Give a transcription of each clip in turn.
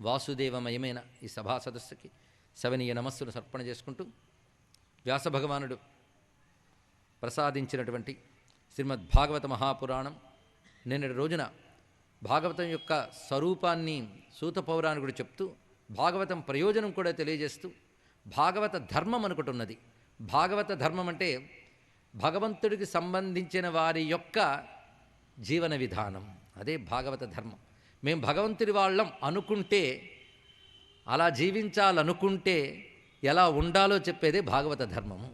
వాసుదేవమయమైన ఈ సభా సదస్సుకి సవనీయ నమస్సును సమర్పణ చేసుకుంటూ వ్యాసభగవానుడు ప్రసాదించినటువంటి శ్రీమద్ భాగవత మహాపురాణం నిన్నటి రోజున భాగవతం యొక్క స్వరూపాన్ని సూత పౌరాణికుడు చెప్తూ భాగవతం ప్రయోజనం కూడా తెలియజేస్తూ భాగవత ధర్మం అనుకుంటున్నది. భాగవత ధర్మం అంటే భగవంతుడికి సంబంధించిన వారి యొక్క జీవన విధానం, అదే భాగవత ధర్మం. మేము భగవంతుడి వాళ్ళం అనుకుంటే, అలా జీవించాలనుకుంటే ఎలా ఉండాలో చెప్పేదే భాగవత ధర్మము.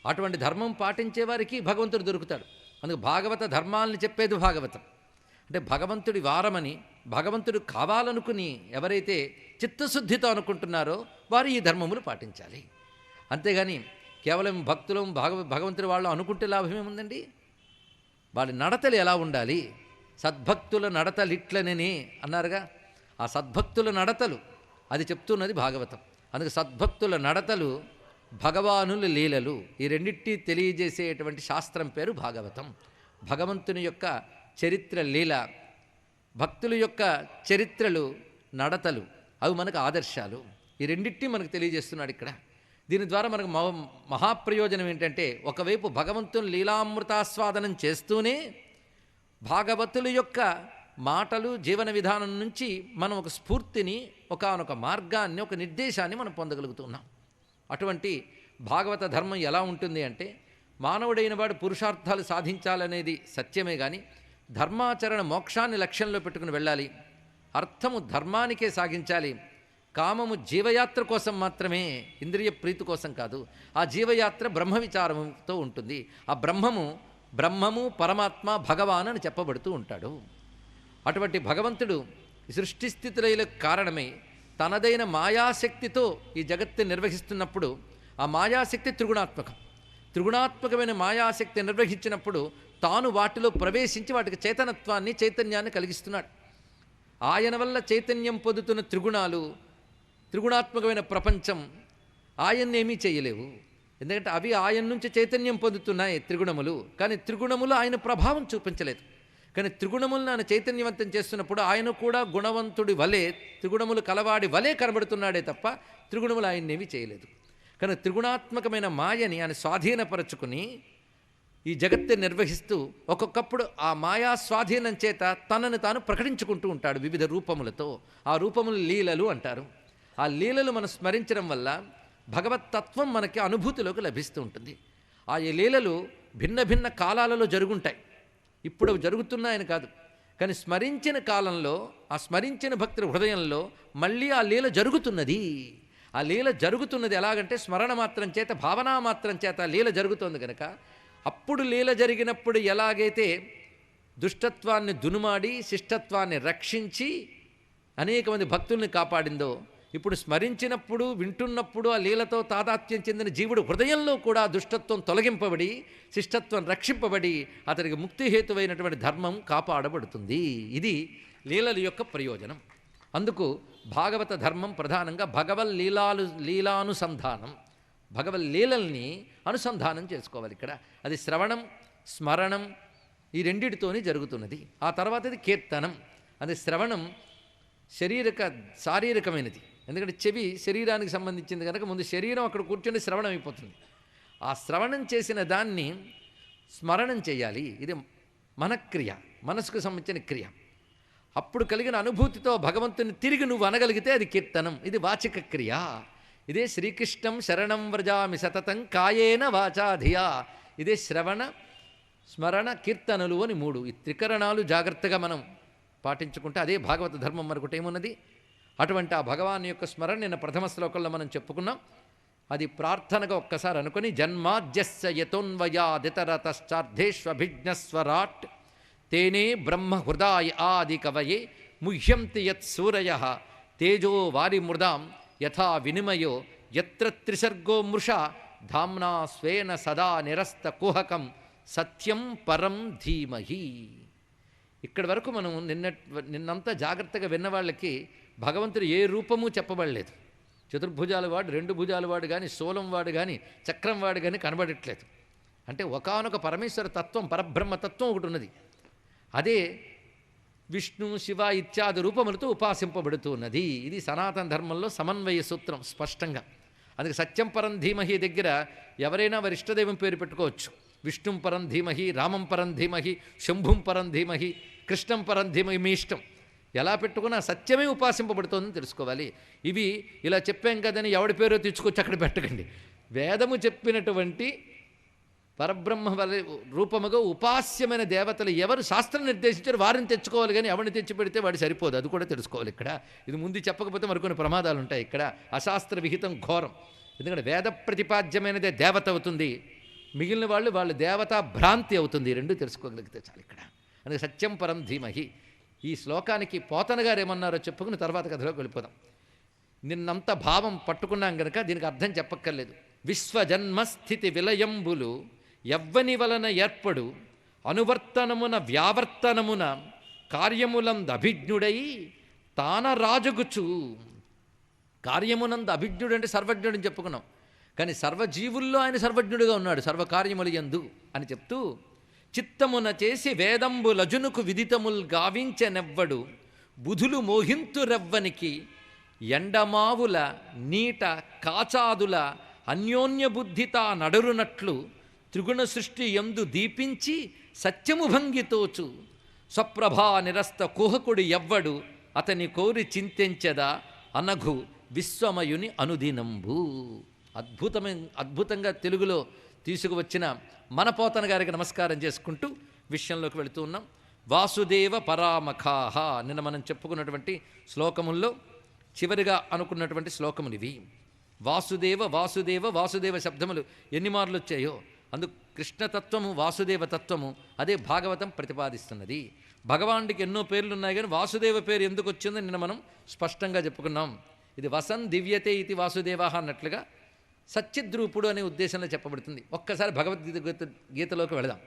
అటువంటి ధర్మం పాటించే వారికి భగవంతుడు దొరుకుతాడు. అందుకు భాగవత ధర్మాలని చెప్పేది భాగవతం. అంటే భగవంతుడి వారమని, భగవంతుడు కావాలనుకుని ఎవరైతే చిత్తశుద్ధితో అనుకుంటున్నారో వారు ఈ ధర్మములు పాటించాలి. అంతేగాని కేవలం భక్తులం భగవంతుడి వాళ్ళు అనుకుంటే లాభమేముందండి? వాళ్ళ నడతలు ఎలా ఉండాలి? సద్భక్తుల నడతలిట్లనని అన్నారుగా, ఆ సద్భక్తుల నడతలు అది చెప్తున్నది భాగవతం. అందుకు సద్భక్తుల నడతలు, భగవానుల లీలలు, ఈ రెండింటి తెలియజేసేటువంటి శాస్త్రం పేరు భాగవతం. భగవంతుని యొక్క చరిత్ర లీల, భక్తుల యొక్క చరిత్రలు, నడతలు, అవి మనకు ఆదర్శాలు. ఈ రెండింటినీ మనకు తెలియజేస్తున్నాడు ఇక్కడ. దీని ద్వారా మనకు మహాప్రయోజనం ఏంటంటే, ఒకవైపు భగవంతుని లీలామృతాస్వాదనం చేస్తూనే భాగవతుల యొక్క మాటలు, జీవన విధానం నుంచి మనం ఒక స్ఫూర్తిని, ఒకానొక మార్గాన్ని, ఒక నిర్దేశాన్ని మనం పొందగలుగుతున్నాం. అటువంటి భాగవత ధర్మం ఎలా ఉంటుంది అంటే, మానవుడైన వాడు పురుషార్థాలు సాధించాలనేది సత్యమే కానీ ధర్మాచరణ మోక్షాన్ని లక్ష్యంలో పెట్టుకుని వెళ్ళాలి. అర్థము ధర్మానికే సాగించాలి. కామము జీవయాత్ర కోసం మాత్రమే, ఇంద్రియ ప్రీతి కోసం కాదు. ఆ జీవయాత్ర బ్రహ్మ విచారంతో ఉంటుంది. ఆ బ్రహ్మము పరమాత్మ భగవాన్ అని చెప్పబడుతూ ఉంటాడు. అటువంటి భగవంతుడు సృష్టిస్థితులకు కారణమై తనదైన మాయాశక్తితో ఈ జగత్తుని నిర్వహిస్తున్నప్పుడు, ఆ మాయాశక్తి త్రిగుణాత్మకమైన మాయాశక్తి నిర్వహించినప్పుడు తాను వాటిలో ప్రవేశించి వాటికి చైతన్యాన్ని కలిగిస్తున్నాడు. ఆయన వల్ల చైతన్యం పొందుతున్న త్రిగుణాత్మకమైన ప్రపంచం ఆయన్నేమీ చేయలేవు. ఎందుకంటే అవి ఆయన నుంచి చైతన్యం పొందుతున్నాయి త్రిగుణములు. కానీ త్రిగుణములు ఆయన ప్రభావం చూపించలేదు. కానీ త్రిగుణములను ఆయన చైతన్యవంతం చేస్తున్నప్పుడు ఆయన కూడా గుణవంతుడి వలె, త్రిగుణములు కలవాడి వలె కనబడుతున్నాడే తప్ప త్రిగుణములు ఆయన్నేమీ చేయలేదు. కానీ త్రిగుణాత్మకమైన మాయని ఆయన స్వాధీనపరచుకుని ఈ జగత్తుని నిర్వహిస్తూ ఒక్కొక్కప్పుడు ఆ మాయా స్వాధీనం చేత తనను తాను ప్రకటించుకుంటూ ఉంటాడు వివిధ రూపములతో. ఆ రూపములు లీలలు అంటారు. ఆ లీలలు మనం స్మరించడం వల్ల భగవత్తత్వం మనకి అనుభూతిలోకి లభిస్తూ ఉంటుంది. ఆ లీలలు భిన్న భిన్న కాలాలలో జరుగుంటాయి. ఇప్పుడు అవి జరుగుతున్నాయని కాదు, కానీ స్మరించిన కాలంలో, ఆ స్మరించిన భక్తుల హృదయంలో మళ్ళీ ఆ లీల జరుగుతున్నది. ఆ లీల జరుగుతున్నది ఎలాగంటే, స్మరణ మాత్రం చేత, భావనా మాత్రం చేత లీల జరుగుతోంది కనుక, అప్పుడు లీల జరిగినప్పుడు ఎలాగైతే దుష్టత్వాన్ని దునుమాడి శిష్టత్వాన్ని రక్షించి అనేక మంది భక్తుల్ని కాపాడిందో, ఇప్పుడు స్మరించినప్పుడు, వింటున్నప్పుడు ఆ లీలతో తాదాత్మ్యం చెందిన జీవుడు హృదయంలో కూడా దుష్టత్వం తొలగింపబడి, శిష్టత్వం రక్షింపబడి, అతనికి ముక్తిహేతువైనటువంటి ధర్మం కాపాడబడుతుంది. ఇది లీలల యొక్క ప్రయోజనం. అందుకు భాగవత ధర్మం ప్రధానంగా లీలానుసంధానం, భగవల్లీలల్ని అనుసంధానం చేసుకోవాలి. ఇక్కడ అది శ్రవణం, స్మరణం, ఈ రెండిటితోనే జరుగుతున్నది. ఆ తర్వాత ఇది కీర్తనం. అది శ్రవణం శారీరకమైనది. ఎందుకంటే చెవి శరీరానికి సంబంధించింది కనుక ముందు శరీరం అక్కడ కూర్చొని శ్రవణం అయిపోతుంది. ఆ శ్రవణం చేసిన దాన్ని స్మరణం చేయాలి. ఇది మనక్రియ, మనసుకు సంబంధించిన క్రియ. అప్పుడు కలిగిన అనుభూతితో భగవంతుని తిరిగి నువ్వు అనగలిగితే అది కీర్తనం. ఇది వాచిక క్రియ. ఇదే శ్రీకృష్ణం శరణం వ్రజామి సతతం కాయేన వాచాధియా. ఇదే శ్రవణ, స్మరణ, కీర్తనలు అని మూడు. ఈ త్రికరణాలు జాగ్రత్తగా మనం పాటించుకుంటే అదే భాగవత ధర్మం. మరొకటి ఏమున్నది? అటువంటి ఆ భగవాన్ యొక్క స్మరణ నిన్న ప్రథమ శ్లోకంలో మనం చెప్పుకున్నాం. అది ప్రార్థనగా ఒక్కసారి అనుకొని, జన్మాద్యస్య యతోన్వయాదితరతశ్చార్ధేష్వభిజ్ఞస్వరాట్ తేనే బ్రహ్మ హృదాయ ఆది కవయే ముహ్యంతి యత్ సూరయః తేజో వారిమృదాం యథా వినిమయో యత్ర త్రిసర్గో మృషా ధామ్నా స్వేన సదా నిరస్త కుహకం సత్యం పరం ధీమహి. ఇక్కడి వరకు మనం నిన్నంతా జాగ్రత్తగా విన్న వాళ్ళకి భగవంతుడు ఏ రూపము చెప్పబడలేదు. చతుర్భుజాల వాడు, రెండు భుజాల వాడు కానీ, శూలం వాడు కానీ, చక్రం వాడు కానీ కనబడట్లేదు. అంటే ఒకానొక పరమేశ్వర తత్వం, పరబ్రహ్మతత్వం ఒకటి ఉన్నది. అదే విష్ణు శివ ఇత్యాది రూపములతో ఉపాసింపబడుతున్నది. ఇది సనాతన ధర్మంలో సమన్వయ సూత్రం స్పష్టంగా. అందుకే సత్యం పరం ధీమహి దగ్గర ఎవరైనా వారి ఇష్టదైవం పేరు పెట్టుకోవచ్చు. విష్ణుం పరం ధీమహి, రామం పరం ధీమహి, శంభుం పరం ధీమహి, కృష్ణం పరం ధీమహి, మీ ఇష్టం. ఎలా పెట్టుకున్నా సత్యమే ఉపాసింపబడుతోందని తెలుసుకోవాలి. ఇవి ఇలా చెప్పాం కదని ఎవడి పేరో తెచ్చుకొచ్చి అక్కడ పెట్టకండి. వేదము చెప్పినటువంటి పరబ్రహ్మ రూపముగా ఉపాస్యమైన దేవతలు ఎవరు శాస్త్రం నిర్దేశించారు వారిని తెచ్చుకోవాలి, కానీ ఎవరిని తెచ్చి పెడితే వాడు సరిపోదు. అది కూడా తెలుసుకోవాలి. ఇక్కడ ఇది ముందు చెప్పకపోతే మరికొన్ని ప్రమాదాలు ఉంటాయి. ఇక్కడ అశాస్త్ర విహితం ఘోరం. ఎందుకంటే వేద ప్రతిపాద్యమైనదే దేవత అవుతుంది, మిగిలిన వాళ్ళ దేవతా భ్రాంతి అవుతుంది. రెండు తెలుసుకోగలిగితే చాలు ఇక్కడ. అందుకే సత్యం పరం ధీమహి. ఈ శ్లోకానికి పోతన గారు ఏమన్నారో చెప్పుకుని తర్వాత కథలోకి వెళ్ళిపోదాం. నిన్నంత భావం పట్టుకున్నాం గనక దీనికి అర్థం చెప్పక్కర్లేదు. విశ్వజన్మస్థితి విలయంబులు ఎవ్వని వలన ఏర్పడు అనువర్తనమున వ్యావర్తనమున కార్యములంద అభిజ్ఞుడై తాన రాజగుచు. కార్యమునంద అభిజ్ఞుడు అంటే సర్వజ్ఞుడు అని చెప్పుకున్నాం, కానీ సర్వజీవుల్లో ఆయన సర్వజ్ఞుడిగా ఉన్నాడు సర్వకార్యములు యందు అని చెప్తూ, చిత్తమున చేసి వేదంబులజునుకు విదితముల్ గావించెనెవ్వడు బుధులు మోహింతురెవ్వనికి ఎండమావుల నీట కాచాదుల అన్యోన్య బుద్ధితా నడరునట్లు త్రిగుణ సృష్టి యందు దీపించి సత్యము భంగితోచు స్వప్రభా నిరస్త కుహకుడు ఎవ్వడు అతని కోరి చింతెంచెదా అనఘు విశ్వమయుని అనుదినంబు. అద్భుతంగా తెలుగులో తీసుకువచ్చిన మన పోతన గారికి నమస్కారం చేసుకుంటూ విషయంలోకి వెళుతూ ఉన్నాం. వాసుదేవ పరామఖాహ నిన్న మనం చెప్పుకున్నటువంటి శ్లోకముల్లో చివరిగా అనుకున్నటువంటి శ్లోకములు ఇవి. వాసుదేవ వాసుదేవ వాసుదేవ శబ్దములు ఎన్ని మార్లు వచ్చాయో అందుకు కృష్ణతత్వము వాసుదేవతత్వము అదే భాగవతం ప్రతిపాదిస్తున్నది. భగవానుడికి ఎన్నో పేర్లు ఉన్నాయి, కానీ వాసుదేవ పేరు ఎందుకు వచ్చిందో నిన్న మనం స్పష్టంగా చెప్పుకున్నాం. ఇది వసన్ దివ్యతే ఇది వాసుదేవ అన్నట్లుగా సచ్చిద్రూపుడు అనే ఉద్దేశంలో చెప్పబడుతుంది. ఒక్కసారి గీతలోకి వెళదాం.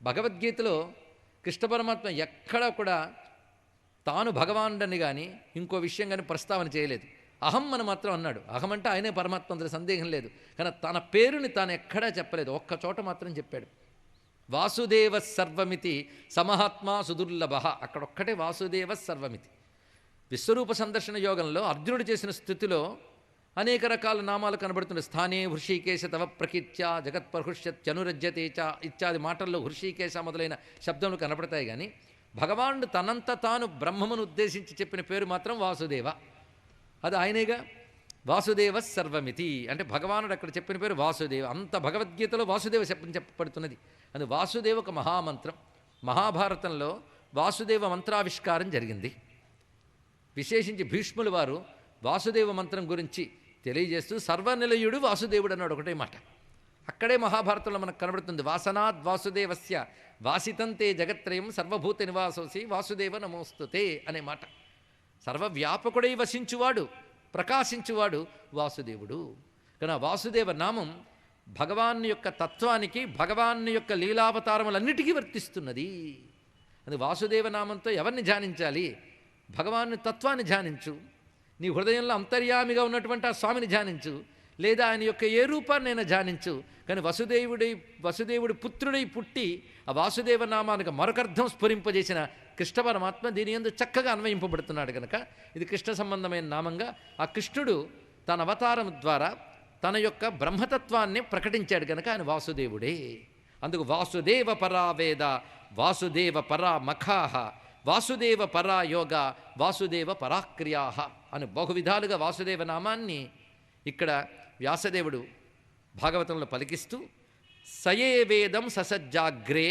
భగవద్గీతలో కృష్ణ పరమాత్మ ఎక్కడా కూడా తాను భగవానుడని కానీ ఇంకో విషయం కానీ ప్రస్తావన చేయలేదు. అహం అని మాత్రం అన్నాడు. అహం అంటే ఆయనే పరమాత్మ, అందులో సందేహం లేదు. కానీ తన పేరుని తాను ఎక్కడా చెప్పలేదు, ఒక్క చోట మాత్రం చెప్పాడు. వాసుదేవ సర్వమితి సమహాత్మా సుదుర్లభ, అక్కడొక్కటే వాసుదేవ సర్వమితి. విశ్వరూప సందర్శన యోగంలో అర్జునుడు చేసిన స్థితిలో అనేక రకాల నామాలు కనబడుతున్నాయి. స్థానే హృషికేశ తవ ప్రకీర్త్య జగత్పర్హృష్యత్యనురజ్యతేచ ఇత్యాది మాటల్లో హృషికేశ మొదలైన శబ్దములు కనబడతాయి, కానీ భగవానుడు తనంత తాను బ్రహ్మమును ఉద్దేశించి చెప్పిన పేరు మాత్రం వాసుదేవ. అది ఆయనేగా. వాసుదేవ సర్వమితి అంటే భగవానుడు అక్కడ చెప్పిన పేరు వాసుదేవ. అంత భగవద్గీతలో వాసుదేవ శబ్దం చెప్పబడుతున్నది. అది వాసుదేవ ఒక మహామంత్రం. మహాభారతంలో వాసుదేవ మంత్రావిష్కారం జరిగింది. విశేషించి భీష్ముల వారు వాసుదేవ మంత్రం గురించి తెలియజేస్తూ సర్వనిలయుడు వాసుదేవుడు అన్నాడు ఒకటే మాట. అక్కడే మహాభారతంలో మనకు కనబడుతుంది. వాసనాద్ వాసుదేవస్య వాసితంతే జగత్రయం సర్వభూత నివాసోసి వాసుదేవ నమోస్తుతే అనే మాట. సర్వవ్యాపకుడై వసించువాడు, ప్రకాశించువాడు వాసుదేవుడు. కానీ ఆ వాసుదేవ నామం భగవాన్ యొక్క తత్వానికి, భగవాన్ యొక్క లీలావతారములన్నిటికీ వర్తిస్తున్నది. అది వాసుదేవ నామంతో ఎవరిని ధ్యానించాలి? భగవాను తత్వాన్ని ధ్యానించు, నీ హృదయంలో అంతర్యామిగా ఉన్నటువంటి ఆ స్వామిని ధ్యానించు, లేదా ఆయన యొక్క ఏ రూపాన్నైనా ధ్యానించు. కానీ వసుదేవుడి పుత్రుడై పుట్టి ఆ వాసుదేవ నామానికి మరొకర్థం స్ఫురింపజేసిన కృష్ణ పరమాత్మ దీని యందు చక్కగా అన్వయింపబడుతున్నాడు కనుక ఇది కృష్ణ సంబంధమైన నామంగా ఆ కృష్ణుడు తన అవతారం ద్వారా తన యొక్క బ్రహ్మతత్వాన్ని ప్రకటించాడు కనుక ఆయన వాసుదేవుడే. అందుకు వాసుదేవ పరా వేద వాసుదేవ పరా మఖాహ వాసుదేవ పరా యోగ వాసుదేవ పరాక్రియాహ అని బహువిధాలుగా వాసుదేవ నామాన్ని ఇక్కడ వ్యాసదేవుడు భాగవతంలో పలికిస్తూ సయే వేదం ససజ్జాగ్రే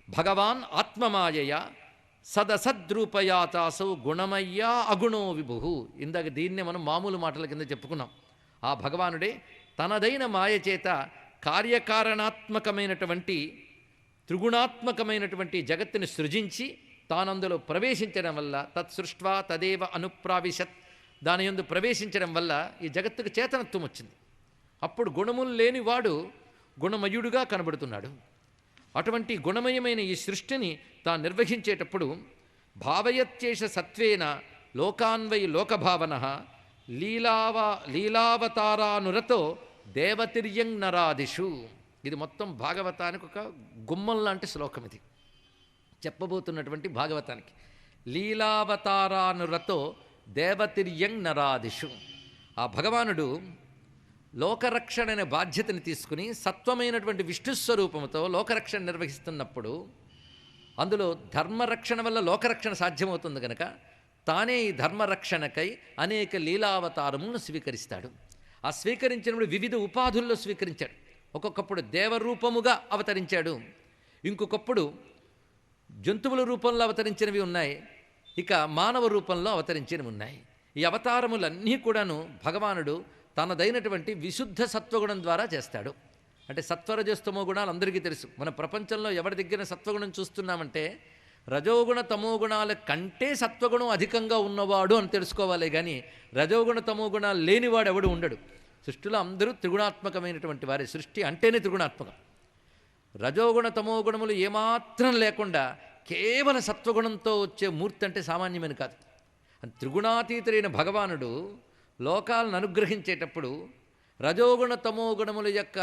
భగవాన్ ఆత్మమాయయ సదసద్రూపయాతాసౌ గుణమయ్యా అగుణో విభు. ఇందాక దీన్నే మనం మామూలు మాటల కింద చెప్పుకున్నాం. ఆ భగవానుడే తనదైన మాయ చేత కార్యకారణాత్మకమైనటువంటి త్రిగుణాత్మకమైనటువంటి జగత్తుని సృజించి తానందులో ప్రవేశించడం వల్ల తత్సృష్ట్వా తదేవ అనుప్రావిశత్ దాని యందు ప్రవేశించడం వల్ల ఈ జగత్తుకు చేతనత్వం వచ్చింది. అప్పుడు గుణములు లేని వాడు గుణమయుడుగా కనబడుతున్నాడు. అటువంటి గుణమయమైన ఈ సృష్టిని తాను నిర్వహించేటప్పుడు భావయత్యేష సత్వేన లోకాన్వై లోకభావన లీలావతారానురతో దేవతిర్యం నరాదిషు. ఇది మొత్తం భాగవతానికి ఒక గుమ్మం లాంటి శ్లోకం. ఇది చెప్పబోతున్నటువంటి భాగవతానికి లీలావతారానురతో దేవతిర్యంగ్ నరాదిషు. ఆ భగవానుడు లోకరక్షణ అనే బాధ్యతని తీసుకుని సత్వమైనటువంటి విష్ణుస్వరూపంతో లోకరక్షణ నిర్వహిస్తున్నప్పుడు అందులో ధర్మరక్షణ వల్ల లోకరక్షణ సాధ్యమవుతుంది కనుక తానే ఈ ధర్మరక్షణకై అనేక లీలావతారములను స్వీకరిస్తాడు. ఆ స్వీకరించినప్పుడు వివిధ ఉపాధుల్లో స్వీకరించాడు. ఒక్కొక్కప్పుడు దేవరూపముగా అవతరించాడు, ఇంకొకప్పుడు జంతువుల రూపంలో అవతరించినవి ఉన్నాయి, ఇక మానవ రూపంలో అవతరించినవి ఉన్నాయి. ఈ అవతారములన్నీ కూడాను భగవానుడు తనదైనటువంటి విశుద్ధ సత్వగుణం ద్వారా చేస్తాడు. అంటే సత్వరజస్తమో గుణాలు అందరికీ తెలుసు. మన ప్రపంచంలో ఎవరి దగ్గర సత్వగుణం చూస్తున్నామంటే రజోగుణ తమోగుణాల కంటే సత్వగుణం అధికంగా ఉన్నవాడు అని తెలుసుకోవాలి, కానీ రజోగుణ తమోగుణాలు లేనివాడు ఎవడు ఉండడు. సృష్టిలో అందరూ త్రిగుణాత్మకమైనటువంటి వారే. సృష్టి అంటేనే త్రిగుణాత్మకం. రజోగుణ తమోగుణములు ఏమాత్రం లేకుండా కేవల సత్వగుణంతో వచ్చే మూర్తి అంటే సామాన్యమైన కాదు. త్రిగుణాతీతుడైన భగవానుడు లోకాలను అనుగ్రహించేటప్పుడు రజోగుణ తమోగుణముల యొక్క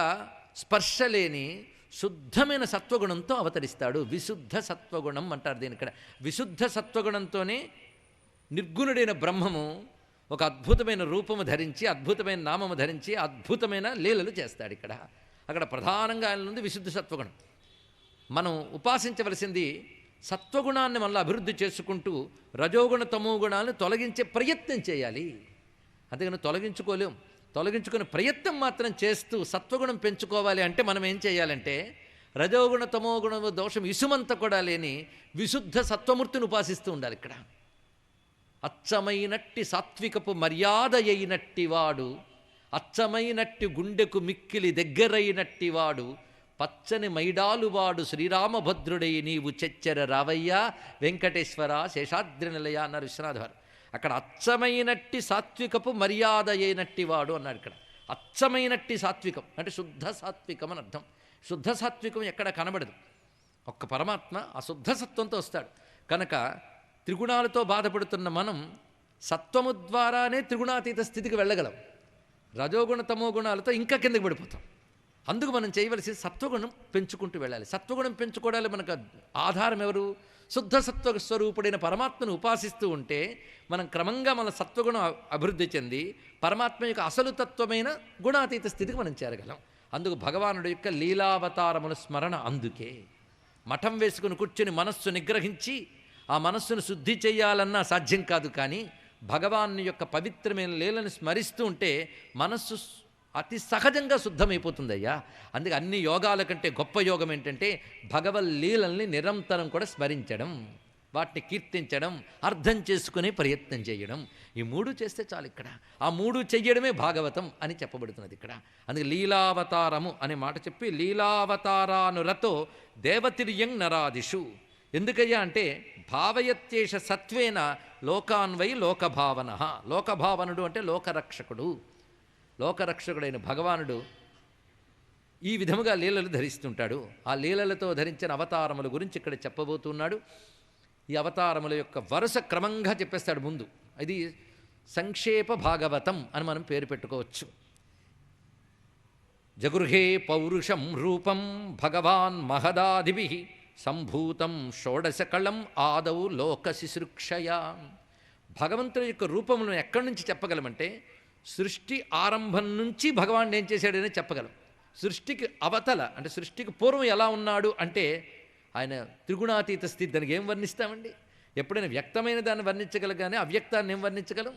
స్పర్శ లేని శుద్ధమైన సత్వగుణంతో అవతరిస్తాడు. విశుద్ధ సత్వగుణం అంటారు దీని. ఇక్కడ విశుద్ధ సత్వగుణంతోనే నిర్గుణుడైన బ్రహ్మము ఒక అద్భుతమైన రూపము ధరించి, అద్భుతమైన నామము ధరించి అద్భుతమైన లీలలు చేస్తాడు. అక్కడ ప్రధానంగా ఆయన ఉంది విశుద్ధ సత్వగుణం. మనం ఉపాసించవలసింది సత్వగుణాన్ని మళ్ళీ అభివృద్ధి చేసుకుంటూ రజోగుణ తమోగుణాలను తొలగించే ప్రయత్నం చేయాలి. అంతేగాని తొలగించుకోలేం. తొలగించుకునే ప్రయత్నం మాత్రం చేస్తూ సత్వగుణం పెంచుకోవాలి అంటే మనం ఏం చేయాలంటే రజోగుణ తమోగుణ దోషం ఇసుమంత కూడా లేని విశుద్ధ సత్వమూర్తిని ఉపాసిస్తూ ఉండాలి. ఇక్కడ అచ్చమైనట్టి సాత్వికపు మర్యాద అయినట్టివాడు, అచ్చమైనట్టి గుండెకు మిక్కిలి దగ్గరైనట్టివాడు, పచ్చని మైడాలువాడు శ్రీరామభద్రుడై నీవు చెచ్చెర రావయ్యా వెంకటేశ్వర శేషాద్రి నిలయ అన్నారు విశ్వనాథ్ వారు. అక్కడ అచ్చమైనట్టి సాత్వికపు మర్యాద అయినట్టివాడు అన్నాడు. ఇక్కడ అచ్చమైనట్టి సాత్వికం అంటే శుద్ధ సాత్వికం అని అర్థం. శుద్ధ సాత్వికం ఎక్కడ కనబడదు. ఒక్క పరమాత్మ ఆ శుద్ధ సత్వంతో వస్తాడు కనుక త్రిగుణాలతో బాధపడుతున్న మనం సత్వము ద్వారానే త్రిగుణాతీత స్థితికి వెళ్ళగలం. రజోగుణ తమో గుణాలతో ఇంకా కిందకి పడిపోతాం. అందుకు మనం చేయవలసి సత్వగుణం పెంచుకుంటూ వెళ్ళాలి. సత్వగుణం పెంచుకోవడానికి మనకు ఆధారం ఎవరు? శుద్ధ సత్వ స్వరూపుడైన పరమాత్మను ఉపాసిస్తూ ఉంటే మనం క్రమంగా మన సత్వగుణం అభివృద్ధి చెంది పరమాత్మ యొక్క అసలు తత్వమైన గుణాతీత స్థితికి మనం చేరగలం. అందుకు భగవానుడి యొక్క లీలావతారముల స్మరణ. అందుకే మఠం వేసుకుని కూర్చుని మనస్సు నిగ్రహించి ఆ మనస్సును శుద్ధి చేయాలన్నా సాధ్యం కాదు. కానీ భగవాను యొక్క పవిత్రమైన లీలను స్మరిస్తూ ఉంటే మనస్సు అతి సహజంగా శుద్ధమైపోతుందయ్యా. అందుకే అన్ని యోగాల కంటే గొప్ప యోగం ఏంటంటే భగవల్ లీలల్ని నిరంతరం కూడా స్మరించడం, వాటిని కీర్తించడం, అర్థం చేసుకునే ప్రయత్నం చేయడం. ఈ మూడు చేస్తే చాలు. ఇక్కడ ఆ మూడు చెయ్యడమే భాగవతం అని చెప్పబడుతున్నది. ఇక్కడ అందుకే లీలావతారము అనే మాట చెప్పి లీలావతారానురతో దేవతిర్యంగ్ నరాదిషు. ఎందుకయ్యా అంటే భావయత్యేష సత్వేన లోకాన్వై లోకభావన. లోకభావనుడు అంటే లోకరక్షకుడు. లోకరక్షకుడైన భగవానుడు ఈ విధముగా లీలలు ధరిస్తుంటాడు. ఆ లీలలతో ధరించిన అవతారముల గురించి ఇక్కడ చెప్పబోతున్నాడు. ఈ అవతారముల యొక్క వరుస క్రమంగా చెప్పేస్తాడు ముందు. ఇది సంక్షేప భాగవతం అని మనం పేరు పెట్టుకోవచ్చు. జగృహే పౌరుషం రూపం భగవాన్ మహదాదిభి సంభూతం షోడశకళం ఆదౌ లోక శుశ్రూక్షయా. భగవంతుడి యొక్క రూపములను ఎక్కడి నుంచి చెప్పగలమంటే సృష్టి ఆరంభం నుంచి భగవానుడు ఏం చేశాడని చెప్పగలం. సృష్టికి అవతల అంటే సృష్టికి పూర్వం ఎలా ఉన్నాడు అంటే ఆయన త్రిగుణాతీత స్థితి. దానికి ఏం వర్ణిస్తామండి? ఎప్పుడైనా వ్యక్తమైన దాన్ని వర్ణించగలగానే అవ్యక్తాన్ని ఏం వర్ణించగలం?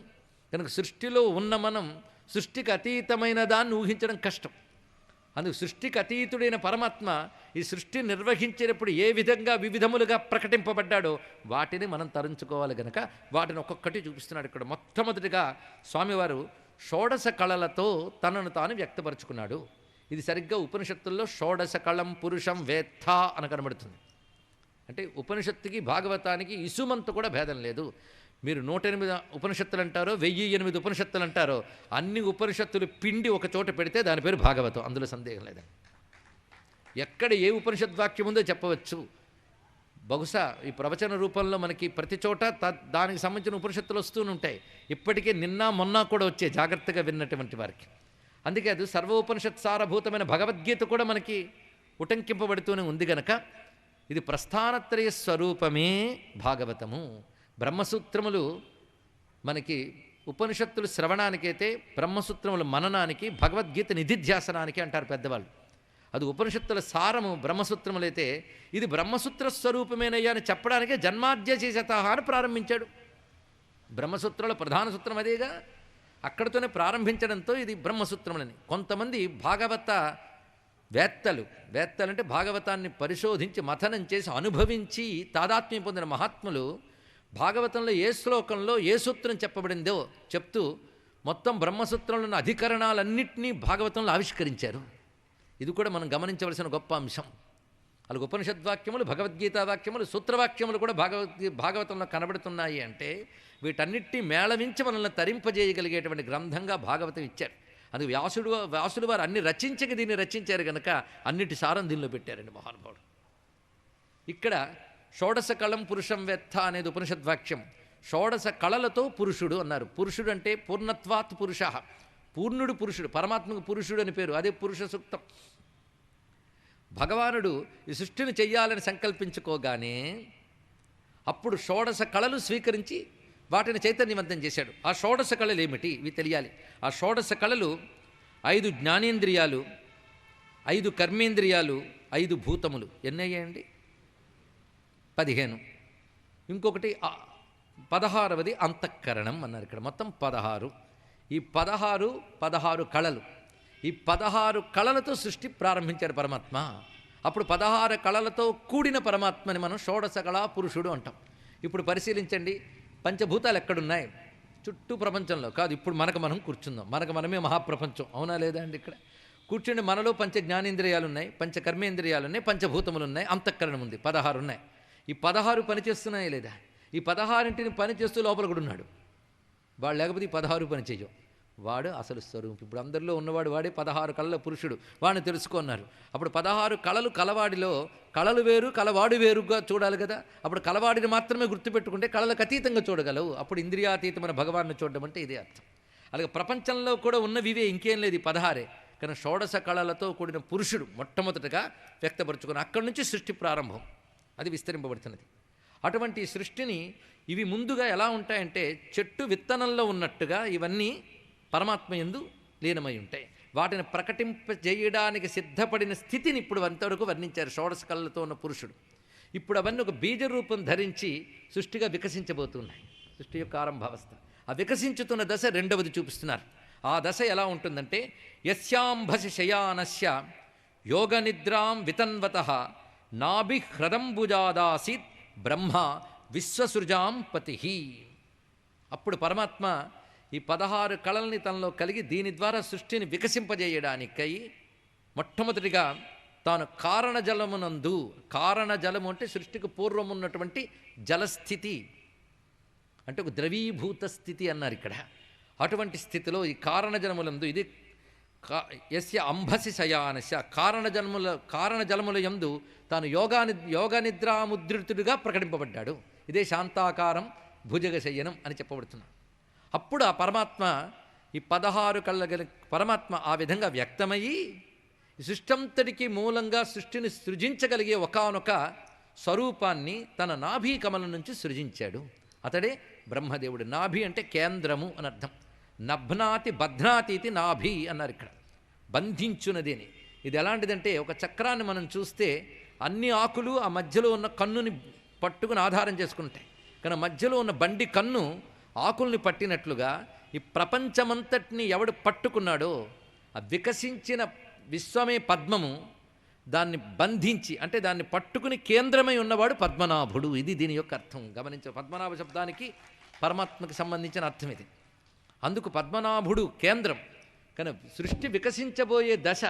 కనుక సృష్టిలో ఉన్న మనం సృష్టికి అతీతమైన దాన్ని ఊహించడం కష్టం. అందుకు సృష్టికి అతీతుడైన పరమాత్మ ఈ సృష్టిని నిర్వహించేటప్పుడు ఏ విధంగా వివిధములుగా ప్రకటింపబడ్డాడో వాటిని మనం తరించుకోవాలి. కనుక వాటిని ఒక్కొక్కటి చూపిస్తున్నాడు. ఇక్కడ మొట్టమొదటిగా స్వామివారు షోడశ కళలతో తనను తాను వ్యక్తపరుచుకున్నాడు. ఇది సరిగ్గా ఉపనిషత్తుల్లో షోడశ కళం పురుషం వేత్త అని కనబడుతుంది. అంటే ఉపనిషత్తుకి భాగవతానికి ఇసుమంత కూడా భేదం లేదు. మీరు 108 ఉపనిషత్తులు అంటారో 1008 ఉపనిషత్తులు అంటారో అన్ని ఉపనిషత్తులు పిండి ఒక చోట పెడితే దాని పేరు భాగవతం. అందులో సందేహం లేదండి. ఎక్కడ ఏ ఉపనిషద్వాక్యం ఉందో చెప్పవచ్చు. బహుశా ఈ ప్రవచన రూపంలో మనకి ప్రతి చోట దానికి సంబంధించిన ఉపనిషత్తులు వస్తూనే ఉంటాయి. ఇప్పటికే నిన్న మొన్న కూడా వచ్చే జాగ్రత్తగా విన్నటువంటి వారికి. అందుకే అది సర్వోపనిషత్ సారభూతమైన భగవద్గీత కూడా మనకి ఉటంకింపబడుతూనే ఉంది. గనక ఇది ప్రస్థానత్రయ స్వరూపమే భాగవతము. బ్రహ్మసూత్రములు మనకి ఉపనిషత్తులు శ్రవణానికైతే, బ్రహ్మసూత్రములు మననానికి, భగవద్గీత నిధిధ్యాసనానికి అంటారు పెద్దవాళ్ళు. అది ఉపనిషత్తుల సారము బ్రహ్మసూత్రములైతే, ఇది బ్రహ్మసూత్ర స్వరూపమేనయ్యా అని చెప్పడానికే జన్మాద్యశేషత అని ప్రారంభించాడు. బ్రహ్మసూత్రంలో ప్రధాన సూత్రం అదేగా, అక్కడితోనే ప్రారంభించడంతో ఇది బ్రహ్మసూత్రములని. కొంతమంది భాగవత వేత్తలంటే భాగవతాన్ని పరిశోధించి మథనం చేసి అనుభవించి తాదాత్మ్యం పొందిన మహాత్ములు భాగవతంలో ఏ శ్లోకంలో ఏ సూత్రం చెప్పబడిందో చెప్తూ మొత్తం బ్రహ్మసూత్రంలో ఉన్న అధికరణాలన్నింటినీ భాగవతంలో ఆవిష్కరించారు. ఇది కూడా మనం గమనించవలసిన గొప్ప అంశం. అలాగే ఉపనిషద్వాక్యములు, భగవద్గీతా వాక్యములు, సూత్రవాక్యములు కూడా భాగవతంలో కనబడుతున్నాయి అంటే వీటన్నిటినీ మేళవించి మనల్ని తరింపజేయగలిగేటువంటి గ్రంథంగా భాగవతం ఇచ్చారు. అందుకు వ్యాసుడు వారు అన్ని రచించక దీన్ని రచించారు కనుక అన్నిటి సారం దీనిలో పెట్టారండి మహానుభావుడు. ఇక్కడ షోడశ కళం పురుషం వెత్త అనేది ఉపనిషద్వాక్యం. షోడశ కళలతో పురుషుడు అన్నారు. పురుషుడు అంటే పూర్ణత్వాత్ పురుష, పూర్ణుడు పురుషుడు, పరమాత్మకు పురుషుడు అని పేరు, అదే పురుష సూక్తం. భగవానుడు ఈ సృష్టిని చెయ్యాలని సంకల్పించుకోగానే అప్పుడు షోడశ కళలు స్వీకరించి వాటిని చైతన్యవంతం చేశాడు. ఆ షోడశ కళలు ఏమిటి ఇవి తెలియాలి. ఆ షోడశ కళలు 5 జ్ఞానేంద్రియాలు, 5 కర్మేంద్రియాలు, 5 భూతములు. ఎన్నయ్యాయండి? 15. ఇంకొకటి 16వది అంతఃకరణం అన్నారు. ఇక్కడ మొత్తం 16. ఈ 16 కళలు, ఈ 16 కళలతో సృష్టి ప్రారంభించాడు పరమాత్మ. అప్పుడు 16 కళలతో కూడిన పరమాత్మని మనం షోడశ కళా పురుషుడు అంటాం. ఇప్పుడు పరిశీలించండి, పంచభూతాలు ఎక్కడున్నాయి? చుట్టూ ప్రపంచంలో కాదు. ఇప్పుడు మనం కూర్చుందాం, మనమే మహాప్రపంచం, అవునా లేదా అండి? ఇక్కడ కూర్చుండి మనలో పంచ జ్ఞానేంద్రియాలు ఉన్నాయి, పంచ కర్మేంద్రియాలు ఉన్నాయి, పంచభూతములు ఉన్నాయి, అంతఃకరణం ఉంది, 16 ఉన్నాయి. ఈ 16 పనిచేస్తున్నాయా లేదా? ఈ 16ంటిని పనిచేస్తూ లోపల కూడా ఉన్నాడు. వాడు లేకపోతే ఈ 16 పని చెయ్యం. వాడు అసలు స్వరూపం. ఇప్పుడు అందరిలో ఉన్నవాడు వాడే 16 కళల పురుషుడు. వాడిని తెలుసుకున్నారు. అప్పుడు 16 కళలు కలవాడిలో కళలు వేరు, కలవాడు వేరుగా చూడాలి కదా. అప్పుడు కలవాడిని మాత్రమే గుర్తుపెట్టుకుంటే కళలకు అతీతంగా చూడగలవు. అప్పుడు ఇంద్రియాతీతమైన భగవాన్ని చూడడం అంటే ఇదే అర్థం. అలాగే ప్రపంచంలో కూడా ఉన్నవివే, ఇంకేం లేదు, ఈ 16. కానీ షోడశ కళలతో కూడిన పురుషుడు మొట్టమొదటిగా వ్యక్తపరుచుకుని అక్కడి నుంచి సృష్టి ప్రారంభం, అది విస్తరింపబడుతున్నది. అటువంటి సృష్టిని ఇవి ముందుగా ఎలా ఉంటాయంటే చెట్టు విత్తనంలో ఉన్నట్టుగా ఇవన్నీ పరమాత్మ యందు లీనమై ఉంటాయి. వాటిని ప్రకటింపజేయడానికి సిద్ధపడిన స్థితిని ఇప్పుడు అంతవరకు వర్ణించారు షోడశ కళలతో ఉన్న పురుషుడు. ఇప్పుడు అవన్నీ ఒక బీజ రూపం ధరించి సృష్టిగా వికసించబోతున్నాయి. సృష్టి యొక్క ఆరంభావస్థ, ఆ వికసించుతున్న దశ రెండవది చూపిస్తున్నారు. ఆ దశ ఎలా ఉంటుందంటే యస్యాంభసి శయానస్య యోగ నిద్రాం వితన్వతః నాభిహ్రదంబుజాదాసీత్ బ్రహ్మ విశ్వసృజాం పతిః. అప్పుడు పరమాత్మ ఈ 16 కళల్ని తనలో కలిగి దీని ద్వారా సృష్టిని వికసింపజేయడానికై మొట్టమొదటిగా తాను కారణజలమునందు, కారణజలము అంటే సృష్టికి పూర్వం ఉన్నటువంటి జలస్థితి అంటే ఒక ద్రవీభూత స్థితి అన్నారు ఇక్కడ. అటువంటి స్థితిలో ఈ కారణజలములందు ఇది యస్య అంభసి శయానస్య కారణజలముల యందు తాను యోగనిద్రాముద్రితుడిగా ప్రకటింపబడ్డాడు. ఇదే శాంతాకారం భుజగ శయనం అని చెప్పబడుతున్నాడు. అప్పుడు ఆ పరమాత్మ ఈ 16 కళ్ళ పరమాత్మ ఆ విధంగా వ్యక్తమయ్యి సృష్టంతటికి మూలంగా సృష్టిని సృజించగలిగే ఒకానొక స్వరూపాన్ని తన నాభీ కమలం నుంచి సృజించాడు. అతడే బ్రహ్మదేవుడు. నాభి అంటే కేంద్రము అని అర్థం. నభ్నాతి బధ్నాతీతి నాభి అన్నారు ఇక్కడ, బంధించునది అని. ఇది ఎలాంటిదంటే ఒక చక్రాన్ని మనం చూస్తే అన్ని ఆకులు ఆ మధ్యలో ఉన్న కన్నుని పట్టుకుని ఆధారం చేసుకుంటాయి. కానీ మధ్యలో ఉన్న బండి కన్ను ఆకుల్ని పట్టినట్లుగా ఈ ప్రపంచమంతటిని ఎవడు పట్టుకున్నాడో ఆ వికసించిన విశ్వమే పద్మము, దాన్ని బంధించి అంటే దాన్ని పట్టుకుని కేంద్రమై ఉన్నవాడు పద్మనాభుడు. ఇది దీని యొక్క అర్థం. గమనించ, పద్మనాభ శబ్దానికి పరమాత్మకి సంబంధించిన అర్థం ఇది. అందుకు పద్మనాభుడు కేంద్రం. కానీ సృష్టి వికసించబోయే దశ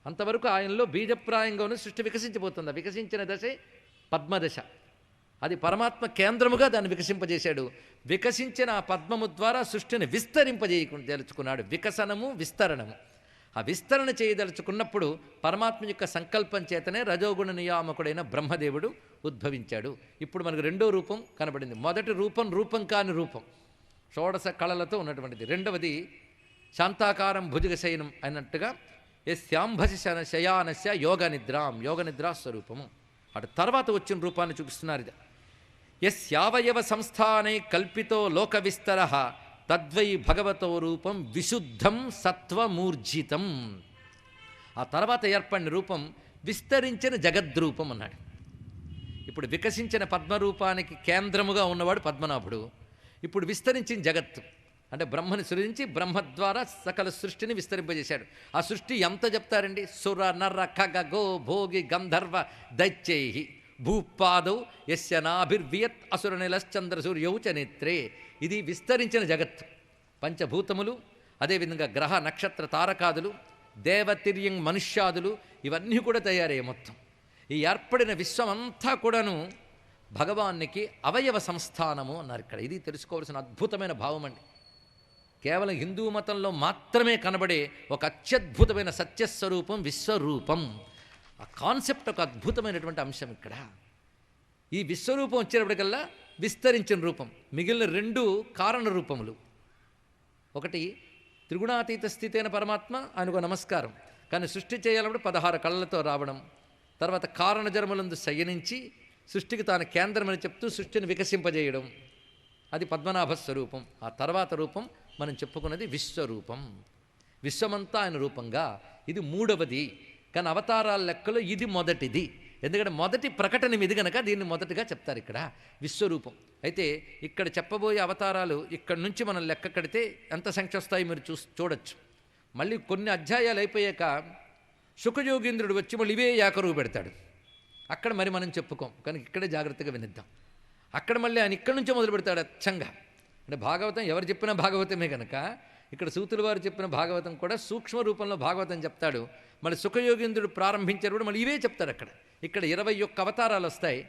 అంతవరకు ఆయనలో బీజప్రాయంగా ఉన్న సృష్టి వికసించబోతుంది. వికసించిన దశే పద్మదశ. అది పరమాత్మ కేంద్రముగా దాన్ని వికసింపజేశాడు. వికసించిన ఆ పద్మము ద్వారా సృష్టిని విస్తరింపజేయదలుచుకున్నాడు. వికసనము, విస్తరణము. ఆ విస్తరణ చేయదలుచుకున్నప్పుడు పరమాత్మ యొక్క సంకల్పం చేతనే రజోగుణ నియామకుడైన బ్రహ్మదేవుడు ఉద్భవించాడు. ఇప్పుడు మనకు రెండో రూపం కనబడింది. మొదటి రూపం రూపం కాని రూపం, షోడశ కళలతో ఉన్నటువంటిది. రెండవది శాంతాకారం భుజగ శయనం అయినట్టుగా యస్యాంభసి శయానస్య యోగ నిద్రాం, యోగ నిద్రా స్వరూపము. అటు తర్వాత వచ్చిన రూపాన్ని చూపిస్తున్నారు. ఇది యస్యావయవ సంస్థానై కల్పితో లోక విస్తర తద్వై భగవతో రూపం విశుద్ధం సత్వమూర్జితం. ఆ తర్వాత ఏర్పడిన రూపం విస్తరించిన జగద్రూపం అన్నాడు. ఇప్పుడు వికసించిన పద్మరూపానికి కేంద్రముగా ఉన్నవాడు పద్మనాభుడు. ఇప్పుడు విస్తరించిన జగత్తు అంటే బ్రహ్మని సృజించి బ్రహ్మ ద్వారా సకల సృష్టిని విస్తరింపజేశాడు. ఆ సృష్టి ఎంత చెప్తారండి? సుర నర ఖగ గో భోగి గంధర్వ దైత్యై భూపాదౌ యస్య నాభిర్వియత్ అసుర నిలశ్చంద్ర సూర్యౌ చ నేత్రే. ఇది విస్తరించిన జగత్తు. పంచభూతములు, అదేవిధంగా గ్రహ నక్షత్ర తారకాదులు, దేవతిర్యం మనుష్యాదులు ఇవన్నీ కూడా తయారయ్యాయి. మొత్తం ఈ ఏర్పడిన విశ్వమంతా కూడాను భగవానికి అవయవ సంస్థానము అన్నారు ఇక్కడ. ఇది తెలుసుకోవాల్సిన అద్భుతమైన భావం అండి. కేవలం హిందూ మతంలో మాత్రమే కనబడే ఒక అత్యద్భుతమైన సత్యస్వరూపం విశ్వరూపం. ఆ కాన్సెప్ట్ ఒక అద్భుతమైనటువంటి అంశం ఇక్కడ. ఈ విశ్వరూపం వచ్చేటప్పటికల్లా విస్తరించిన రూపం. మిగిలిన రెండు కారణ రూపములు. ఒకటి త్రిగుణాతీత స్థితి అయిన పరమాత్మ, ఆయనకు నమస్కారం. కానీ సృష్టి చేయాలన్నప్పుడు 16 కళ్ళతో రావడం, తర్వాత కారణ జన్మలందు శయనించి సృష్టికి తాను కేంద్రమని చెప్తూ సృష్టిని వికసింపజేయడం, అది పద్మనాభ స్వరూపం. ఆ తర్వాత రూపం మనం చెప్పుకున్నది విశ్వరూపం. విశ్వమంతా ఆయన రూపంగా. ఇది మూడవది. కానీ అవతారాల లెక్కలో ఇది మొదటిది. ఎందుకంటే మొదటి ప్రకటన ఇది కనుక దీన్ని మొదటిగా చెప్తారు ఇక్కడ విశ్వరూపం. అయితే ఇక్కడ చెప్పబోయే అవతారాలు ఇక్కడ నుంచి మనం లెక్క కడితే ఎంత సంఖ్య వస్తాయి మీరు చూడొచ్చు. మళ్ళీ కొన్ని అధ్యాయాలు అయిపోయాక శుకయోగీంద్రుడు వచ్చి మళ్ళీ ఇవే ఏకరువు పెడతాడు. అక్కడ మరి మనం చెప్పుకోం, కానీ ఇక్కడే జాగ్రత్తగా వినిద్దాం. అక్కడ మళ్ళీ ఆయన ఇక్కడి నుంచే మొదలు పెడతాడు అచ్చంగా. అంటే భాగవతం ఎవరు చెప్పినా భాగవతమే కనుక ఇక్కడ సూతుల వారు చెప్పిన భాగవతం కూడా సూక్ష్మ రూపంలో భాగవతం చెప్తాడు. మళ్ళీ శుకయోగీంద్రుడు ప్రారంభించేటప్పుడు మళ్ళీ ఇవే చెప్తాడు. ఇక్కడ 21 అవతారాలు వస్తాయి.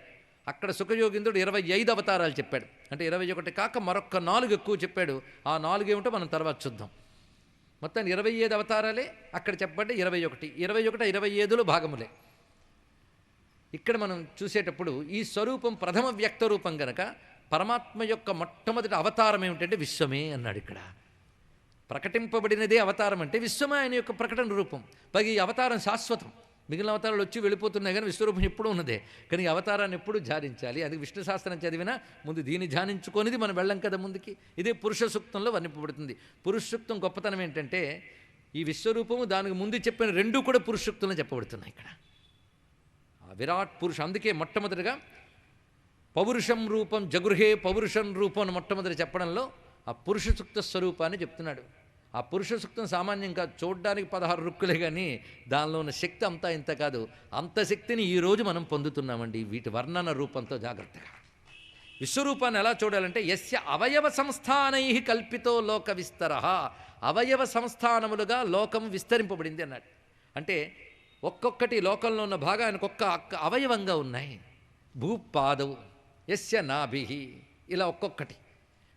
అక్కడ శుకయోగీంద్రుడు 25 అవతారాలు చెప్పాడు. అంటే 21 కాక మరొక 4 ఎక్కువ చెప్పాడు. ఆ 4 ఏమిటో మనం తర్వాత చూద్దాం. మొత్తం 25 అవతారాలే అక్కడ చెప్పండి. 21 25లో భాగములే. ఇక్కడ మనం చూసేటప్పుడు ఈ స్వరూపం ప్రథమ వ్యక్త రూపం గనక పరమాత్మ యొక్క మొట్టమొదటి అవతారం ఏమిటంటే విశ్వమే అన్నాడు. ఇక్కడ ప్రకటింపబడినదే అవతారం అంటే విశ్వమే ఆయన యొక్క ప్రకటన రూపం. పైగా ఈ అవతారం శాశ్వతం. మిగిలిన అవతారాలు వచ్చి వెళ్ళిపోతున్నాయి, కానీ విశ్వరూపం ఎప్పుడూ ఉన్నదే. కానీ ఈ అవతారాన్ని ఎప్పుడు ధ్యానించాలి. అది విష్ణు శాస్త్రం చదివినా ముందు దీన్ని ధ్యానించుకొనిది మనం వెళ్ళం కదా ముందుకి. ఇదే పురుష సూక్తంలో వర్ణింపబడుతుంది. పురుష సూక్తం గొప్పతనం ఏంటంటే ఈ విశ్వరూపము దానికి ముందు చెప్పిన రెండూ కూడా పురుష సూక్తంలో చెప్పబడుతున్నాయి. ఇక్కడ ఆ విరాట్ పురుష, అందుకే మొట్టమొదటిగా పౌరుషం రూపం జగృహే పౌరుషం రూపం అని మొట్టమొదటి చెప్పడంలో ఆ పురుష సూక్త స్వరూపాన్ని చెప్తున్నాడు. ఆ పురుష సూక్తం సామాన్యంగా చూడడానికి 16 రుక్కులే, కానీ దానిలో ఉన్న శక్తి అంతా ఇంత కాదు. అంత శక్తిని ఈరోజు మనం పొందుతున్నామండి వీటి వర్ణన రూపంతో. జాగ్రత్తగా విశ్వరూపాన్ని ఎలా చూడాలంటే యస్య అవయవ సంస్థానై కల్పితో లోక విస్తర. అవయవ సంస్థానములుగా లోకం విస్తరింపబడింది అన్నాడు. అంటే ఒక్కొక్కటి లోకంలో ఉన్న భాగానికి ఒక్క అవయవంగా ఉన్నాయి. భూపాదవు యస్య నాభిహి, ఇలా ఒక్కొక్కటి.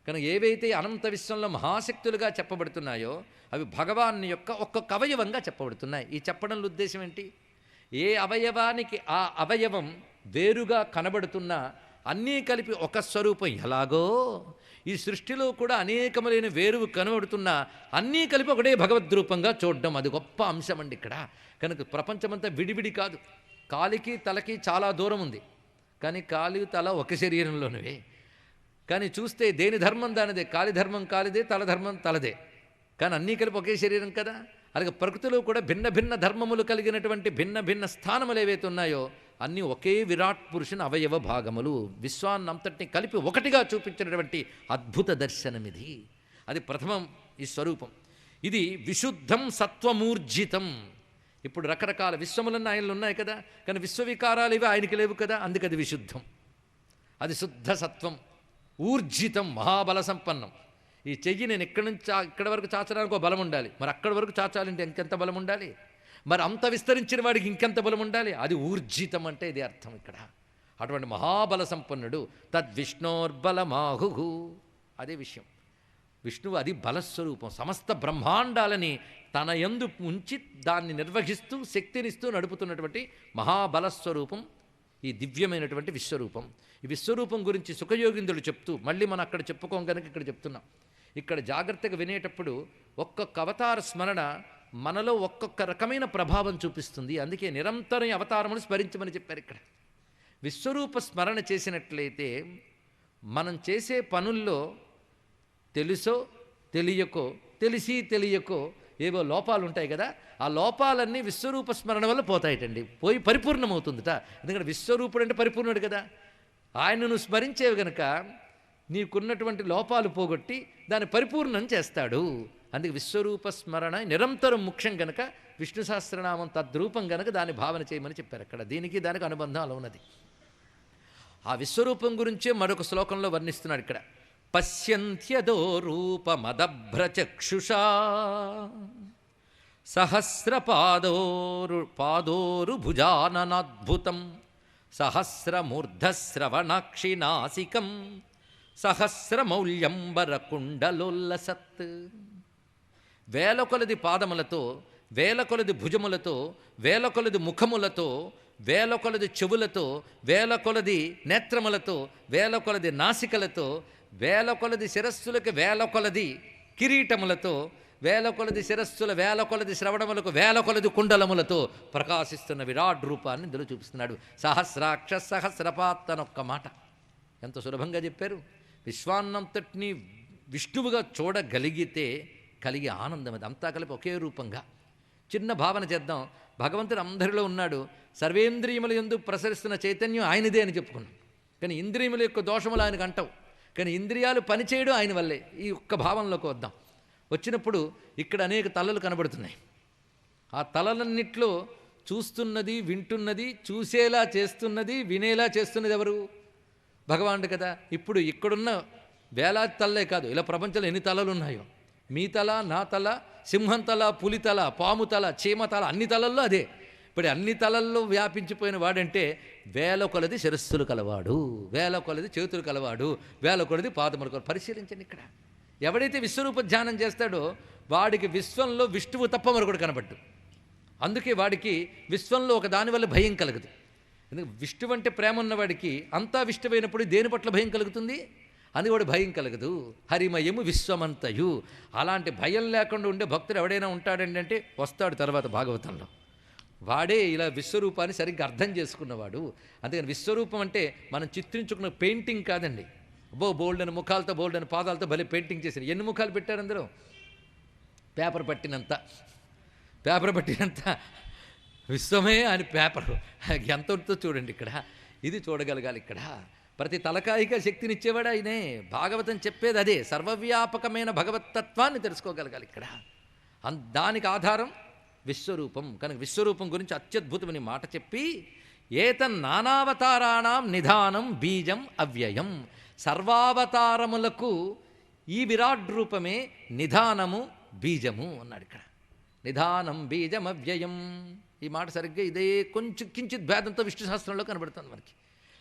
కనుక ఏవైతే అనంత విశ్వంలో మహాశక్తులుగా చెప్పబడుతున్నాయో అవి భగవాన్ యొక్క ఒక్కొక్క అవయవంగా చెప్పబడుతున్నాయి. ఈ చెప్పడంలో ఉద్దేశం ఏంటి? ఏ అవయవానికి ఆ అవయవం వేరుగా కనబడుతున్నా అన్నీ కలిపి ఒక స్వరూపం ఎలాగో ఈ సృష్టిలో కూడా అనేకములైన వేరువు కనబడుతున్నా అన్నీ కలిపి ఒకటే భగవద్రూపంగా చూడడం, అది గొప్ప అంశం అండి ఇక్కడ. కనుక ప్రపంచమంతా విడివిడి కాదు. కాలికి తలకి చాలా దూరం ఉంది, కానీ కాలి తల ఒక శరీరంలోనివే. కానీ చూస్తే దేని ధర్మం దానిదే. కాలి ధర్మం కాలిదే, తల ధర్మం తలదే, కానీ అన్నీ కలిపి ఒకే శరీరం కదా. అలాగే ప్రకృతిలో కూడా భిన్న భిన్న ధర్మములు కలిగినటువంటి భిన్న భిన్న స్థానములు ఏవైతే ఉన్నాయో అన్నీ ఒకే విరాట్ పురుషుని అవయవ భాగములు. విశ్వాన్నంతటిని కలిపి ఒకటిగా చూపించినటువంటి అద్భుత దర్శనం ఇది. అది ప్రథమం ఈ స్వరూపం. ఇది విశుద్ధం సత్వమూర్జితం. ఇప్పుడు రకరకాల విశ్వములన్న ఆయనలు ఉన్నాయి కదా, కానీ విశ్వవికారాలు ఇవి ఆయనకి లేవు కదా, అందుకు అది విశుద్ధం. అది శుద్ధ సత్వం. ఊర్జితం, మహాబల సంపన్నం. ఈ చెయ్యి నేను ఇక్కడి నుంచి ఇక్కడి వరకు చాచడానికి ఒక బలం ఉండాలి, మరి అక్కడి వరకు చాచాలంటే ఇంకెంత బలం ఉండాలి, మరి అంత విస్తరించిన వాడికి ఇంకెంత బలం ఉండాలి. అది ఊర్జితం అంటే ఇది అర్థం ఇక్కడ. అటువంటి మహాబల సంపన్నుడు. తద్విష్ణోర్బలమాహు, అదే విషయం. విష్ణువు అది బలస్వరూపం. సమస్త బ్రహ్మాండాలని తన యందు ఉంచి దాన్ని నిర్వహిస్తూ శక్తినిస్తూ నడుపుతున్నటువంటి మహాబలస్వరూపం ఈ దివ్యమైనటువంటి విశ్వరూపం. ఈ విశ్వరూపం గురించి సుఖయోగిందులు చెప్తూ మళ్ళీ మనం అక్కడ చెప్పుకోం కనుక ఇక్కడ చెప్తున్నాం. ఇక్కడ జాగ్రత్తగా వినేటప్పుడు ఒక్కొక్క అవతార స్మరణ మనలో ఒక్కొక్క రకమైన ప్రభావం చూపిస్తుంది. అందుకే నిరంతరం అవతారమును స్మరించమని చెప్పారు ఇక్కడ. విశ్వరూప స్మరణ చేసినట్లయితే మనం చేసే పనుల్లో తెలుసో తెలియకో, తెలిసి తెలియకో ఏవో లోపాలు ఉంటాయి కదా, ఆ లోపాలన్నీ విశ్వరూప స్మరణ వల్ల పోతాయిటండి, పోయి పరిపూర్ణమవుతుందిట. ఎందుకంటే విశ్వరూపుడు అంటే పరిపూర్ణుడు కదా, ఆయనను స్మరించేవి గనక నీకున్నటువంటి లోపాలు పోగొట్టి దాన్ని పరిపూర్ణం చేస్తాడు. అందుకే విశ్వరూప స్మరణ నిరంతరం ముఖ్యం గనక విష్ణు సహస్రనామం తద్రూపం గనక దాన్ని భావన చేయమని చెప్పారు అక్కడ. దీనికి దానికి అనుబంధం అలా ఉన్నది. ఆ విశ్వరూపం గురించే మరొక శ్లోకంలో వర్ణిస్తున్నాడు ఇక్కడ. పశ్యంత్యదో రూపమదభ్రచక్షుషా సహస్రపాదోరు భుజాననాద్భుతం సహస్రమూర్ధశ్రవణాక్షి నాసికం సహస్రమౌల్యంబరకుండలోల్లసత్. వేల కొలది పాదములతో, వేల కొలది భుజములతో, వేల కొలది ముఖములతో, వేల కొలది చెవులతో, వేల కొలది నేత్రములతో, వేల కొలది నాసికలతో, వేల కొలది శిరస్సులకు వేల కొలది కిరీటములతో, వేల కొలది శిరస్సుల వేల కొలది శ్రవణములకు వేల కొలది కుండలములతో ప్రకాశిస్తున్న విరాట్ రూపాన్ని ఇందులో చూపిస్తున్నాడు. సహస్రాక్ష సహస్రపాత్ అనొక్క మాట ఎంత సులభంగా చెప్పారు. విశ్వాన్నంతటినీ విష్ణువుగా చూడగలిగితే కలిగే ఆనందం అది, అంతా కలిపి ఒకే రూపంగా. చిన్న భావన చేద్దాం. భగవంతుడు అందరిలో ఉన్నాడు, సర్వేంద్రియముల యందు ప్రసరిస్తున్న చైతన్యం ఆయనదే అని చెప్పుకున్నాం. కానీ ఇంద్రియముల యొక్క దోషములు ఆయనకు అంటావు, కానీ ఇంద్రియాలు పనిచేయడం ఆయన వల్లే. ఈ ఒక్క భావనలోకి వద్దాం. వచ్చినప్పుడు ఇక్కడ అనేక తలలు కనబడుతున్నాయి. ఆ తలలన్నిట్లో చూస్తున్నది, వింటున్నది, చూసేలా చేస్తున్నది, వినేలా చేస్తున్నది ఎవరు? భగవానుడు కదా. ఇప్పుడు ఇక్కడున్న వేలాది తలలే కాదు, ఇలా ప్రపంచంలో ఎన్ని తలలు ఉన్నాయో, మీ తల, నా తల, సింహం తల, పులి తల, పాము తల, చీమ తల, అన్ని తలల్లో అదే. ఇప్పుడు అన్ని తలల్లో వ్యాపించిపోయిన వాడంటే వేల కొలది శిరస్సులు కలవాడు, వేల కొలది చేతులు కలవాడు, వేల కొలది పాదములు కలవాడు. పరిశీలించండి ఇక్కడ. ఎవడైతే విశ్వరూప ధ్యానం చేస్తాడో వాడికి విశ్వంలో విష్ణువు తప్ప మరొకడు కనబడ్డు. అందుకే వాడికి విశ్వంలో ఒక దాని వల్ల భయం కలగదు. ఎందుకంటే విష్ణువు అంటే ప్రేమ ఉన్నవాడికి అంతా విష్ణువైనప్పుడు దేని పట్ల భయం కలుగుతుంది? అందుకే వాడు భయం కలగదు. హరిమయము విశ్వమంతయు. అలాంటి భయం లేకుండా ఉండే భక్తుడు ఎవడైనా ఉంటాడండి అంటే వస్తాడు తర్వాత భాగవతంలో. వాడే ఇలా విశ్వరూపాన్ని సరిగ్గా అర్థం చేసుకున్నవాడు. అందుకని విశ్వరూపం అంటే మనం చిత్రించుకున్న పెయింటింగ్ కాదండి. బోల్డని ముఖాలతో, బోల్డని పాదాలతో భలే పెయింటింగ్ చేశారు. ఎన్ని ముఖాలు పెట్టారు అందరూ? పేపర్ పట్టినంత విశ్వమే అని పేపరు ఎంత ఉంటుందో చూడండి ఇక్కడ. ఇది చూడగలగాలి ఇక్కడ. ప్రతి తలకాయిగా శక్తినిచ్చేవాడు ఆయనే. భాగవతం చెప్పేది అదే, సర్వవ్యాపకమైన భగవత్తత్వాన్ని తెలుసుకోగలగాలి ఇక్కడ. దానికి ఆధారం విశ్వరూపం. కనుక విశ్వరూపం గురించి అత్యద్భుతమని మాట చెప్పి, ఏతన్నానావతారాణం నిధానం బీజం అవ్యయం. సర్వావతారములకు ఈ విరాట్ రూపమే నిధానము, బీజము అన్నాడు ఇక్కడ. నిధానం బీజం అవ్యయం. ఈ మాట సరిగ్గా ఇదే కొంచెం కించిత్ భేదంతో విష్ణు సహస్రంలో కనబడుతుంది మనకి.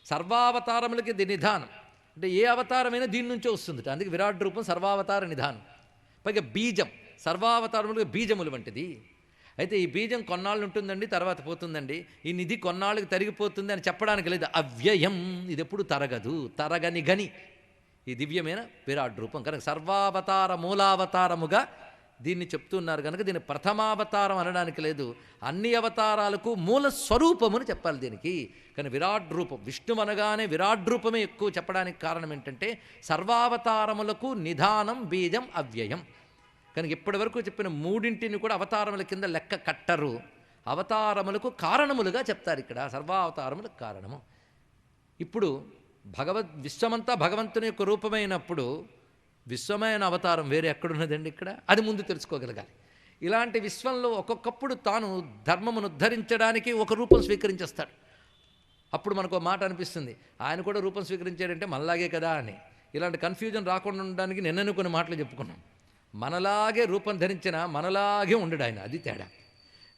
సర్వావతారములకి ఇది నిధానం అంటే ఏ అవతారమైనా దీని నుంచే వస్తుంది. అందుకే విరాట్ రూపం సర్వావతార నిధానం. పైగా బీజం, సర్వావతారములకు బీజములు వంటిది. అయితే ఈ బీజం కొన్నాళ్ళు ఉంటుందండి, తర్వాత పోతుందండి. ఈ నిధి కొన్నాళ్ళకి తరిగిపోతుంది అని చెప్పడానికి లేదు. అవ్యయం, ఇది ఎప్పుడు తరగదు, తరగని గని ఈ దివ్యమైన విరాట్ రూపం. కనుక సర్వావతార మూలావతారముగా దీన్ని చెప్తున్నారు కనుక దీన్ని ప్రథమావతారం అనడానికి లేదు. అన్ని అవతారాలకు మూల స్వరూపముని చెప్పాలి దీనికి. కానీ విరాట్ రూపం, విష్ణు అనగానే విరాట్ రూపమే ఎక్కువ చెప్పడానికి కారణం ఏంటంటే సర్వావతారములకు నిధానం బీజం అవ్యయం. కనుక ఇప్పటి వరకు చెప్పిన మూడింటిని కూడా అవతారముల కింద లెక్క కట్టరు, అవతారములకు కారణములుగా చెప్తారు ఇక్కడ. సర్వావతారములకు కారణము. ఇప్పుడు విశ్వమంతా భగవంతుని యొక్క రూపమైనప్పుడు విశ్వమైన అవతారం వేరే ఎక్కడున్నదండి ఇక్కడ? అది ముందు తెలుసుకోగలగాలి. ఇలాంటి విశ్వంలో ఒక్కొక్కప్పుడు తాను ధర్మమును ఉద్ధరించడానికి ఒక రూపం స్వీకరించేస్తాడు. అప్పుడు మనకు మాట అనిపిస్తుంది, ఆయన కూడా రూపం స్వీకరించాడంటే మనలాగే కదా అని. ఇలాంటి కన్ఫ్యూజన్ రాకుండా ఉండడానికి నిన్నను కొన్ని మాటలు చెప్పుకున్నాం. మనలాగే రూపం ధరించిన మనలాగే ఉండడు ఆయన, అది తేడా.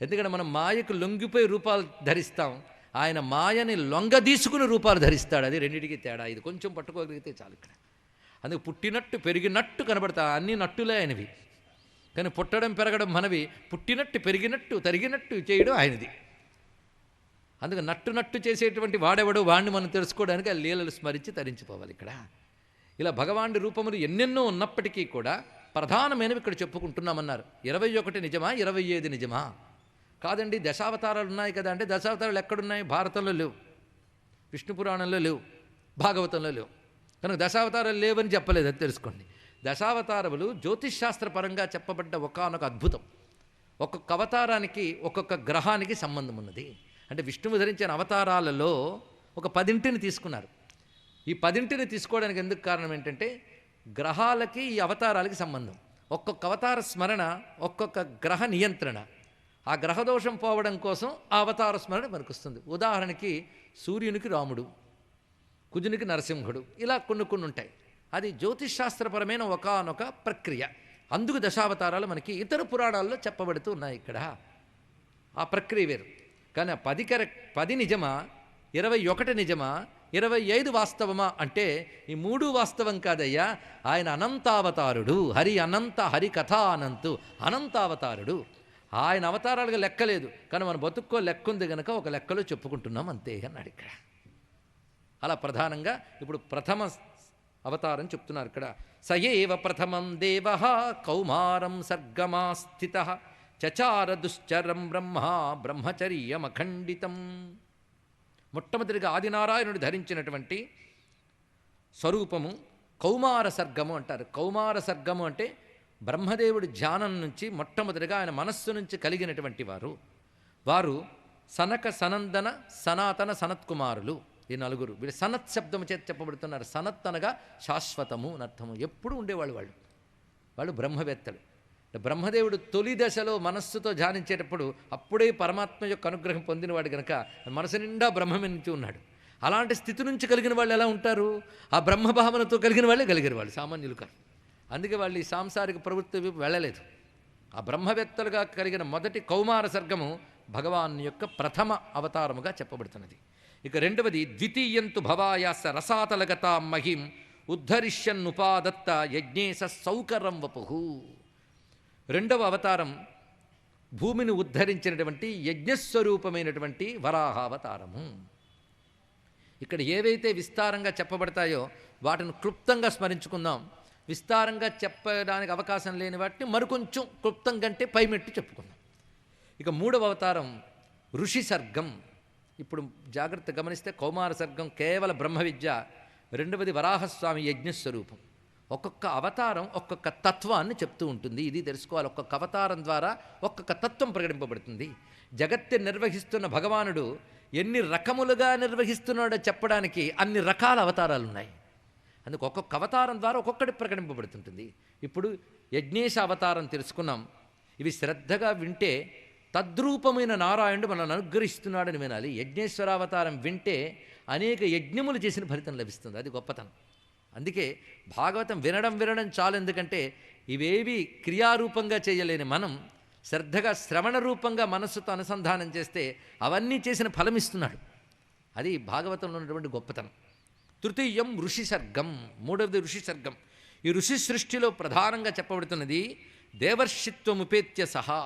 ఎందుకంటే మనం మాయకు లొంగిపోయి రూపాలు ధరిస్తాం, ఆయన మాయని లొంగదీసుకుని రూపాలు ధరిస్తాడు. అది రెండింటికి తేడా. ఇది కొంచెం పట్టుకోగలిగితే చాలు ఇక్కడ. అందుకు పుట్టినట్టు పెరిగినట్టు కనబడతా, అన్నీ నట్టులే ఆయనవి. కానీ పుట్టడం పెరగడం మనవి, పుట్టినట్టు పెరిగినట్టు తరిగినట్టు చేయడం ఆయనది. అందుకు నట్టు చేసేటువంటి వాడెవడో వాడిని మనం తెలుసుకోవడానికి ఆ లీలలు స్మరించి తరించిపోవాలి ఇక్కడ. ఇలా భగవానుడి రూపములు ఎన్నెన్నో ఉన్నప్పటికీ కూడా ప్రధానమైనవి ఇక్కడ చెప్పుకుంటున్నామన్నారు. 21 నిజమా, 25 నిజమా? కాదండి, దశావతారాలు ఉన్నాయి కదా అంటే దశావతారాలు ఎక్కడున్నాయి? భారతంలో లేవు, విష్ణు పురాణంలో లేవు, భాగవతంలో లేవు. కనుక దశావతారాలు లేవని చెప్పలేదు, అది తెలుసుకోండి. దశావతారములు జ్యోతిష్శాస్త్రపరంగా చెప్పబడ్డ ఒకానొక అద్భుతం. ఒక్కొక్క అవతారానికి ఒక్కొక్క గ్రహానికి సంబంధం ఉన్నది. అంటే విష్ణువు ధరించిన అవతారాలలో ఒక 10 తీసుకున్నారు. ఈ 10 తీసుకోవడానికి ఎందుకు కారణం ఏంటంటే గ్రహాలకి ఈ అవతారాలకి సంబంధం. ఒక్కొక్క అవతార స్మరణ ఒక్కొక్క గ్రహ నియంత్రణ. ఆ గ్రహదోషం పోవడం కోసం ఆ అవతార స్మరణ మనకొస్తుంది. ఉదాహరణకి సూర్యునికి రాముడు, కుజునికి నరసింహుడు, ఇలా కొన్ని ఉంటాయి. అది జ్యోతిష్శాస్త్రపరమైన ఒకానొక ప్రక్రియ. అందుకు దశావతారాలు మనకి ఇతర పురాణాల్లో చెప్పబడుతూ ఉన్నాయి. ఇక్కడ ఆ ప్రక్రియ వేరు. కానీ 10 నిజమా, 21 నిజమా, 25 వాస్తవమా అంటే ఈ 3 వాస్తవం కాదయ్యా. ఆయన అనంతావతారుడు, హరి కథా అనంతావతారుడు. ఆయన అవతారాలుగా లెక్కలేదు, కానీ మన బతుక్కో లెక్క ఉంది కనుక ఒక లెక్కలో చెప్పుకుంటున్నాం అంతే అన్నాడు ఇక్కడ. అలా ప్రధానంగా ఇప్పుడు ప్రథమ అవతారం చెప్తున్నారు ఇక్కడ. సయేవ ప్రథమం దేవ కౌమారం సర్గమాస్థిత చచార దుశ్చరం బ్రహ్మచర్యమఖండితం. మొట్టమొదటిగా ఆదినారాయణుడు ధరించినటువంటి స్వరూపము కౌమార సర్గము అంటారు. కౌమార సర్గము అంటే బ్రహ్మదేవుడి ధ్యానం నుంచి మొట్టమొదటిగా ఆయన మనస్సు నుంచి కలిగినటువంటి వారు సనక సనందన సనాతన సనత్కుమారులు. ఈ 4 వీళ్ళు సనత్ శబ్దము చేత చెప్పబడుతున్నారు. సనత్ అనగా శాశ్వతము అని అర్థము. ఎప్పుడు ఉండేవాళ్ళు వాళ్ళు బ్రహ్మవేత్తలు. బ్రహ్మదేవుడు తొలి దశలో మనస్సుతో ధ్యానించేటప్పుడు అప్పుడే పరమాత్మ యొక్క అనుగ్రహం పొందినవాడు కనుక మనసు నిండా బ్రహ్మమే నుంచి ఉన్నాడు. అలాంటి స్థితి నుంచి కలిగిన వాళ్ళు ఎలా ఉంటారు? ఆ బ్రహ్మభావనతో కలిగిన వాళ్ళే కలిగిన వాళ్ళు, సామాన్యులు కాదు. అందుకే వాళ్ళు ఈ సాంసారిక ప్రవృత్తి వైపు వెళ్ళలేదు. ఆ బ్రహ్మవేత్తలుగా కలిగిన మొదటి కౌమార సర్గము భగవాన్ యొక్క ప్రథమ అవతారముగా చెప్పబడుతున్నది. ఇక రెండవది ద్వితీయంతు భవాయాస రసాతలగత మహిం ఉద్ధరిష్యన్నుపాదత్త యజ్ఞేశ సౌకరం వపుహు. రెండవ అవతారం భూమిని ఉద్ధరించినటువంటి యజ్ఞస్వరూపమైనటువంటి వరాహావతారము. ఇక్కడ ఏవైతే విస్తారంగా చెప్పబడతాయో వాటిని క్లుప్తంగా స్మరించుకుందాం. విస్తారంగా చెప్పడానికి అవకాశం లేని వాటిని మరికొంచెం క్లుప్తం కంటే పైమెట్టు చెప్పుకుందాం. ఇక మూడవ అవతారం ఋషి సర్గం. ఇప్పుడు జాగ్రత్త గమనిస్తే కౌమార సర్గం కేవల బ్రహ్మ విద్య, రెండవది వరాహస్వామి యజ్ఞస్వరూపం. ఒక్కొక్క అవతారం ఒక్కొక్క తత్వాన్ని చెప్తూ ఉంటుంది. ఇది తెలుసుకోవాలి. ఒక్కొక్క అవతారం ద్వారా ఒక్కొక్క తత్వం ప్రకటింపబడుతుంది. జగత్తుని నిర్వహిస్తున్న భగవానుడు ఎన్ని రకములుగా నిర్వహిస్తున్నాడో చెప్పడానికి అన్ని రకాల అవతారాలు ఉన్నాయి. అందుకు ఒక్కొక్క అవతారం ద్వారా ఒక్కొక్కటి ప్రకటింపబడుతుంటుంది. ఇప్పుడు యజ్ఞేశ అవతారం తెలుసుకున్నాం. ఇవి శ్రద్ధగా వింటే తద్రూపమైన నారాయణుడు మనల్ని అనుగ్రహిస్తున్నాడని వినాలి. యజ్ఞేశ్వరావతారం వింటే అనేక యజ్ఞములు చేసిన ఫలితం లభిస్తుంది. అది గొప్పతనం. అందుకే భాగవతం వినడం చాలు. ఎందుకంటే ఇవేవి క్రియారూపంగా చేయలేని మనం శ్రద్ధగా శ్రవణ రూపంగా మనస్సుతో అనుసంధానం చేస్తే అవన్నీ చేసిన ఫలం ఇస్తున్నాడు. అది భాగవతంలో ఉన్నటువంటి గొప్పతనం. తృతీయం ఋషి సర్గం. మూడవది ఋషి సర్గం. ఈ ఋషి సృష్టిలో ప్రధానంగా చెప్పబడుతున్నది దేవర్షిత్వముపేత్య సహా.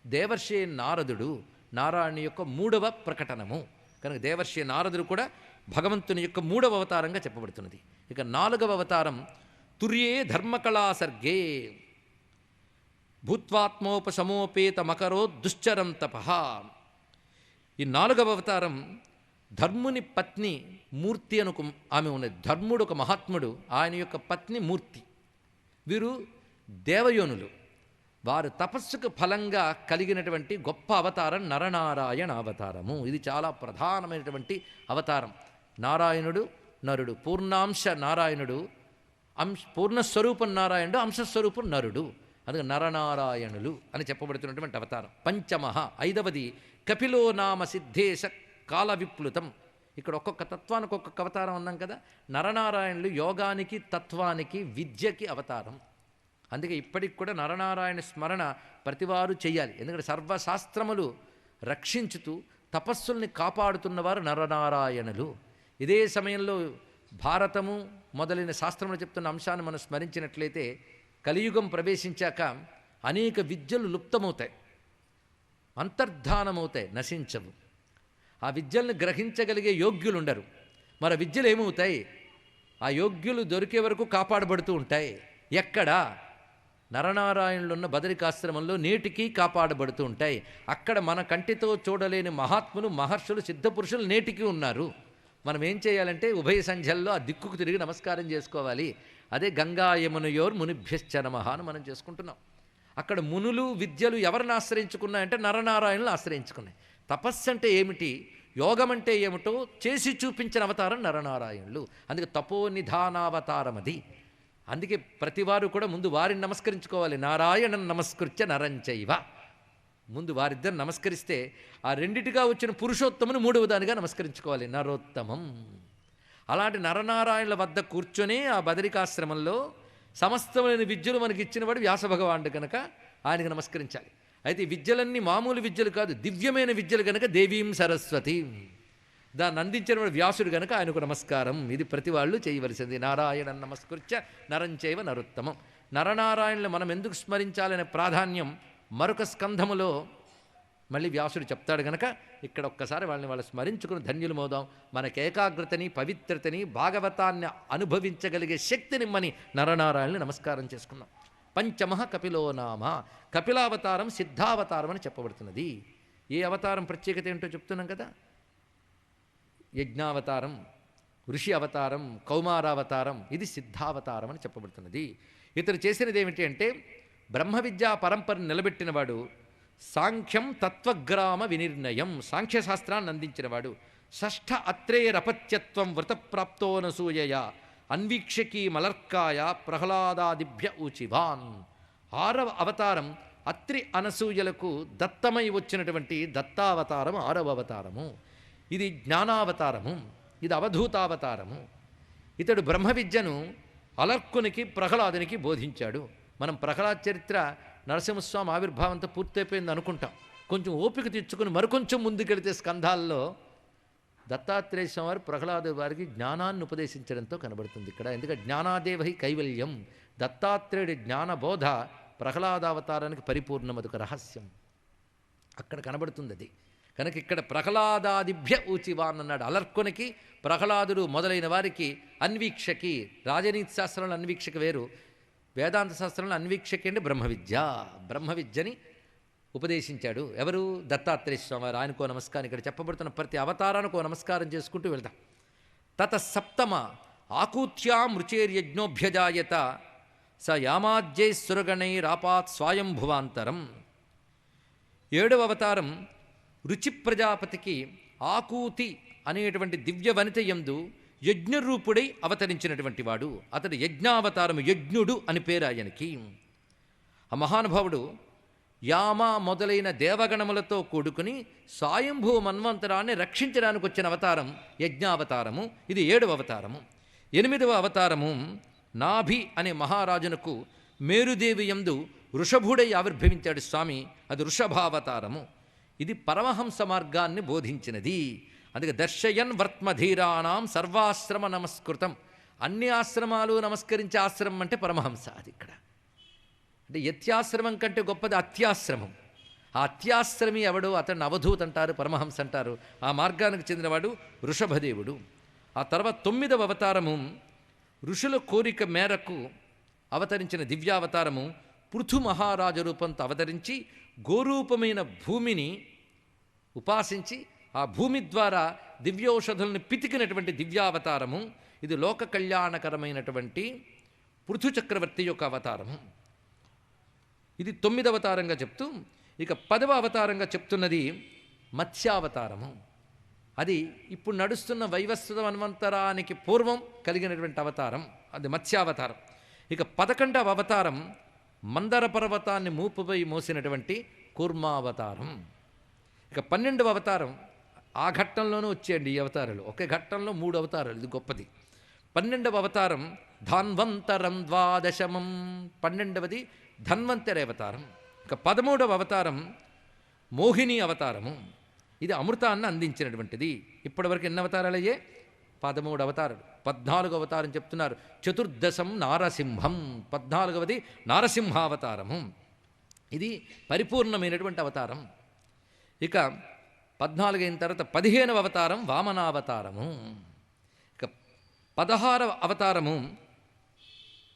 దేవర్షి నారదుడు నారాయణ యొక్క 3వ ప్రకటనము కనుక దేవర్షి నారదుడు కూడా భగవంతుని యొక్క 3వ అవతారంగా చెప్పబడుతున్నది. ఇక 4వ అవతారం తుర్యే ధర్మకళా సర్గే భూత్వాత్మోపశమోపేత మకరో దుశ్చరం తపః. ఈ 4వ అవతారం ధర్ముని పత్ని మూర్తి అనుకు ఆమె ఉన్నది. ధర్ముడు ఒక మహాత్ముడు, ఆయన యొక్క పత్ని మూర్తి. వీరు దేవయోనులు. వారు తపస్సుకు ఫలంగా కలిగినటువంటి గొప్ప అవతారం నరనారాయణ అవతారము. ఇది చాలా ప్రధానమైనటువంటి అవతారం. నారాయణుడు నరుడు, పూర్ణాంశ నారాయణుడు, పూర్ణస్వరూపం నారాయణుడు, అంశస్వరూపం నరుడు. అందుకే నరనారాయణులు అని చెప్పబడుతున్నటువంటి అవతారం. పంచమహ. 5వది కపిలో నామ సిద్ధేశ కాల విప్లుతం. ఇక్కడ ఒక్కొక్క తత్వానికి ఒక్కొక్క అవతారం అన్నాం కదా. నరనారాయణులు యోగానికి, తత్వానికి, విద్యకి అవతారం. అందుకే ఇప్పటికి కూడా నరనారాయణ స్మరణ ప్రతివారు చెయ్యాలి. ఎందుకంటే సర్వశాస్త్రములు రక్షించుతూ తపస్సుల్ని కాపాడుతున్నవారు నరనారాయణులు. ఇదే సమయంలో భారతము మొదలైన శాస్త్రములు చెప్తున్న అంశాన్ని మనం స్మరించినట్లయితే కలియుగం ప్రవేశించాక అనేక విద్యలు లుప్తమవుతాయి, అంతర్ధానమవుతాయి, నశించవు. ఆ విద్యల్ని గ్రహించగలిగే యోగ్యులు ఉండరు. మరి విద్యలు ఏమవుతాయి? ఆ యోగ్యులు దొరికే వరకు కాపాడబడుతూ ఉంటాయి. ఎక్కడా? నరనారాయణులున్న బదరికాశ్రమంలో నేటికి కాపాడబడుతూ ఉంటాయి. అక్కడ మన కంటితో చూడలేని మహాత్ములు, మహర్షులు, సిద్ధపురుషులు నేటికి ఉన్నారు. మనం ఏం చేయాలంటే ఉభయ సంధ్యల్లో ఆ దిక్కుకు తిరిగి నమస్కారం చేసుకోవాలి. అదే గంగా యమునయోర్ మునిభ్యశ్చ నమః అని మనం చేసుకుంటున్నాం. అక్కడ మునులు విద్యలు ఎవరిని ఆశ్రయించుకున్నాయంటే నరనారాయణులు ఆశ్రయించుకున్నాయి. తపస్సు అంటే ఏమిటి, యోగం అంటే ఏమిటో చేసి చూపించిన అవతారం నరనారాయణులు. అందుకే తపోనిధానావతారం అది. అందుకే ప్రతివారు కూడా ముందు వారిని నమస్కరించుకోవాలి. నారాయణం నమస్కృత్య నరంచైవ. ముందు వారిద్దరు నమస్కరిస్తే ఆ రెండిటిగా వచ్చిన పురుషోత్తముని మూడవ దానిగా నమస్కరించుకోవాలి, నరోత్తమం. అలాంటి నరనారాయణుల వద్ద కూర్చొని ఆ బదరికాశ్రమంలో సమస్తమైన విద్యలు మనకి ఇచ్చినవాడు వ్యాసభగవానుడు కనుక ఆయనకు నమస్కరించాలి. అయితే విద్యలన్నీ మామూలు విద్యలు కాదు, దివ్యమైన విద్యలు కనుక దేవీం సరస్వతి దాన్ని అందించిన వ్యాసుడు కనుక ఆయనకు నమస్కారం. ఇది ప్రతి వాళ్ళు చేయవలసింది. నారాయణ నమస్కృత్య నరంచైవ నరోత్తమం. నరనారాయణులు మనం ఎందుకు స్మరించాలనే ప్రాధాన్యం మరొక స్కంధములో మళ్ళీ వ్యాసుడు చెప్తాడు గనక ఇక్కడ ఒక్కసారి వాళ్ళు స్మరించుకుని ధన్యులు మోదాం. మనకు ఏకాగ్రతని, పవిత్రతని, భాగవతాన్ని అనుభవించగలిగే శక్తినిమ్మని నరనారాయణని నమస్కారం చేసుకుందాం. పంచమః కపిలో నామ. కపిలావతారం సిద్ధావతారం అని చెప్పబడుతున్నది. ఏ అవతారం ప్రత్యేకత ఏంటో చెప్తున్నాం కదా. యజ్ఞావతారం, ఋషి అవతారం, కౌమారావతారం, ఇది సిద్ధావతారం అని చెప్పబడుతున్నది. ఇతడు చేసినది ఏమిటి అంటే బ్రహ్మ విద్యా పరంపరను నిలబెట్టినవాడు, సాంఖ్యం తత్వగ్రామ వినిర్ణయం, సాంఖ్యశాస్త్రాన్ని అందించినవాడు, షష్ఠ అత్రేరపత్యత్వం వృతప్రాప్తోనసూయయ అన్వీక్షకీ మలర్కాయ ప్రహ్లాదాదిభ్య ఊచివాన్. 6వ అవతారం అత్రి అనసూయలకు దత్తమై వచ్చినటువంటి దత్తావతారం 6వ అవతారము. ఇది జ్ఞానావతారము, ఇది అవధూతావతారము. ఇతడు బ్రహ్మ విద్యను అలర్కునికి ప్రహ్లాదునికి బోధించాడు. మనం ప్రహ్లాద చరిత్ర నరసింహస్వామి ఆవిర్భావంతో పూర్తయిపోయింది అనుకుంటాం. కొంచెం ఓపిక తెచ్చుకుని మరికొంచెం ముందుకెళితే స్కంధాల్లో దత్తాత్రేయ స్వామి వారు ప్రహ్లాదు వారికి జ్ఞానాన్ని ఉపదేశించడంతో కనబడుతుంది ఇక్కడ. ఎందుకంటే జ్ఞానాదేవహి కైవల్యం, దత్తాత్రేయుడి జ్ఞానబోధ ప్రహ్లాదావతారానికి పరిపూర్ణం, అదొక రహస్యం అక్కడ కనబడుతుంది. అది కనుక ఇక్కడ ప్రహ్లాదాదిభ్య ఊచివాన్ అన్నాడు. అలర్కొనికి ప్రహ్లాదుడు మొదలైన వారికి అన్వీక్షకి, రాజనీతి శాస్త్రంలో అన్వీక్షక వేరు, వేదాంత శాస్త్రంలో అన్వీక్షకి అంటే బ్రహ్మ విద్య. బ్రహ్మ విద్యని ఉపదేశించాడు ఎవరు? దత్తాత్రేయ స్వామి వారు. ఆయనకో నమస్కారం. ఇక్కడ చెప్పబడుతున్న ప్రతి అవతారానికో నమస్కారం చేసుకుంటూ వెళ్తాం. తత సప్తమ ఆకూత్యాం రుచేర్యజ్ఞోభ్యజాయత స యామాజ్యైస్సురగణైరాపాత్ స్వయంభువాంతరం. 7వ అవతారం రుచి ప్రజాపతికి ఆకూతి అనేటువంటి దివ్య వనిత యందు యజ్ఞరూపుడై అవతరించినటువంటి వాడు. అతడు యజ్ఞావతారము, యజ్ఞుడు అని పేరు ఆయనకి. ఆ మహానుభావుడు యామ మొదలైన దేవగణములతో కూడుకుని స్వయంభూ మన్వంతరాన్ని రక్షించడానికి వచ్చిన అవతారం యజ్ఞావతారము. ఇది 7వ అవతారము. 8వ అవతారము నాభి అనే మహారాజునకు మేరుదేవి యందు వృషభుడై ఆవిర్భవించాడు స్వామి, అది వృషభావతారము. ఇది పరమహంస మార్గాన్ని బోధించినది. అందుకే దర్శయన్ వర్త్మధీరాణం సర్వాశ్రమ నమస్కృతం. అన్ని ఆశ్రమాలు నమస్కరించే ఆశ్రమం అంటే పరమహంస. అది ఇక్కడ అంటే యత్యాశ్రమం కంటే గొప్పది అత్యాశ్రమం. ఆ అత్యాశ్రమి ఎవడు? అతన్ని అవధూత్ అంటారు, పరమహంస అంటారు. ఆ మార్గానికి చెందినవాడు వృషభదేవుడు. ఆ తర్వాత 9వ అవతారము ఋషుల కోరిక మేరకు అవతరించిన దివ్యావతారము పృథు మహారాజ రూపంతో అవతరించి గోరూపమైన భూమిని ఉపాసించి ఆ భూమి ద్వారా దివ్యౌషధులను పితికినటువంటి దివ్యావతారము. ఇది లోక కళ్యాణకరమైనటువంటి పృథు చక్రవర్తి యొక్క అవతారము. ఇది 9వ అవతారంగా చెప్తూ ఇక 10వ అవతారంగా చెప్తున్నది మత్స్యావతారము. అది ఇప్పుడు నడుస్తున్న వైవస్వత మన్వంతరానికి పూర్వం కలిగినటువంటి అవతారం, అది మత్స్యావతారం. ఇక 11వ అవతారం మందర పర్వతాన్ని మూపుపై మోసినటువంటి కూర్మావతారం. ఇక 12వ అవతారం ఆ ఘట్టంలోనూ వచ్చేయండి ఈ అవతారాలు. ఒకే ఘట్టంలో 3 అవతారాలు, ఇది గొప్పది. 12వ అవతారం ధాన్వంతరం ద్వాదశమం, 12వది ధన్వంతరి అవతారం. ఇక 13వ అవతారం మోహిని అవతారము. ఇది అమృతాన్ని అందించినటువంటిది. ఇప్పటివరకు ఎన్ని అవతారాలు అయ్యే? 13 అవతారాలు. 14వ అవతారం చెప్తున్నారు చతుర్దశం నారసింహం, 14వది నారసింహావతారము. ఇది పరిపూర్ణమైనటువంటి అవతారం. ఇక 14 అయిన తర్వాత 15వ అవతారం వామనావతారము. ఇక 16వ అవతారము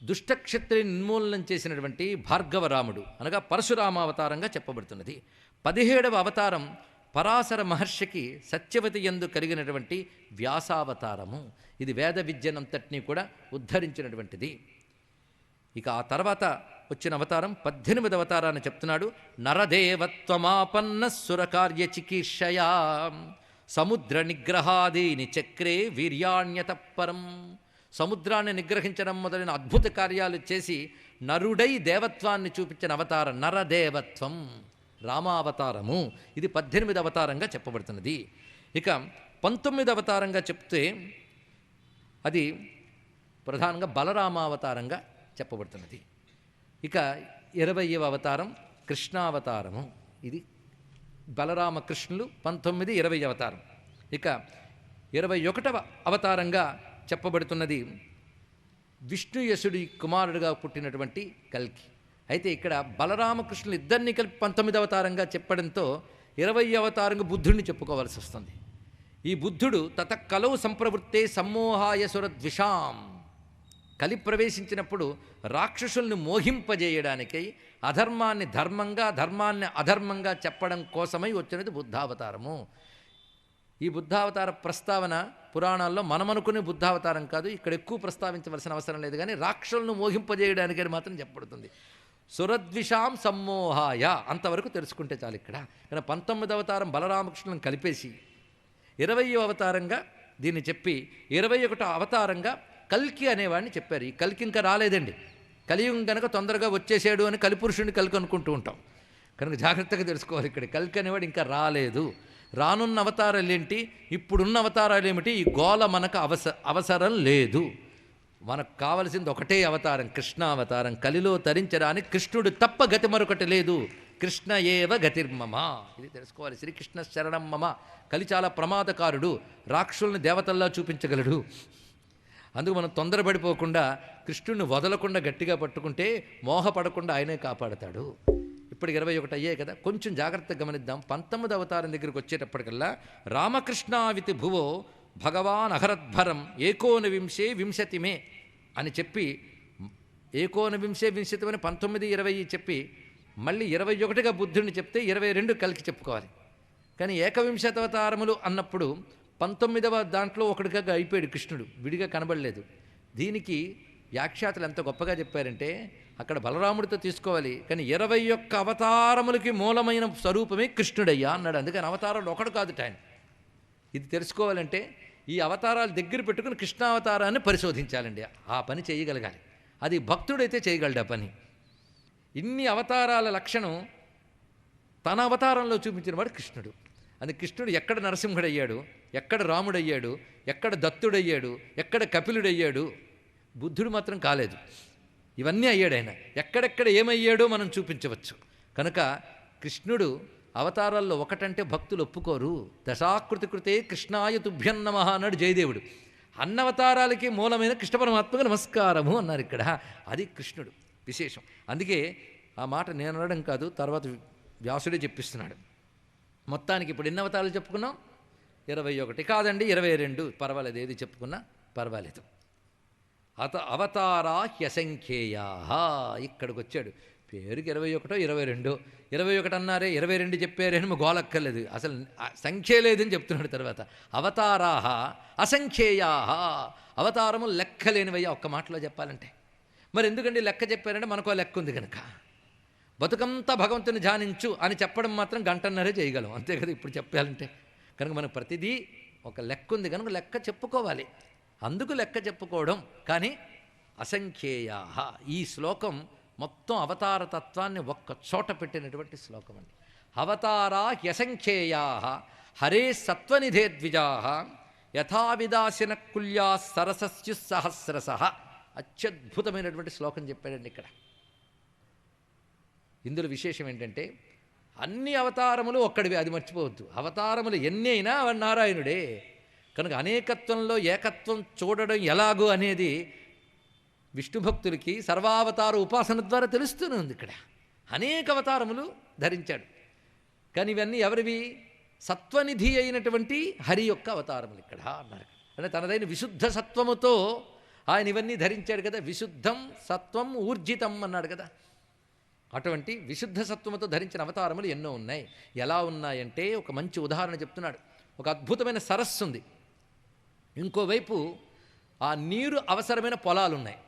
దుష్టక్షత్రిని నిర్మూలనం చేసినటువంటి భార్గవరాముడు అనగా పరశురామావతారంగా చెప్పబడుతున్నది. 17వ అవతారం పరాశర మహర్షికి సత్యవతి యందు కలిగినటువంటి వ్యాసావతారము. ఇది వేద విద్యనంతటినీ కూడా ఉద్ధరించినటువంటిది. ఇక ఆ తర్వాత వచ్చిన అవతారం 18వ అవతారాన్ని చెప్తున్నాడు. నరదేవత్వమాపన్న సురకార్య చికీర్షయా సముద్ర నిగ్రహాదీని చక్రే వీర్యాణ్యతపరం. సముద్రాన్ని నిగ్రహించడం మొదలైన అద్భుత కార్యాలు చేసి నరుడై దేవత్వాన్ని చూపించిన అవతారం నరదేవత్వం, రామావతారము. ఇది 18వ అవతారంగా చెప్పబడుతున్నది. ఇక 19వ అవతారంగా చెప్తే అది ప్రధానంగా బలరామావతారంగా చెప్పబడుతున్నది. ఇక 20వ అవతారం కృష్ణావతారము. ఇది బలరామకృష్ణులు 19, 20 అవతారం. ఇక 21వ అవతారంగా చెప్పబడుతున్నది విష్ణుయసుడి కుమారుడిగా పుట్టినటువంటి కల్కి. అయితే ఇక్కడ బలరామకృష్ణులు ఇద్దరిని కలిపి 19వ అవతారంగా చెప్పడంతో 20వ అవతారంగా బుద్ధుడిని చెప్పుకోవాల్సి వస్తుంది. ఈ బుద్ధుడు తత కలౌ సంప్రవృత్తే సమ్మోహాయ సురద్విషాం, కలి ప్రవేశించినప్పుడు రాక్షసుల్ని మోహింపజేయడానికై అధర్మాన్ని ధర్మంగా ధర్మాన్ని అధర్మంగా చెప్పడం కోసమై వచ్చినది బుద్ధావతారము. ఈ బుద్ధావతార ప్రస్తావన పురాణాల్లో మనమనుకునే బుద్ధావతారం కాదు, ఇక్కడ ఎక్కువ ప్రస్తావించవలసిన అవసరం లేదు. కానీ రాక్షసులను మోహింపజేయడానికని మాత్రం చెప్పబడుతుంది. సురద్విషాం సమ్మోహాయ అంతవరకు తెలుసుకుంటే చాలు. ఇక్కడ కానీ 19వ అవతారం బలరామకృష్ణులను కలిపేసి 20వ అవతారంగా దీన్ని చెప్పి 21వ అవతారంగా కల్కి అనేవాడిని చెప్పారు. ఈ కల్కి ఇంకా రాలేదండి. కలియుగం కనుక తొందరగా వచ్చేసాడు అని కలిపురుషుడిని కల్కి అనుకుంటూ ఉంటాం. కనుక జాగ్రత్తగా తెలుసుకోవాలి. ఇక్కడ కల్కి అనేవాడు ఇంకా రాలేదు. రానున్న అవతారాలు ఏంటి, ఇప్పుడున్న అవతారాలు ఏమిటి, ఈ గోల మనకు అవసరం లేదు. మనకు కావలసింది ఒకటే అవతారం, కృష్ణావతారం. కలిలో తరించడానికి కృష్ణుడు తప్ప గతి మరొకటి లేదు. కృష్ణ ఏవ గతిర్మమ, ఇది తెలుసుకోవాలి. శ్రీకృష్ణ శరణం మమ. కలి చాలా ప్రమాదకారుడు, రాక్షసుల్ని దేవతల్లా చూపించగలడు. అందుకు మనం తొందరపడిపోకుండా కృష్ణుడిని వదలకుండా గట్టిగా పట్టుకుంటే మోహపడకుండా ఆయనే కాపాడతాడు. ఇప్పుడు 21 అయ్యాయి కదా, కొంచెం జాగ్రత్తగా గమనిద్దాం. 19వ అవతారం దగ్గరికి వచ్చేటప్పటికల్లా రామకృష్ణావితి భువో భగవాన్ అహరద్భరం ఏకోనవింశే వింశతిమే అని చెప్పి, ఏకోనవింశే వింశతిమని 19, 20 చెప్పి మళ్ళీ 21గా బుద్ధుడిని చెప్తే 22 కలికి చెప్పుకోవాలి. కానీ ఏకవింశతవతారములు అన్నప్పుడు 19వ దాంట్లో ఒకటిగా అయిపోయాడు కృష్ణుడు, విడిగా కనబడలేదు. దీనికి వ్యాఖ్యాతలు ఎంత గొప్పగా చెప్పారంటే అక్కడ బలరాముడితో తీసుకోవాలి, కానీ 21 అవతారములకి మూలమైన స్వరూపమే కృష్ణుడయ్యా అన్నాడు. అందుకని అవతారాలు ఒకడు కాదు ఆయన. ఇది తెలుసుకోవాలంటే ఈ అవతారాలు దగ్గర పెట్టుకుని కృష్ణావతారాన్ని పరిశోధించాలండి. ఆ పని చేయగలగాలి. అది భక్తుడైతే చేయగలడు ఆ పని. ఇన్ని అవతారాల లక్షణం తన అవతారంలో చూపించిన వాడు కృష్ణుడు. అది కృష్ణుడు ఎక్కడ నరసింహుడయ్యాడు, ఎక్కడ రాముడయ్యాడు, ఎక్కడ దత్తుడయ్యాడు, ఎక్కడ కపిలుడయ్యాడు. బుద్ధుడు మాత్రం కాలేదు. ఇవన్నీ అయ్యాడు ఆయన. ఎక్కడెక్కడ ఏమయ్యాడో మనం చూపించవచ్చు. కనుక కృష్ణుడు అవతారాల్లో ఒకటంటే భక్తులు ఒప్పుకోరు. దశాకృతి కృతే కృష్ణాయ తుభ్యం నమః అన్నాడు జయదేవుడు. అన్నవతారాలకి మూలమైన కృష్ణ పరమాత్మకు నమస్కారము అన్నారు ఇక్కడ. అది కృష్ణుడు విశేషం. అందుకే ఆ మాట నేను అనడం కాదు, తర్వాత వ్యాసుడే చెప్పిస్తున్నాడు. మొత్తానికి ఇప్పుడు ఎన్ని అవతారాలు చెప్పుకున్నాం? 21 కాదండి, 22. పర్వాలేదు, ఏది చెప్పుకున్నా పర్వాలేదు. అవతారా హ్యసంఖ్యేయా. ఇక్కడికి వచ్చాడు. పేరుకి 21, 22. 21 అన్నారే, 22 చెప్పారేని గోలక్కర్లేదు. అసలు సంఖ్య లేదని చెప్తున్నాడు. తర్వాత అవతారాహ అసంఖ్యేయా. అవతారము లెక్కలేనివయ్యా ఒక్క మాటలో చెప్పాలంటే. మరి ఎందుకండి లెక్క చెప్పారంటే మనకో లెక్క ఉంది కనుక. బతుకంతా భగవంతుని ధ్యానించు అని చెప్పడం మాత్రం గంటన్నరే చేయగలం, అంతే కదా ఇప్పుడు చెప్పాలంటే. కనుక మనకు ప్రతిదీ ఒక లెక్క ఉంది కనుక లెక్క చెప్పుకోవాలి. అందుకు లెక్క చెప్పుకోవడం. కానీ అసంఖ్యేయా, ఈ శ్లోకం మొత్తం అవతార తత్వాన్ని ఒక్క చోట పెట్టినటువంటి శ్లోకం అండి. అవతారా హ్యసంఖ్యేయా హరే సత్వనిధే ద్విజా యథావిదాసిన కుల్యా సరసస్యు సహస్రశ. అత్యద్భుతమైనటువంటి శ్లోకం చెప్పాడండి ఇక్కడ. ఇందులో విశేషం ఏంటంటే అన్ని అవతారములు ఒక్కడివి, అది మర్చిపోవద్దు. అవతారములు ఎన్ని అయినా నారాయణుడే. కనుక అనేకత్వంలో ఏకత్వం చూడడం ఎలాగో అనేది విష్ణు భక్తులకి సర్వావతార ఉపాసన ద్వారా తెలుస్తూనే ఉంది. ఇక్కడ అనేక అవతారములు ధరించాడు. కానీ ఇవన్నీ ఎవరివి? సత్వనిధి అయినటువంటి హరి యొక్క అవతారములు ఇక్కడ అన్నారు. అంటే తనదైన విశుద్ధ సత్వముతో ఆయన ఇవన్నీ ధరించాడు కదా. విశుద్ధం సత్వం ఊర్జితం అన్నాడు కదా. అటువంటి విశుద్ధ సత్వముతో ధరించిన అవతారములు ఎన్నో ఉన్నాయి. ఎలా ఉన్నాయంటే ఒక మంచి ఉదాహరణ చెప్తున్నాడు. ఒక అద్భుతమైన సరస్సు ఉంది, ఇంకోవైపు ఆ నీరు అవసరమైన పొలాలు ఉన్నాయి.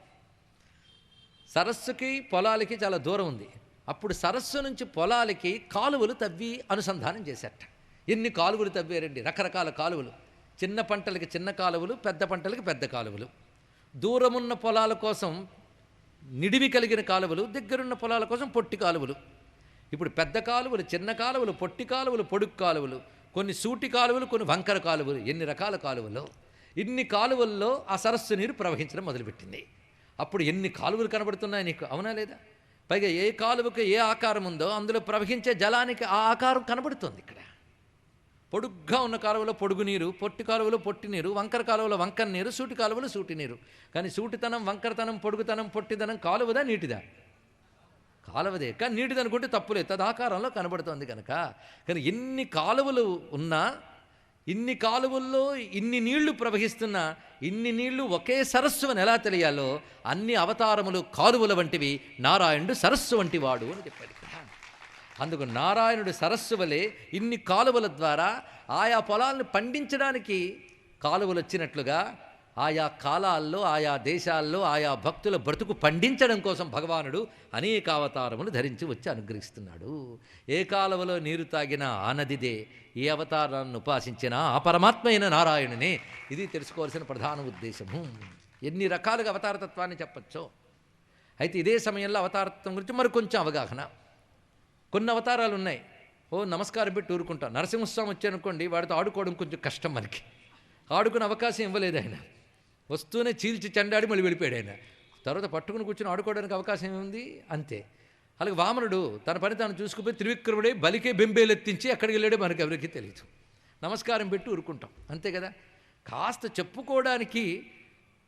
సరస్సుకి పొలాలకి చాలా దూరం ఉంది. అప్పుడు సరస్సు నుంచి పొలాలకి కాలువలు తవ్వి అనుసంధానం చేశారట. ఎన్ని కాలువలు తవ్వారండి, రకరకాల కాలువలు. చిన్న పంటలకి చిన్న కాలువలు, పెద్ద పంటలకి పెద్ద కాలువలు. దూరమున్న పొలాల కోసం నిడివి కలిగిన కాలువలు, దగ్గరున్న పొలాల కోసం పొట్టి కాలువలు. ఇప్పుడు పెద్ద కాలువలు, చిన్న కాలువలు, పొట్టి కాలువలు, పొడుగు కాలువలు, కొన్ని సూటి కాలువలు, కొన్ని వంకర కాలువలు, ఎన్ని రకాల కాలువలు. ఇన్ని కాలువల్లో ఆ సరస్సు నీరు ప్రవహించడం మొదలుపెట్టింది. అప్పుడు ఎన్ని కాలువలు కనబడుతున్నాయి నీకు, అవునా లేదా? పైగా ఏ కాలువకు ఏ ఆకారం ఉందో అందులో ప్రవహించే జలానికి ఆ ఆకారం కనబడుతుంది. ఇక్కడ పొడుగ్గా ఉన్న కాలువలో పొడుగు నీరు, పొట్టి కాలువలో పొట్టి నీరు, వంకర కాలువలో వంకర నీరు, సూటి కాలువలో సూటి నీరు. కానీ సూటితనం, వంకరతనం, పొడుగుతనం, పొట్టిదనం కాలువదా నీటిదా? కాలువదే. కానీ నీటిది అనుకుంటే తప్పులేదు, తదాకారంలో కనబడుతుంది కనుక. కానీ ఎన్ని కాలువలు ఉన్నా, ఇన్ని కాలువల్లో ఇన్ని నీళ్లు ప్రవహిస్తున్నా, ఇన్ని నీళ్లు ఒకే సరస్సు అని ఎలా తెలియాలో అన్ని అవతారములు కాలువల వంటివి, నారాయణుడు సరస్సు వంటి వాడు అని చెప్పాడు. అందుకు నారాయణుడు సరస్సు వలె ఇన్ని కాలువల ద్వారా ఆయా పొలాలను పండించడానికి కాలువలు వచ్చినట్లుగా ఆయా కాలాల్లో, ఆయా దేశాల్లో, ఆయా భక్తుల బ్రతుకు పండించడం కోసం భగవానుడు అనేక అవతారములు ధరించి వచ్చి అనుగ్రహిస్తున్నాడు. ఏ కాలువలో నీరు తాగినా ఆ నదిదే, ఏ అవతారాన్ని ఉపాసించినా ఆ పరమాత్మ అయిన నారాయణునే. ఇది తెలుసుకోవాల్సిన ప్రధాన ఉద్దేశము. ఎన్ని రకాలుగా అవతారతత్వాన్ని చెప్పచ్చో. అయితే ఇదే సమయంలో అవతారతత్వం గురించి మరి కొంచెం అవగాహన. కొన్ని అవతారాలు ఉన్నాయి, నమస్కారం పెట్టి ఊరుకుంటాం. నరసింహస్వామి వచ్చారనుకోండి, వాడితో ఆడుకోవడం కొంచెం కష్టం, మనకి ఆడుకునే అవకాశం ఇవ్వలేదు ఆయన. వస్తూనే చీల్చి చెండాడి మళ్ళీ వెళ్ళిపోయాడు ఆయన. తర్వాత పట్టుకుని కూర్చొని ఆడుకోవడానికి అవకాశం ఏముంది, అంతే. అలాగే వామనుడు తన పని తాను చూసుకుపోయి త్రివిక్రముడే బలికే బెంబేలెత్తించి ఎక్కడికి వెళ్ళాడో మనకు ఎవరికి తెలియదు. నమస్కారం పెట్టి ఊరుకుంటాం, అంతే కదా. కాస్త చెప్పుకోవడానికి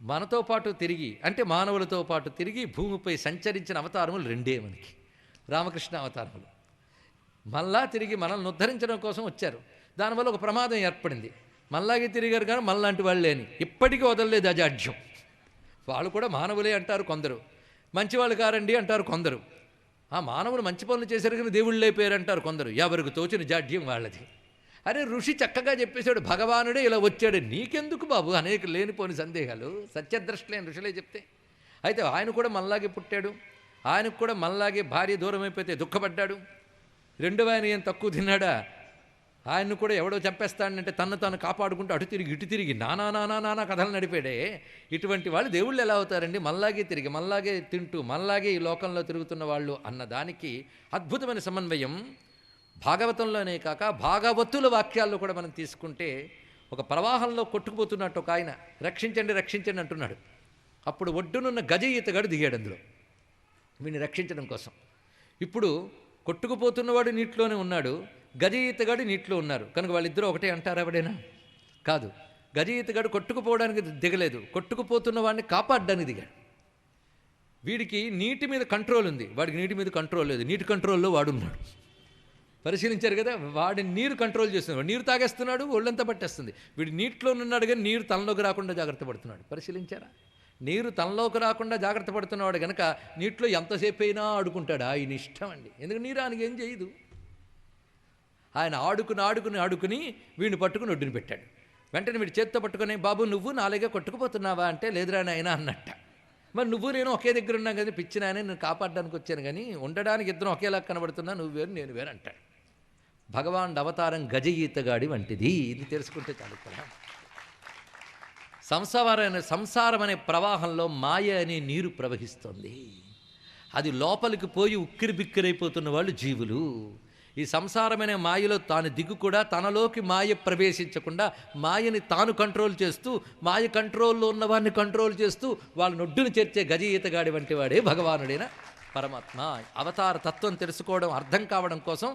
మనతో పాటు తిరిగి, అంటే మానవులతో పాటు తిరిగి భూమిపై సంచరించిన అవతారములు రెండే మనకి, రామకృష్ణ అవతారములు. మళ్ళా తిరిగి మనల్ని ఉద్ధరించడం కోసం వచ్చారు. దానివల్ల ఒక ప్రమాదం ఏర్పడింది. మళ్ళాగే తిరిగారు కానీ మళ్ళాంటి వాళ్ళే అని ఇప్పటికీ వదలలేదు అజాడ్యం. వాళ్ళు కూడా మానవులే అంటారు కొందరు, మంచివాళ్ళు కారండి అంటారు కొందరు. ఆ మానవులు మంచి పనులు చేశారు కానీ దేవుళ్ళే పేరు అంటారు కొందరు. ఎవరికి తోచిన జాడ్యం వాళ్ళది. అరే ఋషి చక్కగా చెప్పేశాడు, భగవానుడే ఇలా వచ్చాడు, నీకెందుకు బాబు అనేక లేనిపోని సందేహాలు. సత్యద్రష్టలేని ఋషులే చెప్తే. అయితే ఆయన కూడా మనలాగే పుట్టాడు, ఆయనకు కూడా మనలాగే భార్య దూరం అయిపోతే దుఃఖపడ్డాడు. రెండవ ఆయన ఏం తక్కువ తిన్నాడా, ఆయన్ను కూడా ఎవడో చంపేస్తాడంటే తను తాను కాపాడుకుంటూ అటు తిరిగి ఇటు తిరిగి నానా నానా నానా కథలు నడిపాడే. ఇటువంటి వాళ్ళు దేవుళ్ళు ఎలా అవుతారండి? మళ్ళాగే తిరిగి, మళ్ళాగే తింటూ, మళ్ళాగే ఈ లోకంలో తిరుగుతున్న వాళ్ళు అన్నదానికి అద్భుతమైన సమన్వయం భాగవతంలోనే కాక భాగవతుల వాక్యాల్లో కూడా మనం తీసుకుంటే, ఒక ప్రవాహంలో కొట్టుకుపోతున్నట్టు ఒక ఆయన రక్షించండి రక్షించండి అంటున్నాడు. అప్పుడు ఒడ్డునున్న గజ ఈతగాడు దిగాడు అందులో వీడిని రక్షించడం కోసం. ఇప్పుడు కొట్టుకుపోతున్నవాడు నీటిలోనే ఉన్నాడు, గజ ఈతగాడు నీటిలో ఉన్నారు కనుక వాళ్ళిద్దరూ ఒకటే అంటారు ఎవడైనా? కాదు. గజ ఈతగాడు కొట్టుకుపోవడానికి దిగలేదు, కొట్టుకుపోతున్న వాడిని కాపాడడానికి దిగాడు. వీడికి నీటి మీద కంట్రోల్ ఉంది, వాడికి నీటి మీద కంట్రోల్ లేదు. నీటి కంట్రోల్లో వాడున్నాడు. పరిశీలించారు కదా, వాడిని నీరు కంట్రోల్ చేస్తున్నాడు, నీరు తాగేస్తున్నాడు, ఒళ్ళంతా పట్టేస్తుంది. వీడు నీటిలో ఉన్నాడు కానీ నీరు తనలోకి రాకుండా జాగ్రత్త పడుతున్నాడు. పరిశీలించారా? నీరు తనలోకి రాకుండా జాగ్రత్త పడుతున్నవాడు కనుక నీటిలో ఎంతసేపు అయినా ఆడుకుంటాడు. ఆయన ఇష్టం అండి, ఎందుకు నీరు ఆయనకి ఏం చేయదు. ఆయన ఆడుకుని వీడిని పట్టుకుని ఒడ్డుని పెట్టాడు. వెంటనే వీడి చేత్తో పట్టుకుని, బాబు నువ్వు నాలుగే కొట్టుకుపోతున్నావా అంటే, లేదురా నాయన అన్నట్ట. మరి నువ్వు నేను ఒకే దగ్గర ఉన్నాం కదా, పిచ్చినాయనే నేను కాపాడడానికి వచ్చాను కానీ ఉండడానికి ఇద్దరం ఒకేలా కనబడుతున్నా, నువ్వు వేరు నేను వేరు అంటాడు. భగవాన్ అవతారం గజ ఈతగాడి వంటిది. ఇది తెలుసుకుంటే చాలు కదా. సంసారం అనే ప్రవాహంలో మాయ అనే నీరు ప్రవహిస్తుంది. అది లోపలికి పోయి ఉక్కిరి బిక్కిరైపోతున్న వాళ్ళు జీవులు. ఈ సంసారమనే మాయలో తాను దిగు కూడా తనలోకి మాయ ప్రవేశించకుండా మాయని తాను కంట్రోల్ చేస్తూ, మాయ కంట్రోల్లో ఉన్నవాడిని కంట్రోల్ చేస్తూ వాళ్ళ నొడ్డును చేర్చే గజ ఈతగాడి వంటి వాడే భగవానుడైన పరమాత్మ. అవతార తత్వం తెలుసుకోవడం, అర్థం కావడం కోసం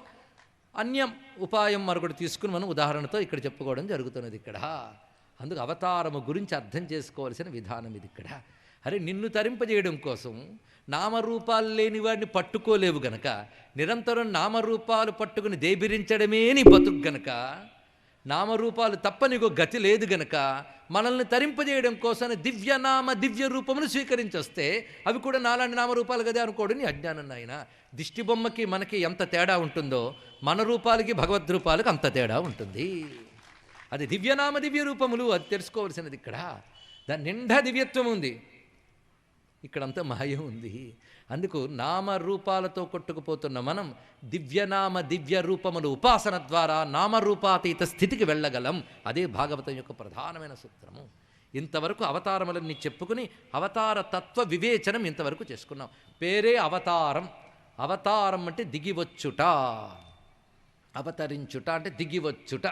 అన్యం ఉపాయం మరొకటి తీసుకుని మనం ఉదాహరణతో ఇక్కడ చెప్పుకోవడం జరుగుతున్నది. ఇక్కడ అందుకు అవతారము గురించి అర్థం చేసుకోవాల్సిన విధానం ఇది. ఇక్కడ అరే నిన్ను తరింపజేయడం కోసం నామరూపాలు లేని వాడిని పట్టుకోలేవు గనక, నిరంతరం నామరూపాలు పట్టుకుని దేబిరించడమే నీ బతుకు గనక నామరూపాలు తప్ప నీకు గతి లేదు గనక మనల్ని తరింపజేయడం కోసం దివ్యనామ దివ్య రూపములు స్వీకరించి వస్తే అవి కూడా నాలాంటి నామరూపాలు కదా అనుకోడు నీ అజ్ఞానం నాయన. దిష్టి బొమ్మకి మనకి ఎంత తేడా ఉంటుందో మన రూపాలకి భగవద్రూపాలకు అంత తేడా ఉంటుంది. అది దివ్యనామ దివ్య రూపములు, అది తెలుసుకోవాల్సినది. ఇక్కడ దాని నిండా దివ్యత్వం ఉంది, ఇక్కడంతా మాయ ఉంది. అందుకు నామరూపాలతో కొట్టుకుపోతున్న మనం దివ్యనామ దివ్య రూపములు ఉపాసన ద్వారా నామరూపాతీత స్థితికి వెళ్ళగలం. అదే భాగవతం యొక్క ప్రధానమైన సూత్రము. ఇంతవరకు అవతారములన్నీ చెప్పుకుని అవతార తత్వ వివేచనం ఇంతవరకు చేసుకున్నాం. పేరే అవతారం. అవతారం అంటే దిగివచ్చుట, అవతరించుట అంటే దిగివచ్చుట.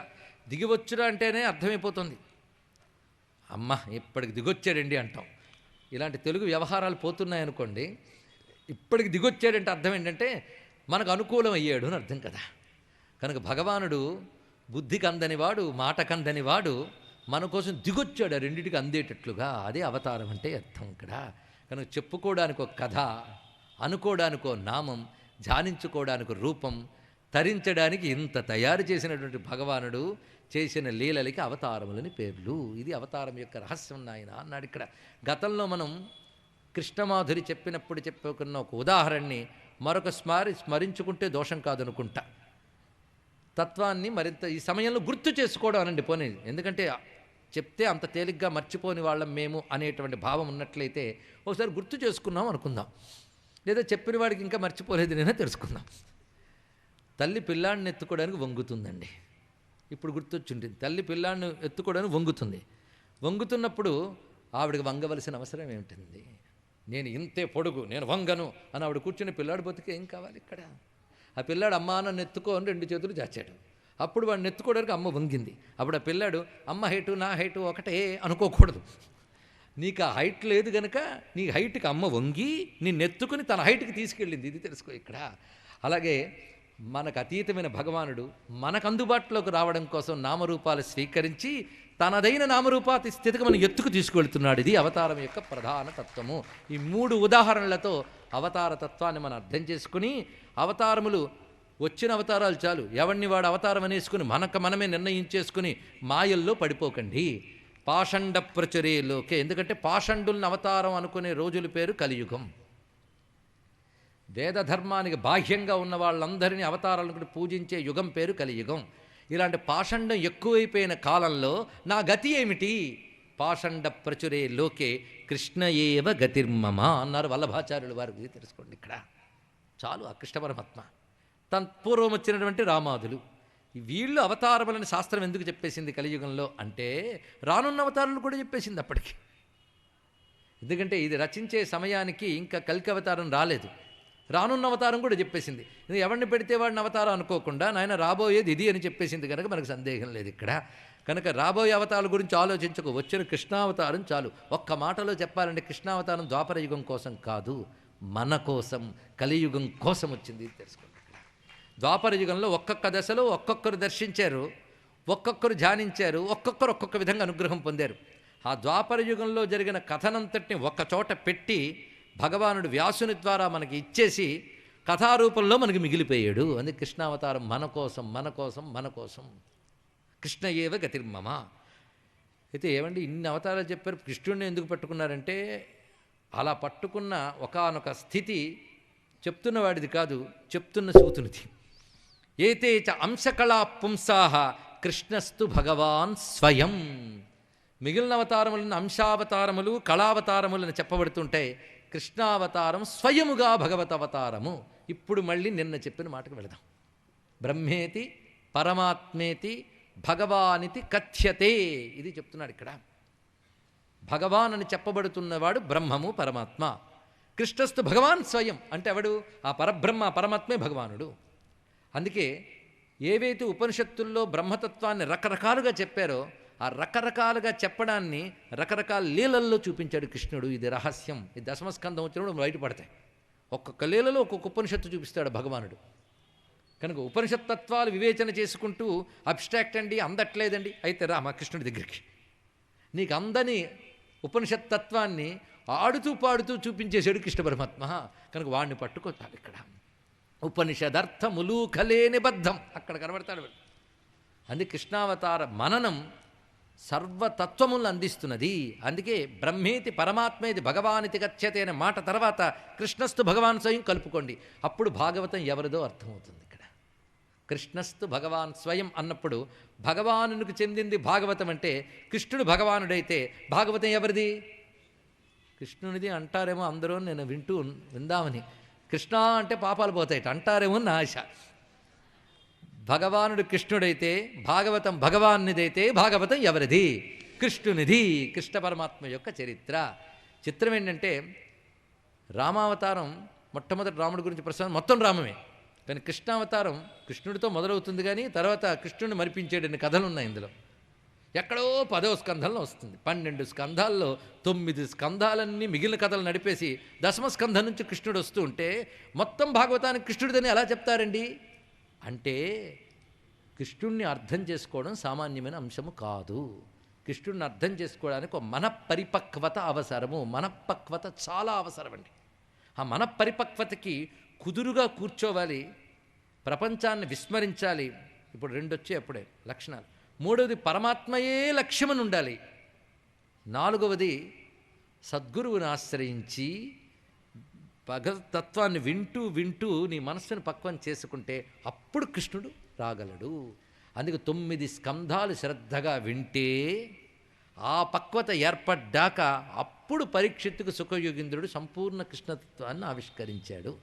దిగివచ్చుట అంటేనే అర్థమైపోతుంది. అమ్మ ఇప్పటికి దిగొచ్చాడండి అంటాం. ఇలాంటి తెలుగు వ్యవహారాలు పోతున్నాయనుకోండి, ఇప్పటికి దిగొచ్చాడంటే అర్థం ఏంటంటే మనకు అనుకూలం అయ్యాడు అని అర్థం కదా. కనుక భగవానుడు బుద్ధికి అందనివాడు, మాటకు అందనివాడు, మన కోసం దిగొచ్చాడు ఆ రెండింటికి అందేటట్లుగా. అదే అవతారం అంటే అర్థం ఇక్కడ. కనుక చెప్పుకోవడానికి ఒక కథ, అనుకోవడానికో నామం, ధ్యానించుకోవడానికి రూపం, తరించడానికి ఇంత తయారు చేసినటువంటి భగవానుడు చేసిన లీలలకి అవతారములని పేర్లు. ఇది అవతారం యొక్క రహస్యం నాయన అన్నాడు ఇక్కడ. గతంలో మనం కృష్ణమాధురి చెప్పినప్పుడు చెప్పుకున్న ఒక ఉదాహరణని మరొక స్మరించుకుంటే దోషం కాదనుకుంటా. తత్వాన్ని మరింత ఈ సమయంలో గుర్తు చేసుకోవడం అనండి పోనీ. ఎందుకంటే చెప్తే అంత తేలిగ్గా మర్చిపోని వాళ్ళం మేము అనేటువంటి భావం ఉన్నట్లయితే ఒకసారి గుర్తు చేసుకున్నాం అనుకుందాం, లేదా చెప్పిన వాడికి ఇంకా మర్చిపోలేదు నేనే తెలుసుకుందాం. తల్లి పిల్లాడిని ఎత్తుకోవడానికి వంగుతుందండి. ఇప్పుడు గుర్తొచ్చుంటుంది. తల్లి పిల్లాడిని ఎత్తుకోవడానికి వంగుతుంది. వంగుతున్నప్పుడు ఆవిడకి వంగవలసిన అవసరం ఏమిటండి? నేను ఇంతే పొడుగు, నేను వంగను అని ఆవిడ కూర్చుని పిల్లాడు బతికి ఏం కావాలి ఇక్కడ? ఆ పిల్లాడు అమ్మ నన్ను ఎత్తుకో అని 2 చేతులు చాచాడు. అప్పుడు వాడిని ఎత్తుకోవడానికి అమ్మ వంగింది. అప్పుడు ఆ పిల్లాడు అమ్మ హైటు నా హైటు ఒకటే అనుకోకూడదు. నీకు ఆ హైట్ లేదు కనుక నీ హైట్కి అమ్మ వంగి నిన్ను ఎత్తుకుని తన హైట్కి తీసుకెళ్ళింది. ఇది తెలుసుకో ఇక్కడ. అలాగే మనకు అతీతమైన భగవానుడు మనకు అందుబాటులోకి రావడం కోసం నామరూపాలు స్వీకరించి తనదైన నామరూపాతి స్థితికి మనం ఎత్తుకు తీసుకెళ్తున్నాడు. ఇది అవతారం యొక్క ప్రధాన తత్వము. ఈ 3 ఉదాహరణలతో అవతార తత్వాన్ని మనం అర్థం చేసుకుని, అవతారములు వచ్చిన అవతారాలు చాలు, ఎవరిని వాడు అవతారం అనేసుకుని మనకు మనమే నిర్ణయించేసుకుని మాయల్లో పడిపోకండి. పాషండ ప్రచురేలోకే. ఎందుకంటే పాషండుల్ని అవతారం అనుకునే రోజుల పేరు కలియుగం. వేదధర్మానికి బాహ్యంగా ఉన్న వాళ్ళందరినీ అవతారాలను పూజించే యుగం పేరు కలియుగం. ఇలాంటి పాషండం ఎక్కువైపోయిన కాలంలో నా గతి ఏమిటి? పాషండ ప్రచురే లోకే కృష్ణ ఏవ గతిర్మమ అన్నారు వల్లభాచార్యులు వారు. ఇది తెలుసుకోండి ఇక్కడ చాలు. ఆ కృష్ణ పరమాత్మ పూర్వం వచ్చినటువంటి రామాదులు, వీళ్ళు అవతారములని శాస్త్రం ఎందుకు చెప్పేసింది కలియుగంలో అంటే రానున్న అవతారాలు కూడా చెప్పేసింది అప్పటికి. ఎందుకంటే ఇది రచించే సమయానికి ఇంకా కల్కి అవతారం రాలేదు, రానున్న అవతారం కూడా చెప్పేసింది. ఎవరిని పెడితే వాడిని అవతారం అనుకోకుండా నాయన రాబోయేది ఇది అని చెప్పేసింది కనుక మనకు సందేహం లేదు ఇక్కడ. కనుక రాబోయే అవతారాల గురించి ఆలోచించకు, వచ్చిన కృష్ణావతారం చాలు. ఒక్క మాటలో చెప్పాలంటే కృష్ణావతారం ద్వాపర యుగం కోసం కాదు, మన కోసం, కలియుగం కోసం వచ్చింది. తెలుసుకోండి. ద్వాపర యుగంలో ఒక్కొక్క దశలో ఒక్కొక్కరు దర్శించారు, ఒక్కొక్కరు ధ్యానించారు, ఒక్కొక్కరు ఒక్కొక్క విధంగా అనుగ్రహం పొందారు. ఆ ద్వాపర యుగంలో జరిగిన కథనంతటిని ఒక్క చోట పెట్టి భగవానుడు వ్యాసుని ద్వారా మనకి ఇచ్చేసి కథారూపంలో మనకి మిగిలిపోయాడు. అందుకే కృష్ణావతారం మన కోసం, మన కోసం, మన కోసం. కృష్ణ ఏవ గతిర్మమ. అయితే ఏమండి ఇన్ని అవతారాలు చెప్పారు, కృష్ణుడిని ఎందుకు పట్టుకున్నారంటే అలా పట్టుకున్న ఒకానొక స్థితి చెప్తున్న వాడిది కాదు, చెప్తున్న సూతునిది. ఏతే చ అంశకళా పుంసాహ కృష్ణస్తు భగవాన్ స్వయం. మిగిలిన అవతారములను అంశావతారములు, కళావతారములను చెప్పబడుతుంటాయి. కృష్ణావతారం స్వయముగా భగవతవతారము. ఇప్పుడు మళ్ళీ నిన్న చెప్పిన మాటకు వెళదాం. బ్రహ్మేతి పరమాత్మేతి భగవానితి కథ్యతే. ఇది చెప్తున్నాడు ఇక్కడ. భగవాన్ అని చెప్పబడుతున్నవాడు బ్రహ్మము పరమాత్మ. కృష్ణస్తు భగవాన్ స్వయం అంటే ఎవడు? ఆ పరబ్రహ్మ పరమాత్మే భగవానుడు. అందుకే ఏవైతే ఉపనిషత్తుల్లో బ్రహ్మతత్వాన్ని రకరకాలుగా చెప్పారో ఆ రకరకాలుగా చెప్పడాన్ని రకరకాల లీలల్లో చూపించాడు కృష్ణుడు. ఇది రహస్యం. ఈ దశమస్కంధం వచ్చినప్పుడు బయటపడతాయి. ఒక్కొక్క లీలలో ఒక్కొక్క ఉపనిషత్తు చూపిస్తాడు భగవానుడు. కనుక ఉపనిషత్తత్వాలు వివేచన చేసుకుంటూ అబ్స్ట్రాక్ట్ అండి, అందట్లేదండి, అయితే రా మా కృష్ణుడి దగ్గరికి. నీకు అందని ఉపనిషత్తత్వాన్ని ఆడుతూ పాడుతూ చూపించేశాడు కృష్ణ పరమాత్మ. కనుక వాడిని పట్టుకోవాలి ఇక్కడ. ఉపనిషదర్థములు ఖలే నిబద్ధం అక్కడ కనబడతాడు. అందుకే కృష్ణావతార మననం సర్వతత్వములను అందిస్తున్నది. అందుకే బ్రహ్మేతి పరమాత్మేతి భగవానితి గచ్చతే అనే మాట తర్వాత కృష్ణస్తు భగవాన్ స్వయం కలుపుకోండి. అప్పుడు భాగవతం ఎవరిదో అర్థమవుతుంది. ఇక్కడ కృష్ణస్తు భగవాన్ స్వయం అన్నప్పుడు భగవానునికి చెందింది భాగవతం. అంటే కృష్ణుడు భగవానుడైతే భాగవతం ఎవరిది? కృష్ణునిది అంటారేమో అందరూ, నేను విందామని. కృష్ణ అంటే పాపాలు పోతాయిట అంటారేమో నా ఆశ. భగవానుడు కృష్ణుడైతే భాగవతం భగవానునిదైతే భాగవతం ఎవరిది? కృష్ణునిది. కృష్ణ పరమాత్మ యొక్క చరిత్ర. చిత్రం ఏంటంటే రామావతారం మొట్టమొదటి రాముడి గురించి ప్రస్తావన మొత్తం రామమే, కానీ కృష్ణావతారం కృష్ణుడితో మొదలవుతుంది, కానీ తర్వాత కృష్ణుడిని మరిపించేటన్ని కథలు ఉన్నాయి ఇందులో. ఎక్కడో 10వ స్కంధంలో వస్తుంది. 12 స్కంధాల్లో 9 స్కంధాలన్నీ మిగిలిన కథలు నడిపేసి 10వ స్కంధం నుంచి కృష్ణుడు వస్తూ ఉంటే మొత్తం భాగవతానికి కృష్ణుడిదని ఎలా చెప్తారండి? అంటే కృష్ణుడిని అర్థం చేసుకోవడం సామాన్యమైన అంశము కాదు. కృష్ణుడిని అర్థం చేసుకోవడానికి ఒక మనఃపరిపక్వత అవసరము. మనఃపక్వత చాలా అవసరం అండి. ఆ మనఃపరిపక్వతకి కుదురుగా కూర్చోవాలి, ప్రపంచాన్ని విస్మరించాలి. ఇప్పుడు 2 వచ్చాయి అప్పుడే లక్షణాలు. 3వది పరమాత్మయే లక్ష్యమని ఉండాలి. 4వది సద్గురువుని ఆశ్రయించి భగవతత్వాన్ని వింటూ వింటూ నీ మనస్సును పక్వం చేసుకుంటే అప్పుడు కృష్ణుడు రాగలడు. అందుకే 9 స్కంధాలు శ్రద్ధగా వింటే ఆ పక్వత ఏర్పడ్డాక అప్పుడు పరీక్షిత్తుకు సుఖయోగీంద్రుడు సంపూర్ణ కృష్ణతత్వాన్ని ఆవిష్కరించాడు.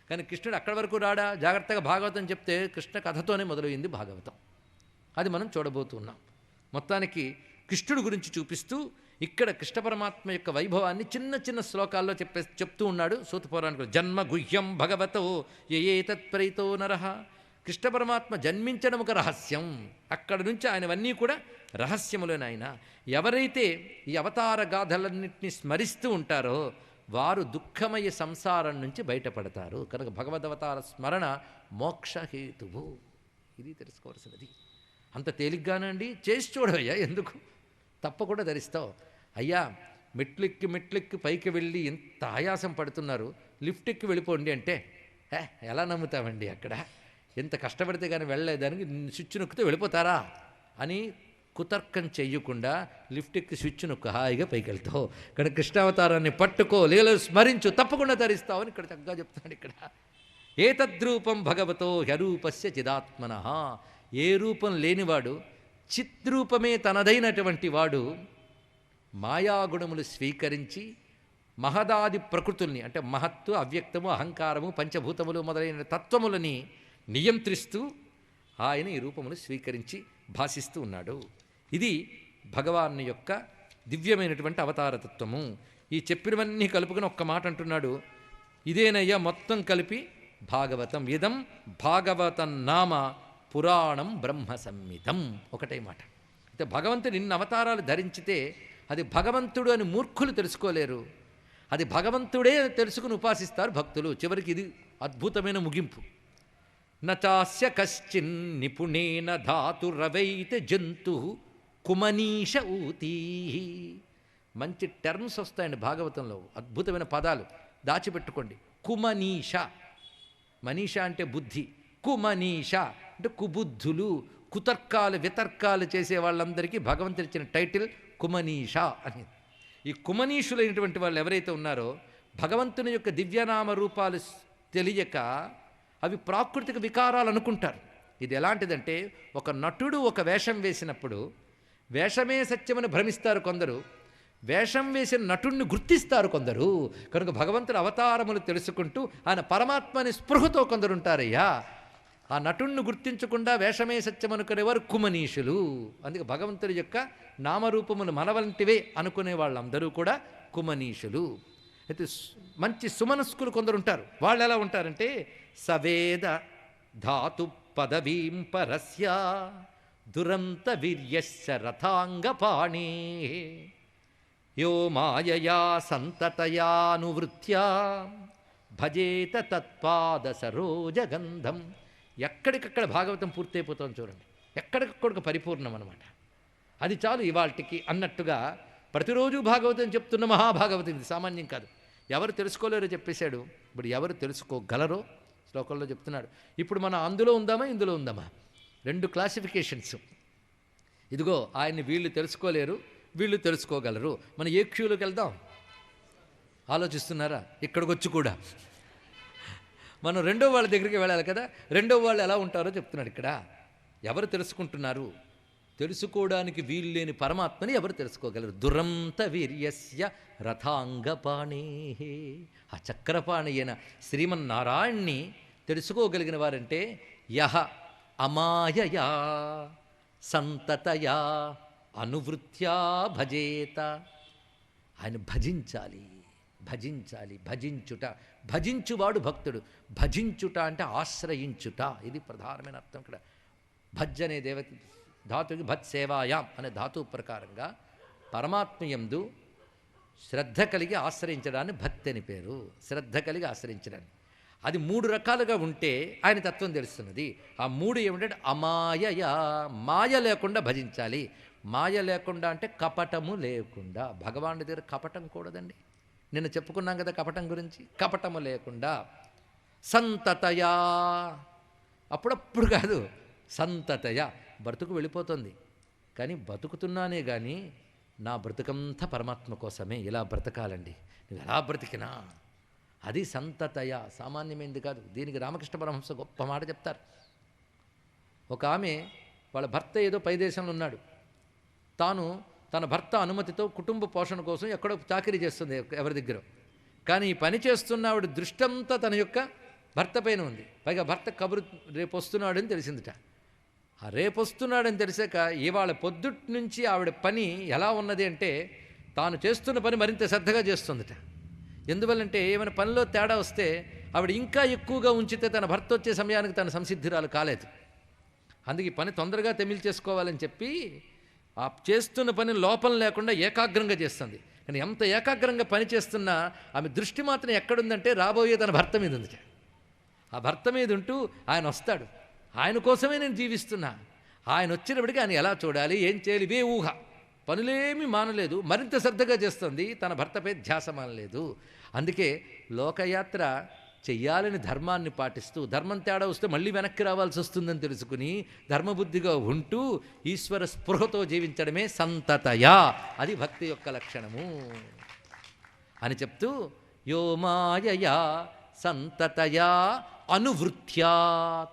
కానీ కృష్ణుడు అక్కడి వరకు రాడా? జాగ్రత్తగా భాగవతం చెప్తే కృష్ణ కథతోనే మొదలైంది భాగవతం. అది మనం చూడబోతున్నాం. మొత్తానికి కృష్ణుడి గురించి చూపిస్తూ ఇక్కడ కృష్ణ పరమాత్మ యొక్క వైభవాన్ని చిన్న చిన్న శ్లోకాల్లో చెప్తూ ఉన్నాడు సూత పౌరాణికుడు. జన్మ గుహ్యం భగవతో ఏతత్ప్రైతో నరః. కృష్ణ పరమాత్మ జన్మించడం ఒక రహస్యం. అక్కడి నుంచి ఆయనవన్నీ కూడా రహస్యములేనాయన. ఎవరైతే ఈ అవతార గాథలన్నింటినీ స్మరిస్తూ ఉంటారో వారు దుఃఖమయ సంసారం నుంచి బయటపడతారు. కనుక భగవదవతార స్మరణ మోక్షహేతువు. ఇది తెలుసుకోవాల్సినది. అంత తేలిగ్గానండి చేసి చూడవయ్యా, ఎందుకు తప్పకుండా ధరిస్తావు. అయ్యా మెట్లెక్కి పైకి వెళ్ళి ఎంత ఆయాసం పడుతున్నారు, లిఫ్ట్ ఎక్కి వెళ్ళిపోండి అంటే ఎలా నమ్ముతామండి? అక్కడ ఎంత కష్టపడితే కానీ వెళ్ళలేదానికి స్విచ్ నొక్కితే వెళ్ళిపోతారా అని కుతర్కం చెయ్యకుండా లిఫ్ట్ ఎక్కి స్విచ్ నొక్కు హాయిగా పైకి వెళ్తావు. ఇక్కడ కృష్ణావతారాన్ని పట్టుకో, లీలలు స్మరించు, తప్పకుండా ధరిస్తావు అని ఇక్కడ చక్కగా చెప్తున్నాడు. ఇక్కడ ఏతద్రూపం భగవతో హ్యరూపస్య చిదాత్మనః. ఏ రూపం లేనివాడు, చిద్రూపమే తనదైనటువంటి వాడు మాయాగుణములు స్వీకరించి మహదాది ప్రకృతుల్ని అంటే మహత్తు, అవ్యక్తము, అహంకారము, పంచభూతములు మొదలైన తత్వములని నియంత్రిస్తూ ఆయన ఈ రూపములు స్వీకరించి భాషిస్తూ ఉన్నాడు. ఇది భగవాను యొక్క దివ్యమైనటువంటి అవతారతత్వము. ఈ చెప్పినవన్నీ కలుపుకుని ఒక్క మాట అంటున్నాడు, ఇదేనయ్యా మొత్తం కలిపి భాగవతం. ఇదం భాగవతం నామ పురాణం బ్రహ్మ సంహితం. ఒకటే మాట. అయితే భగవంతుడు ఇన్ని అవతారాలు ధరించితే అది భగవంతుడు అని మూర్ఖులు తెలుసుకోలేరు, అది భగవంతుడే తెలుసుకుని ఉపాసిస్తారు భక్తులు. చివరికి ఇది అద్భుతమైన ముగింపు. నచాస్య కశ్చిన్ నిపుణేన ధాతురవైతే జంతు కుమనీష ఊతీ. మంచి టర్మ్స్ వస్తాయండి భాగవతంలో, అద్భుతమైన పదాలు దాచిపెట్టుకోండి. కుమనీష, మనీష అంటే బుద్ధి, కుమనీష అంటే కుబుద్ధులు, కుతర్కాలు వితర్కాలు చేసే వాళ్ళందరికీ భగవంతుడు ఇచ్చిన టైటిల్ కుమనీష అని. ఈ కుమనీషులైనటువంటి వాళ్ళు ఎవరైతే ఉన్నారో భగవంతుని యొక్క దివ్యనామ రూపాలు తెలియక అవి ప్రాకృతిక వికారాలు అనుకుంటారు. ఇది ఎలాంటిదంటే ఒక నటుడు ఒక వేషం వేసినప్పుడు వేషమే సత్యమని భ్రమిస్తారు కొందరు, వేషం వేసిన నటుడిని గుర్తిస్తారు కొందరు. కనుక భగవంతుడి అవతారములు తెలుసుకుంటూ ఆయన పరమాత్మని స్పృహతో కొందరు ఉంటారయ్యా. ఆ నటుడిని గుర్తించకుండా వేషమే సత్యం అనుకునేవారు కుమనీషులు. అందుకే భగవంతుడి యొక్క నామరూపములు మనవంటివే అనుకునే వాళ్ళందరూ కూడా కుమనీషులు. అయితే మంచి సుమనస్కులు కొందరు ఉంటారు. వాళ్ళు ఎలా ఉంటారంటే సవేద ధాతు పదవీం పరస్య దురంత వీర్యస్య రథాంగపాణి యో మాయయా సంతతయానువృత్యా భజేత తత్పాద సరోజగంధం. ఎక్కడికక్కడ భాగవతం పూర్తయిపోతాం చూడండి, ఎక్కడికక్కడికి పరిపూర్ణం అనమాట. అది చాలు ఇవాళకి అన్నట్టుగా ప్రతిరోజు భాగవతం చెప్తున్న మహాభాగవతం ఇది సామాన్యం కాదు. ఎవరు తెలుసుకోలేరో చెప్పేశాడు. ఇప్పుడు ఎవరు తెలుసుకోగలరో శ్లోకంలో చెప్తున్నాడు. ఇప్పుడు మనం అందులో ఉందామా ఇందులో ఉందామా? 2 క్లాసిఫికేషన్స్. ఇదిగో ఆయన్ని వీళ్ళు తెలుసుకోలేరు, వీళ్ళు తెలుసుకోగలరు. మనం ఏ క్యూలోకి వెళ్దాం ఆలోచిస్తున్నారా? ఇక్కడికి వచ్చి కూడా మనం రెండో వాళ్ళ దగ్గరికి వెళ్ళాలి కదా. రెండో వాళ్ళు ఎలా ఉంటారో చెప్తున్నాడు ఇక్కడ. ఎవరు తెలుసుకుంటున్నారు? తెలుసుకోవడానికి వీలు లేని పరమాత్మని ఎవరు తెలుసుకోగలరు? దురంత వీర్యస్య రథాంగపాణే. ఆ చక్రపాణి అయిన శ్రీమన్నారాయణ్ణి తెలుసుకోగలిగిన వారంటే యహ అమాయయా సంతతయా అనువృత్యా భజేత. ఆయన భజించాలి, భజించాలి, భజించుట. భజించువాడు భక్తుడు. భజించుట అంటే ఆశ్రయించుట. ఇది ప్రధానమైన అర్థం ఇక్కడ. భజ్ అనే ధాతుకి భత్ సేవాయాం అనే ధాతువు ప్రకారంగా పరమాత్మయందు శ్రద్ధ కలిగి ఆశ్రయించడాన్ని భక్తి అని పేరు. శ్రద్ధ కలిగి ఆశ్రయించడాన్ని. అది 3 రకాలుగా ఉంటే ఆయన తత్వం తెలుస్తున్నది. ఆ 3 ఏమిటంటే అమాయయా, మాయ లేకుండా భజించాలి. మాయ లేకుండా అంటే కపటము లేకుండా. భగవానుడి దగ్గర కపటం కూడదండి. నిన్న చెప్పుకున్నాం కదా కపటం గురించి. కపటము లేకుండా. సంతతయా, అప్పుడప్పుడు కాదు, సంతతయ. బ్రతుకు వెళ్ళిపోతుంది కానీ బతుకుతున్నానే కానీ నా బ్రతుకంతా పరమాత్మ కోసమే. ఇలా బ్రతకాలండి. నువ్వు ఎలా బ్రతికినా అది సంతతయ. సామాన్యమైంది కాదు. దీనికి రామకృష్ణ పరమహంస గొప్ప మాట చెప్తారు. ఒక ఆమె వాళ్ళ భర్త ఏదో పై దేశంలో ఉన్నాడు. తాను తన భర్త అనుమతితో కుటుంబ పోషణ కోసం ఎక్కడో చాకరీ చేస్తుంది ఎవరి దగ్గర. కానీ ఈ పని చేస్తున్న ఆవిడ దృష్టంతా తన యొక్క భర్త పైన ఉంది. పైగా భర్త కబురు రేపు వస్తున్నాడని తెలిసిందిట. ఆ రేపు వస్తున్నాడని తెలిసాక ఇవాళ పొద్దుటి నుంచి ఆవిడ పని ఎలా ఉన్నది అంటే తాను చేస్తున్న పని మరింత శ్రద్ధగా చేస్తుందిట. ఎందువల్లంటే ఏమైనా పనిలో తేడా వస్తే ఆవిడ ఇంకా ఎక్కువగా ఉంచితే తన భర్త వచ్చే సమయానికి తన సంసిద్ధురాలు కాలేదు. అందుకే ఈ పని తొందరగా తెమిలి చేసుకోవాలని చెప్పి ఆ చేస్తున్న పని లోపం లేకుండా ఏకాగ్రంగా చేస్తుంది. కానీ ఎంత ఏకాగ్రంగా పని చేస్తున్నా ఆమె దృష్టి మాత్రం ఎక్కడుందంటే రాబోయే తన భర్త మీద ఉంది. ఆ భర్త మీద ఉంటూ ఆయన వస్తాడు, ఆయన కోసమే నేను జీవిస్తున్నా, ఆయన వచ్చినప్పటికీ ఆయన ఎలా చూడాలి, ఏం చేయాలి, ఇవే ఊహ. పనులేమీ మానలేదు, మరింత శ్రద్ధగా చేస్తుంది, తన భర్తపై ధ్యాస మానలేదు. అందుకే లోకయాత్ర చెయ్యాలని ధర్మాన్ని పాటిస్తూ, ధర్మం తేడా వస్తే మళ్ళీ వెనక్కి రావాల్సి వస్తుందని తెలుసుకుని ధర్మబుద్ధిగా ఉంటూ ఈశ్వర స్పృహతో జీవించడమే సంతతయా. అది భక్తి యొక్క లక్షణము అని చెప్తూ యో మాయయా సంతతయా అనువృత్యా.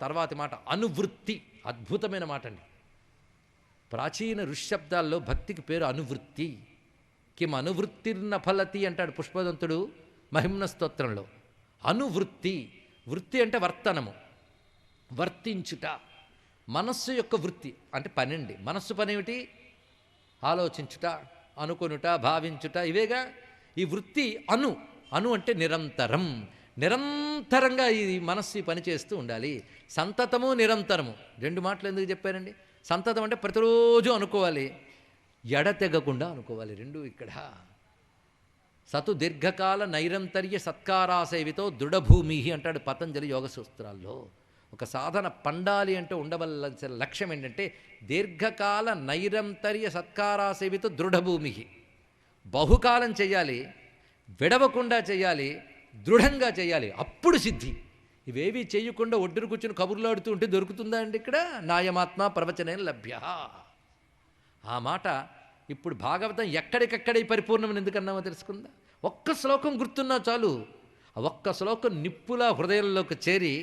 తర్వాతి మాట అనువృత్తి. అద్భుతమైన మాట అండి. ప్రాచీన ఋషబ్దాల్లో భక్తికి పేరు అనువృత్తి. కిం అనువృత్తిర్న ఫలతి అంటాడు పుష్పదంతుడు మహిమ్న స్తోత్రంలో. అనువృత్తి. వృత్తి అంటే వర్తనము, వర్తించుట. మనస్సు యొక్క వృత్తి అంటే పనండి. మనస్సు పనేమిటి? ఆలోచించుట, అనుకొనుట, భావించుట, ఇవేగా. ఈ వృత్తి అను. అను అంటే నిరంతరం. నిరంతరంగా ఈ మనస్సు పని చేస్తూ ఉండాలి. సంతతము నిరంతరము 2 మాటలు ఎందుకు చెప్పారండి? సంతతం అంటే ప్రతిరోజు అనుకోవాలి, ఎడతెగకుండా అనుకోవాలి. 2 ఇక్కడ. సతు దీర్ఘకాల నైరంతర్య సత్కారాసేవితో దృఢభూమి అంటాడు పతంజలి యోగ సూత్రాల్లో. ఒక సాధన పండాలి అంటే ఉండవలసిన లక్ష్యం ఏంటంటే దీర్ఘకాల నైరంతర్య సత్కారాసేవితో దృఢభూమి. బహుకాలం చేయాలి, విడవకుండా చేయాలి, దృఢంగా చేయాలి, అప్పుడు సిద్ధి. ఇవేవి చేయకుండా ఒడ్డున కూర్చుని కబుర్లాడుతూ ఉంటే దొరుకుతుందా అండి? ఇక్కడ నాయమాత్మ ప్రవచనేన లభ్య. ఆ మాట ఇప్పుడు భాగవతం ఎక్కడికక్కడే పరిపూర్ణమని ఎందుకన్నామో తెలుసుకుందా? ఒక్క శ్లోకం గుర్తున్నా చాలు. ఆ ఒక్క శ్లోకం నిప్పులా హృదయంలోకి చేరి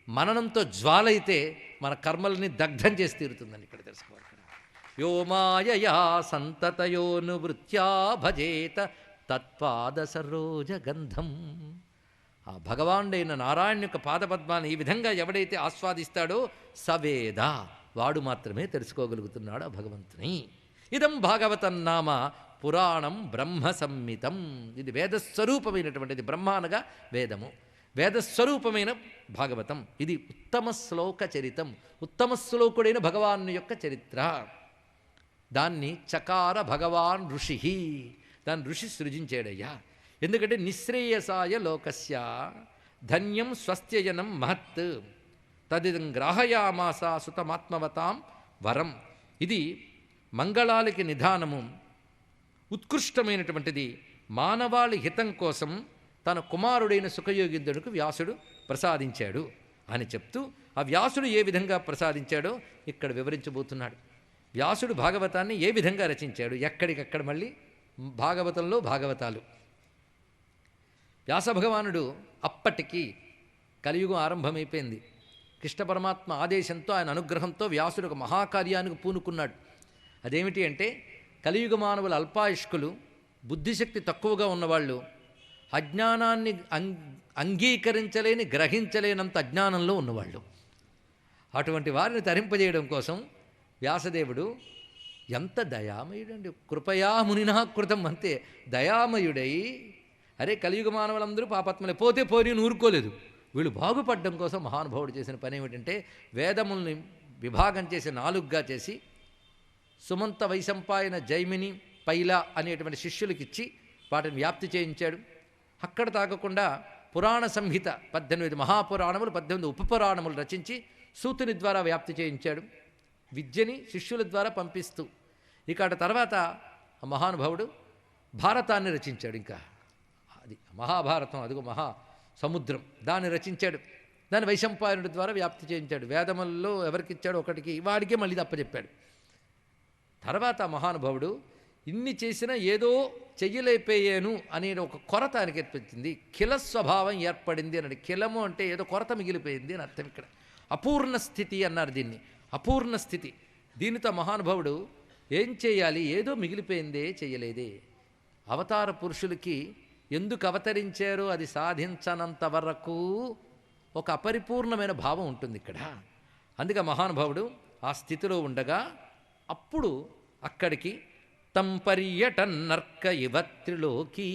మననంతో జ్వాలైతే మన కర్మల్ని దగ్ధం చేసి తీరుతుందని ఇక్కడ తెలుసుకోవాలి. యో మాయయా సంతతయోనువృత్యా భజేత తత్పాద సరోజ గంధం. ఆ భగవానుడైన నారాయణ యొక్క పాదపద్మాన్ని ఈ విధంగా ఎవడైతే ఆస్వాదిస్తాడో సవేద, వాడు మాత్రమే తెలుసుకోగలుగుతున్నాడు ఆ భగవంతుని. ఇదం భాగవతం నామ పురాణం బ్రహ్మ సంహితం. ఇది వేదస్వరూపమైనటువంటిది. బ్రహ్మ అనగా వేదము, వేదస్వరూపమైన భాగవతం. ఇది ఉత్తమ శ్లోక చరితం, ఉత్తమ శ్లోకుడైన భగవాను యొక్క చరిత్ర. దాన్ని చకార భగవాన్ ఋషి, దాన్ని ఋషి సృజించాడయ్యా. ఎందుకంటే నిశ్రేయసాయ లోకస్య ధన్యం స్వస్త్యజనం మహత్ తదిదం గ్రాహయామాస సుతమాత్మవతాం వరం. ఇది మంగళాలకి నిధానము, ఉత్కృష్టమైనటువంటిది. మానవాళి హితం కోసం తన కుమారుడైన సుఖయోగింద్రుడికి వ్యాసుడు ప్రసాదించాడు అని చెప్తూ ఆ వ్యాసుడు ఏ విధంగా ప్రసాదించాడో ఇక్కడ వివరించబోతున్నాడు. వ్యాసుడు భాగవతాన్ని ఏ విధంగా రచించాడు, ఎక్కడికక్కడ మళ్ళీ భాగవతంలో భాగవతాలు. వ్యాస భగవానుడు అప్పటికి కలియుగం ఆరంభమైపోయింది. కృష్ణ పరమాత్మ ఆదేశంతో, ఆయన అనుగ్రహంతో వ్యాసుడు ఒక మహాకార్యానికి పూనుకున్నాడు. అదేమిటి అంటే, కలియుగ మానవులు అల్పాయుష్కులు, బుద్ధిశక్తి తక్కువగా ఉన్నవాళ్ళు, అజ్ఞానాన్ని అంగీకరించలేని, గ్రహించలేనంత అజ్ఞానంలో ఉన్నవాళ్ళు. అటువంటి వారిని తరింపజేయడం కోసం వ్యాసదేవుడు ఎంత దయామయుడండి. కృపయా మునినా కృతం, అంతే దయామయుడై, అరే కలియుగ మానవులందరూ పాపాత్మలే, పోతే పోని ఊరుకోలేదు. వీళ్ళు బాగుపడడం కోసం మహానుభావుడు చేసిన పని ఏమిటంటే, వేదముల్ని విభాగం చేసి 4గా చేసి, సుమంత, వైశంపాయన, జైమిని, పైల అనేటువంటి శిష్యులకిచ్చి వాటిని వ్యాప్తి చేయించాడు. అక్కడ తాగకుండా పురాణ సంహిత 18 మహాపురాణములు, 18 ఉపపురాణములు రచించి సూతుని ద్వారా వ్యాప్తి చేయించాడు, విద్యని శిష్యుల ద్వారా పంపిస్తూ. ఇక అటు తర్వాత ఆ మహానుభావుడు భారతాన్ని రచించాడు. ఇంకా అది మహాభారతం, అదిగో మహా సముద్రం, దాన్ని రచించాడు. దాన్ని వైశంపాయనుడి ద్వారా వ్యాప్తి చేయించాడు. వేదముల్లో ఎవరికిచ్చాడు, ఒకటికి, వాడికే మళ్ళీ తప్పచెప్పాడు. తర్వాత మహానుభావుడు ఇన్ని చేసినా ఏదో చెయ్యలేకపోయాను అనే ఒక కొరత ఆయనకి ఏర్పడింది. కిల స్వభావం ఏర్పడింది అన్నాడు. కిలము అంటే ఏదో కొరత మిగిలిపోయింది అని అర్థం. ఇక్కడ అపూర్ణ స్థితి అన్నారు దీన్ని, అపూర్ణ స్థితి. దీనితో మహానుభావుడు ఏం చేయాలి, ఏదో మిగిలిపోయిందే, చెయ్యలేదే. అవతార పురుషులకి ఎందుకు అవతరించారో అది సాధించనంత వరకు ఒక అపరిపూర్ణమైన భావం ఉంటుంది ఇక్కడ. అందుకే మహానుభావుడు ఆ స్థితిలో ఉండగా అప్పుడు అక్కడికి తంపర్యటన్నర్క ఇవత్రిలోకి,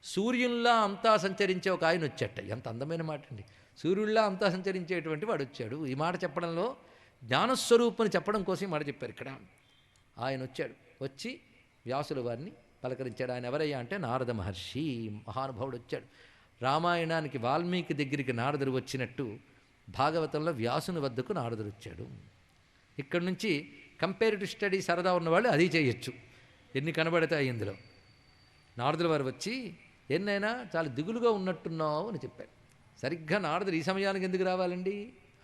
సూర్యుల్లా అంతా సంచరించే ఒక ఆయన వచ్చాట. ఎంత అందమైన మాట అండి. సూర్యుల్లా అంతా సంచరించేటువంటి వాడు వచ్చాడు. ఈ మాట చెప్పడంలో జ్ఞానస్వరూపుని చెప్పడం కోసం ఈ మాట చెప్పారు ఇక్కడ. ఆయన వచ్చాడు, వచ్చి వ్యాసుల వారిని పలకరించాడు. ఆయన ఎవరయ్యా అంటే నారద మహర్షి, మహానుభావుడు వచ్చాడు. రామాయణానికి వాల్మీకి దగ్గరికి నారదుడు వచ్చినట్టు భాగవతంలో వ్యాసుని వద్దకు నారదుడు వచ్చాడు. ఇక్కడి నుంచి కంపేరిటివ్ స్టడీ సరదా ఉన్నవాళ్ళు అది చేయొచ్చు, ఎన్ని కనబడతాయి ఇందులో. నారదుల వారు వచ్చి, ఎన్నైనా చాలా దిగులుగా ఉన్నట్టున్నావు అని చెప్పారు. సరిగ్గా నారదుడు ఈ సమయానికి ఎందుకు రావాలండి,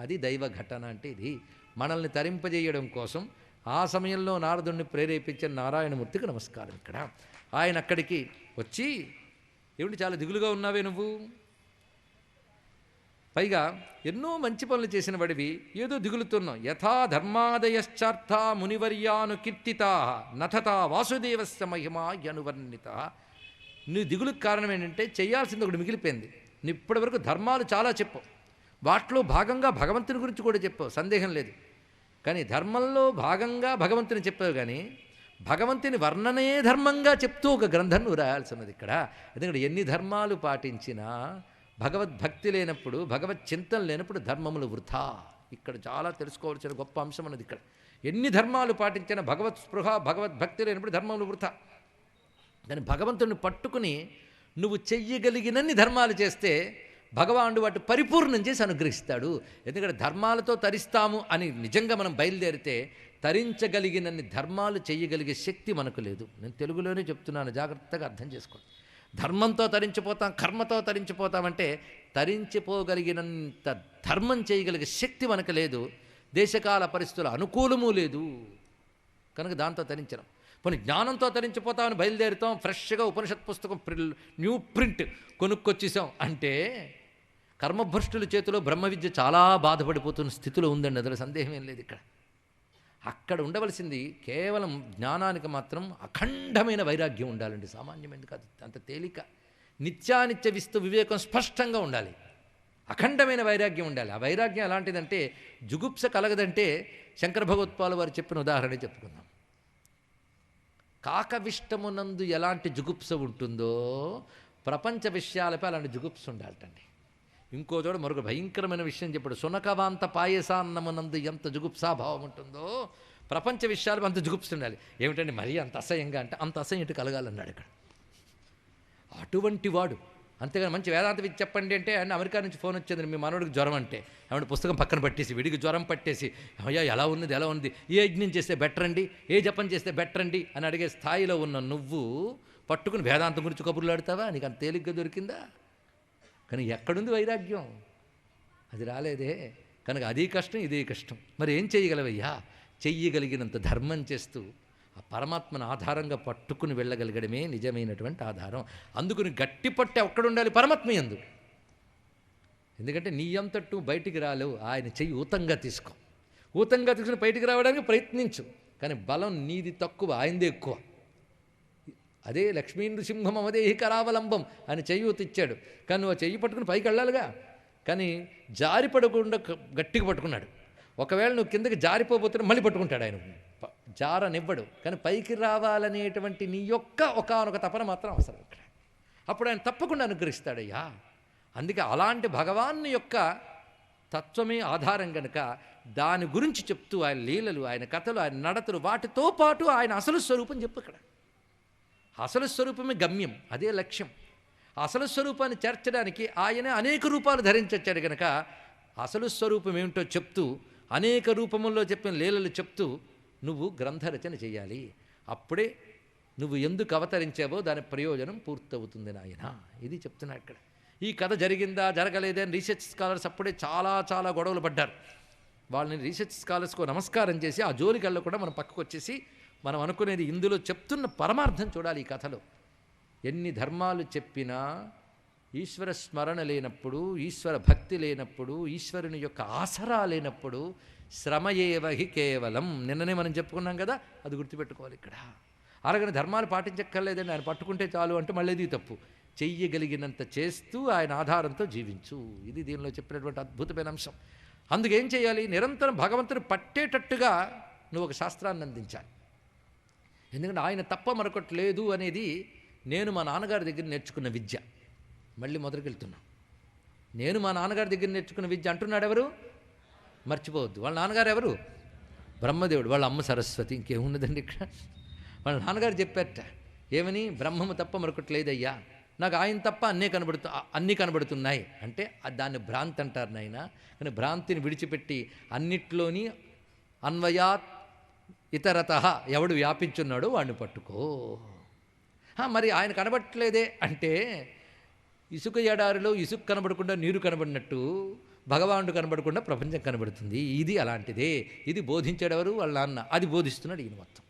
అది దైవ ఘటన అంటే. ఇది మనల్ని తరింపజేయడం కోసం ఆ సమయంలో నారదుడిని ప్రేరేపించిన నారాయణమూర్తికి నమస్కారం. ఇక్కడ ఆయన అక్కడికి వచ్చి, ఏమిటి చాలా దిగులుగా ఉన్నావే నువ్వు, పైగా ఎన్నో మంచి పనులు చేసిన వాడివి, ఏదో దిగులుతున్నావు. యథా ధర్మాదయశ్చార్థ మునివర్యాను కీర్తితా నథతా వాసుదేవస్య మహిమా యనువర్ణిత. నువ్వు దిగులుకు కారణం ఏంటంటే, చేయాల్సింది ఒకటి మిగిలిపోయింది. నువ్వు ఇప్పటివరకు ధర్మాలు చాలా చెప్పావు, వాటిలో భాగంగా భగవంతుని గురించి కూడా చెప్పావు, సందేహం లేదు. కానీ ధర్మంలో భాగంగా భగవంతుని చెప్పావు, కానీ భగవంతుని వర్ణనే ధర్మంగా చెప్తూ ఒక గ్రంథం నువ్వు రాయాల్సిన్నది ఇక్కడ. ఎందుకంటే ఎన్ని ధర్మాలు పాటించినా భగవద్భక్తి లేనప్పుడు, భగవత్ చింతన లేనప్పుడు ధర్మములు వృథా. ఇక్కడ చాలా తెలుసుకోవాల్సిన గొప్ప అంశం అన్నది ఇక్కడ. ఎన్ని ధర్మాలు పాటించినా భగవత్ స్పృహ, భగవద్భక్తి లేనప్పుడు ధర్మములు వృథా. కానీ భగవంతుడిని పట్టుకుని నువ్వు చెయ్యగలిగినన్ని ధర్మాలు చేస్తే భగవానుడు వాటి పరిపూర్ణం చేసి అనుగ్రహిస్తాడు. ఎందుకంటే ధర్మాలతో తరిస్తాము అని నిజంగా మనం బయలుదేరితే తరించగలిగినన్ని ధర్మాలు చేయగలిగే శక్తి మనకు లేదు. నేను తెలుగులోనే చెప్తున్నాను, జాగ్రత్తగా అర్థం చేసుకోండి. ధర్మంతో తరించిపోతాం, కర్మతో తరించిపోతామంటే తరించిపోగలిగినంత ధర్మం చేయగలిగే శక్తి మనకు లేదు. దేశకాల పరిస్థితుల అనుకూలము లేదు కనుక దాంతో తరించడం. పోనీ జ్ఞానంతో తరించిపోతామని బయలుదేరుతాం, ఫ్రెష్గా ఉపనిషత్ పుస్తకం న్యూ ప్రింట్ కొనుక్కొచ్చేసాం అంటే కర్మభ్రష్టుల చేతిలో బ్రహ్మ విద్య చాలా బాధపడిపోతున్న స్థితిలో ఉందండి, అందులో సందేహం ఏం లేదు. ఇక్కడ అక్కడ ఉండవలసింది కేవలం జ్ఞానానికి మాత్రం అఖండమైన వైరాగ్యం ఉండాలండి. సామాన్యమైనది కాదు, అంత తేలిక. నిత్యానిత్య విస్తు వివేకం స్పష్టంగా ఉండాలి, అఖండమైన వైరాగ్యం ఉండాలి. ఆ వైరాగ్యం ఎలాంటిదంటే, జుగుప్స కలగదంటే శంకర భగవత్పాలు వారు చెప్పిన ఉదాహరణ చెప్పుకుందాం. కాకవిష్టమునందు ఎలాంటి జుగుప్స ఉంటుందో ప్రపంచ విషయాలపై అలాంటి జుగుప్స ఉండాలటండి. ఇంకో చోట మరొక భయంకరమైన విషయం చెప్పాడు. సునకవాంత పాయసాన్నమునందు ఎంత జుగుప్సాభావం ఉంటుందో ప్రపంచ విషయాలపై అంత జుగుప్స ఉండాలి. ఏమిటండి మరీ అంత అసహ్యంగా అంటే, అంత అసహ్యం ఇటు కలగాలన్నాడు ఇక్కడ. అటువంటి వాడు. అంతేగాని మంచి వేదాంత విద్య చెప్పండి అంటే, అండ్ అమెరికా నుంచి ఫోన్ వచ్చింది, మీ మనోడికి జ్వరం అంటే, ఆవిడ పుస్తకం పక్కన పట్టేసి విడికి జ్వరం పట్టేసి, అయ్యా ఎలా ఉంది, ఏ యజ్ఞం చేస్తే బెటర్ అండి, ఏ జపం చేస్తే బెటర్ అండి అని అడిగే స్థాయిలో ఉన్న నువ్వు పట్టుకుని వేదాంతం గురించి కబుర్లు ఆడుతావా? నీకు అంత తేలిగ్గా దొరికిందా? కానీ ఎక్కడుంది వైరాగ్యం? అది రాలేదే. కనుక అది కష్టం, ఇదే కష్టం. మరి ఏం చేయగలవయ్యా? చెయ్యగలిగినంత ధర్మం చేస్తూ ఆ పరమాత్మను ఆధారంగా పట్టుకుని వెళ్ళగలగడమే నిజమైనటువంటి ఆధారం. అందుకుని గట్టి పట్టి ఒక్కడుండాలి పరమాత్మ యందు. ఎందుకంటే నీ అంతట్టు బయటికి రాలేవు, ఆయన చెయ్యి ఊతంగా తీసుకో. ఊతంగా తీసుకుని బయటికి రావడానికి ప్రయత్నించు, కానీ బలం నీది తక్కువ, ఆయనదే ఎక్కువ. అదే లక్ష్మీ నృసింహం అవదేహి కరావలంబం అని చెయ్యి ఊతిచ్చాడు, కానీ నువ్వు చెయ్యి పట్టుకుని పైకి వెళ్ళాలిగా. కానీ జారి పడకుండా గట్టిగా పట్టుకున్నాడు. ఒకవేళ నువ్వు కిందకి జారిపోబోతున్నా మళ్ళీ పట్టుకుంటాడు ఆయన, జారనివ్వడు. కానీ పైకి రావాలనేటువంటి నీ యొక్క ఒకానొక తపన మాత్రం అవసరం ఇక్కడ. అప్పుడు ఆయన తప్పకుండా అనుగ్రహిస్తాడయ్యా. అందుకే అలాంటి భగవాన్ యొక్క తత్వమే ఆధారం కనుక దాని గురించి చెప్తూ ఆయన లీలలు, ఆయన కథలు, ఆయన నడతలు, వాటితో పాటు ఆయన అసలు స్వరూపం చెప్పు. ఇక్కడ అసలు స్వరూపమే గమ్యం, అదే లక్ష్యం. అసలు స్వరూపాన్ని చేర్చడానికి ఆయన అనేక రూపాలు ధరించొచ్చాడు కనుక అసలు స్వరూపం ఏమిటో చెప్తూ అనేక రూపముల్లో చెప్పిన లీలలు చెప్తూ నువ్వు గ్రంథరచన చేయాలి. అప్పుడే నువ్వు ఎందుకు అవతరించావో దాని ప్రయోజనం పూర్తవుతుంది నాయన. ఇది చెప్తున్నా ఇక్కడ. ఈ కథ జరిగిందా జరగలేదా అని రీసెర్చ్ స్కాలర్స్ అప్పుడే చాలా చాలా గొడవలు పడ్డారు. వాళ్ళని రీసెర్చ్ స్కాలర్స్కు నమస్కారం చేసి ఆ జోలికి వెళ్ళకుండా మనం పక్కకు వచ్చేసి మనం అనుకునేది ఇందులో చెప్తున్న పరమార్థం చూడాలి. ఈ కథలో ఎన్ని ధర్మాలు చెప్పినా ఈశ్వర స్మరణ లేనప్పుడు, ఈశ్వర భక్తి లేనప్పుడు, ఈశ్వరుని యొక్క ఆసరా లేనప్పుడు శ్రమయేవహి కేవలం. నిన్ననే మనం చెప్పుకున్నాం కదా, అది గుర్తుపెట్టుకోవాలి ఇక్కడ. అలాగని ధర్మాలు పాటించక్కర్లేదండి, ఆయన పట్టుకుంటే చాలు అంటే మళ్ళీ ఇది తప్పు. చెయ్యగలిగినంత చేస్తూ ఆయన ఆధారంతో జీవించు. ఇది దీనిలో చెప్పినటువంటి అద్భుతమైన అంశం. అందుకేం చేయాలి? నిరంతరం భగవంతుని పట్టేటట్టుగా నువ్వు ఒక శాస్త్రాన్ని అందించాలి. ఎందుకంటే ఆయన తప్ప మరొకటి లేదు అనేది నేను మా నాన్నగారి దగ్గర నేర్చుకున్న విద్య. మళ్ళీ మొదలుకెళ్తున్నాం. నేను మా నాన్నగారి దగ్గర నేర్చుకున్న విద్య అంటున్నాడు ఎవరు? మర్చిపోవద్దు. వాళ్ళ నాన్నగారు ఎవరు? బ్రహ్మదేవుడు. వాళ్ళ అమ్మ సరస్వతి. ఇంకేమున్నదండి ఇక్కడ? వాళ్ళ నాన్నగారు చెప్పారట ఏమని? బ్రహ్మము తప్ప మరొకటి లేదయ్యా, నాకు ఆయన తప్ప అన్నీ కనబడుతున్నాయి అంటే దాన్ని భ్రాంతి అంటారు నాయన. కానీ భ్రాంతిని విడిచిపెట్టి అన్నిట్లోని అన్వయాత్ ఇతరత ఎవడు వ్యాపించున్నాడో వాడిని పట్టుకో. మరి ఆయన కనబడట్లేదే అంటే ఇసుక ఎడారిలో ఇసుక కనబడకుండా నీరు కనబడినట్టు భగవానుడు కనబడకుండా ప్రపంచం కనబడుతుంది. ఇది అలాంటిదే. ఇది బోధించాడెవరు? వాళ్ళ నాన్న. అది బోధిస్తున్నాడు ఈయన మొత్తం.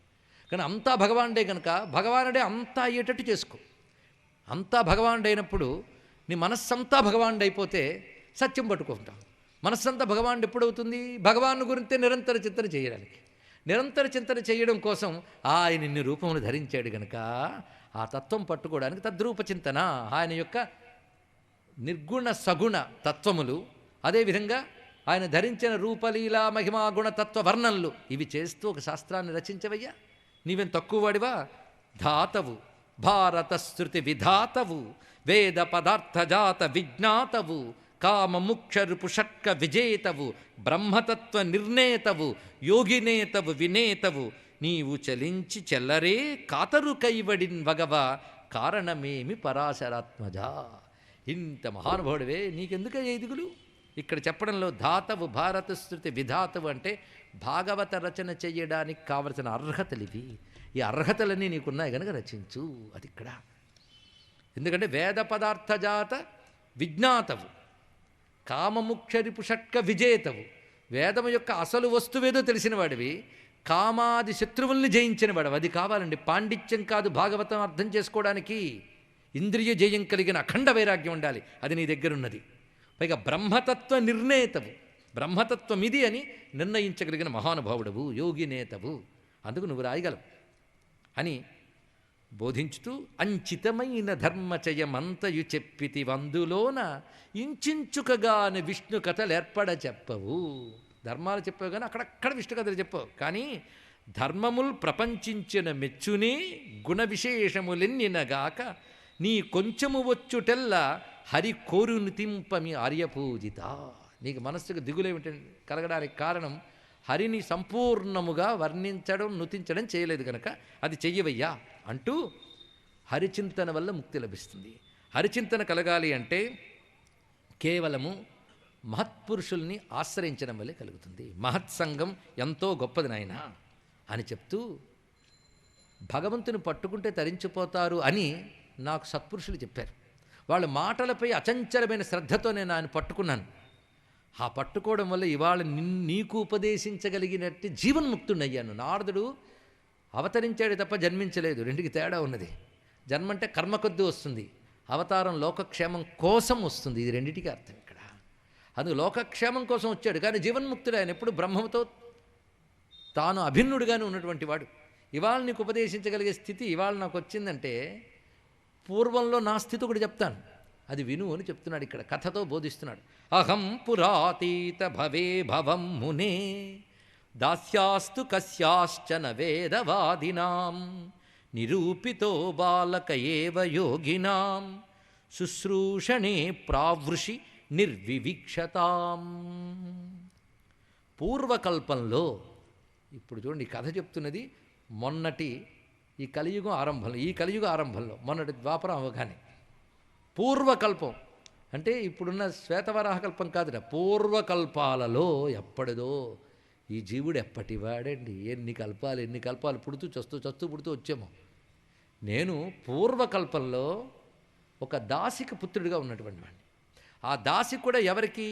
కానీ అంతా భగవానుడే కనుక భగవానుడే అంతా అయ్యేటట్టు చేసుకో. అంతా భగవానుడు అయినప్పుడు నీ మనస్సంతా భగవానుడు అయిపోతే సత్యం పట్టుకుంటాం. మనస్సంతా భగవానుడు ఎప్పుడవుతుంది? భగవాను గురించే నిరంతర చింతన చేయడానికి. నిరంతర చింతన చేయడం కోసం ఆయన ఇన్ని రూపములు ధరించాడు గనక ఆ తత్వం పట్టుకోవడానికి తద్రూప చింతన, ఆయన యొక్క నిర్గుణ సగుణ తత్వములు, అదేవిధంగా ఆయన ధరించిన రూపలీలా మహిమా గుణతత్వ వర్ణనలు ఇవి చేస్తూ ఒక శాస్త్రాన్ని రచించవయ్యా. నీవేం తక్కువ వాడివా? ధాతవు, భారత శృతి విధాతవు, వేద పదార్థజాత విజ్ఞాతవు, కామముక్షరుపు షట్క విజేతవు, బ్రహ్మతత్వ నిర్ణేతవు, యోగినేతవు వినేతవు, నీవు చలించి చెల్లరే కాతరు కైవడిన్ వగవ కారణమేమి పరాశరాత్మజా. ఇంత మహానుభావుడివే, నీకెందుకయ్యా ఎదుగులు? ఇక్కడ చెప్పడంలో ధాతవు, భారత శృతి విధాతవు అంటే భాగవత రచన చెయ్యడానికి కావలసిన అర్హతలు ఇవి. ఈ అర్హతలన్నీ నీకున్నాయి కనుక రచించు. అది ఇక్కడ. ఎందుకంటే వేద పదార్థజాత విజ్ఞాతవు, కామముక్షరిపు షట్క విజేతవు, వేదము యొక్క అసలు వస్తువేదో తెలిసిన వాడివి, కామాది శత్రువుల్ని జయించిన వాడు. అది కావాలండి. పాండిత్యం కాదు భాగవతం అర్థం చేసుకోవడానికి, ఇంద్రియ జయం కలిగిన అఖండ వైరాగ్యం ఉండాలి. అది నీ దగ్గరున్నది. పైగా బ్రహ్మతత్వ నిర్ణేతవు, బ్రహ్మతత్వం ఇది అని నిర్ణయించగలిగిన మహానుభావుడవు, యోగినేతవు. అందుకు నువ్వు రాయగలవు అని బోధించుతూ అంచితమైన ధర్మచయమంతయు చెప్పితి వందులోన ఇంచుకగాని విష్ణు కథలు ఏర్పడ చెప్పవు. ధర్మాలు చెప్పావు కానీ అక్కడక్కడ విష్ణు కథలు చెప్పావు. కానీ ధర్మముల్ ప్రపంచించిన మెచ్చునే గుణ విశేషములెన్నినగాక నీ కొంచెము వచ్చుటెల్లా హరి కోరుని తింపమి ఆర్యపూజిత. నీకు మనస్సుకు దిగులేమిటి కలగడానికి కారణం హరిని సంపూర్ణముగా వర్ణించడం నుతించడం చేయలేదు కనుక అది చెయ్యవయ్యా అంటూ హరిచింతన వల్ల ముక్తి లభిస్తుంది. హరిచింతన కలగాలి అంటే కేవలము మహత్పురుషుల్ని ఆశ్రయించడం వల్లే కలుగుతుంది. మహత్సంగం ఎంతో గొప్పది నాయన అని చెప్తూ భగవంతుని పట్టుకుంటే తరించిపోతారు అని నాకు సత్పురుషులు చెప్పారు. వాళ్ళ మాటలపై అచంచలమైన శ్రద్ధతో నేను ఆయన పట్టుకున్నాను. ఆ పట్టుకోవడం వల్ల ఇవాళ నీకు ఉపదేశించగలిగినట్టు జీవన్ముక్తుడయ్యాను. నారదుడు అవతరించాడు తప్ప జన్మించలేదు, రెండుకి తేడా ఉన్నది. జన్మంటే కర్మ కొద్దీ వస్తుంది, అవతారం లోకక్షేమం కోసం వస్తుంది. ఇది రెండింటికి అర్థం ఇక్కడ. అందుకు లోకక్షేమం కోసం వచ్చాడు, కానీ జీవన్ముక్తుడు ఆయన ఎప్పుడు బ్రహ్మతో తాను అభిన్నుడుగానే ఉన్నటువంటి వాడు. ఇవాళ నీకు ఉపదేశించగలిగే స్థితి ఇవాళ నాకు వచ్చిందంటే పూర్వంలో నా స్థితి ఒకటి చెప్తాను, అది విను అని చెప్తున్నాడు ఇక్కడ, కథతో బోధిస్తున్నాడు. అహం పురాతీత భవే భవం మునే దాస్యాస్తు కస్యాశ్చన వేదవాదినాం నిరూపితో బాలక ఏవ యోగినాం శుశ్రూషణే ప్రావృషి నిర్వివీక్షతాం. పూర్వకల్పంలో, ఇప్పుడు చూడండి ఈ కథ చెప్తున్నది మొన్నటి ఈ కలియుగం ఆరంభంలో, ఈ కలియుగ ఆరంభంలో, మొన్నటి ద్వాపరం అవగానే. పూర్వకల్పం అంటే ఇప్పుడున్న శ్వేతవరాహకల్పం కాదురా, పూర్వకల్పాలలో ఎప్పటిదో. ఈ జీవుడు ఎప్పటివాడండి, ఎన్ని కల్పాలు పుడుతూ చస్తూ పుడుతూ వచ్చాము. నేను పూర్వకల్పంలో ఒక దాసికి పుత్రుడిగా ఉన్నటువంటి వాడిని. ఆ దాసి కూడా ఎవరికి?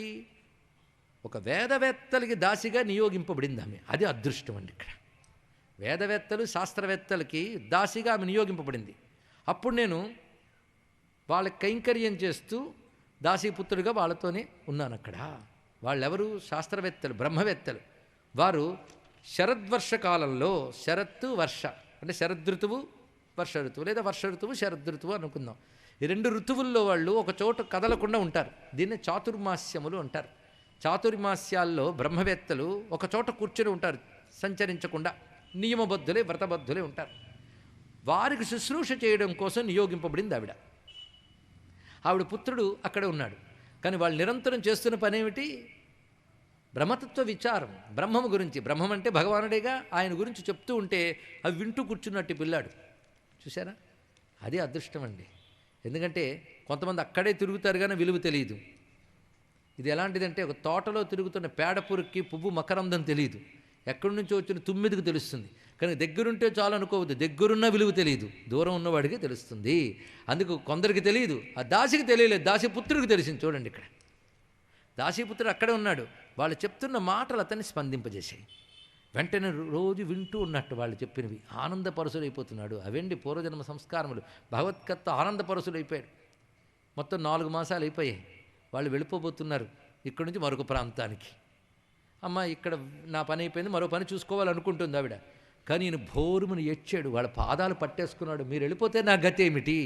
ఒక వేదవేత్తలకి దాసిగా నియోగింపబడింది ఆమె. అది అదృష్టం అండి ఇక్కడ. వేదవేత్తలు శాస్త్రవేత్తలకి దాసిగా ఆమె నియోగింపబడింది. అప్పుడు నేను వాళ్ళకి కైంకర్యం చేస్తూ దాసీపుత్రుడిగా వాళ్ళతోనే ఉన్నాను అక్కడ. వాళ్ళెవరు? శాస్త్రవేత్తలు, బ్రహ్మవేత్తలు. వారు శరద్వర్ష కాలంలో, శరత్తు వర్ష అంటే శరదృతువు వర్ష ఋతువు, లేదా వర్ష ఋతువు శరదృతువు అనుకుందాం. ఈ రెండు ఋతువుల్లో వాళ్ళు ఒక చోట కదలకుండా ఉంటారు. దీన్ని చాతుర్మాస్యములు అంటారు. చాతుర్మాస్యాల్లో బ్రహ్మవేత్తలు ఒక చోట కూర్చొని ఉంటారు, సంచరించకుండా నియమబద్ధులే, వ్రతబద్ధులే ఉంటారు. వారికి శుశ్రూష చేయడం కోసం నియోగింపబడింది ఆవిడ. ఆవిడ పుత్రుడు అక్కడే ఉన్నాడు. కానీ వాళ్ళు నిరంతరం చేస్తున్న పని ఏమిటి? బ్రహ్మతత్వ విచారం, బ్రహ్మము గురించి. బ్రహ్మం అంటే భగవానుడేగా, ఆయన గురించి చెప్తూ ఉంటే అవి వింటూ కూర్చున్నట్టు పిల్లాడు. చూసారా? అది అదృష్టం అండి. ఎందుకంటే కొంతమంది అక్కడే తిరుగుతారు కానీ విలువ తెలియదు. ఇది ఎలాంటిదంటే ఒక తోటలో తిరుగుతున్న పేడపురుక్కి పువ్వు మకరందం తెలియదు, ఎక్కడి నుంచో వచ్చిన తుమ్మిదికి తెలుస్తుంది. కానీ దగ్గరుంటే చాలు అనుకోవద్దు, దగ్గరున్న విలువ తెలియదు, దూరం ఉన్నవాడికి తెలుస్తుంది. అందుకు కొందరికి తెలియదు, ఆ దాసికి తెలియలేదు, దాసిపుత్రుడికి తెలిసింది. చూడండి ఇక్కడ దాసీపుత్రుడు అక్కడే ఉన్నాడు. వాళ్ళు చెప్తున్న మాటలు అతన్ని స్పందింపజేశాయి. వెంటనే రోజు వింటూ ఉన్నట్టు వాళ్ళు చెప్పినవి ఆనందపరుసులైపోతున్నాడు. అవండి పూర్వజన్మ సంస్కారములు. భగవత్కత్త ఆనందపరుసులైపోయాడు. మొత్తం 4 మాసాలు అయిపోయాయి. వాళ్ళు వెళ్ళిపోబోతున్నారు ఇక్కడి నుంచి మరొక ప్రాంతానికి. అమ్మ ఇక్కడ నా పని అయిపోయింది, మరో పని చూసుకోవాలనుకుంటుంది ఆవిడ. కానీ ఈయన భోరుమని ఏడ్చాడు, వాళ్ళ పాదాలు పట్టేసుకున్నాడు. మీరు వెళ్ళిపోతే నా గతి ఏమిటి?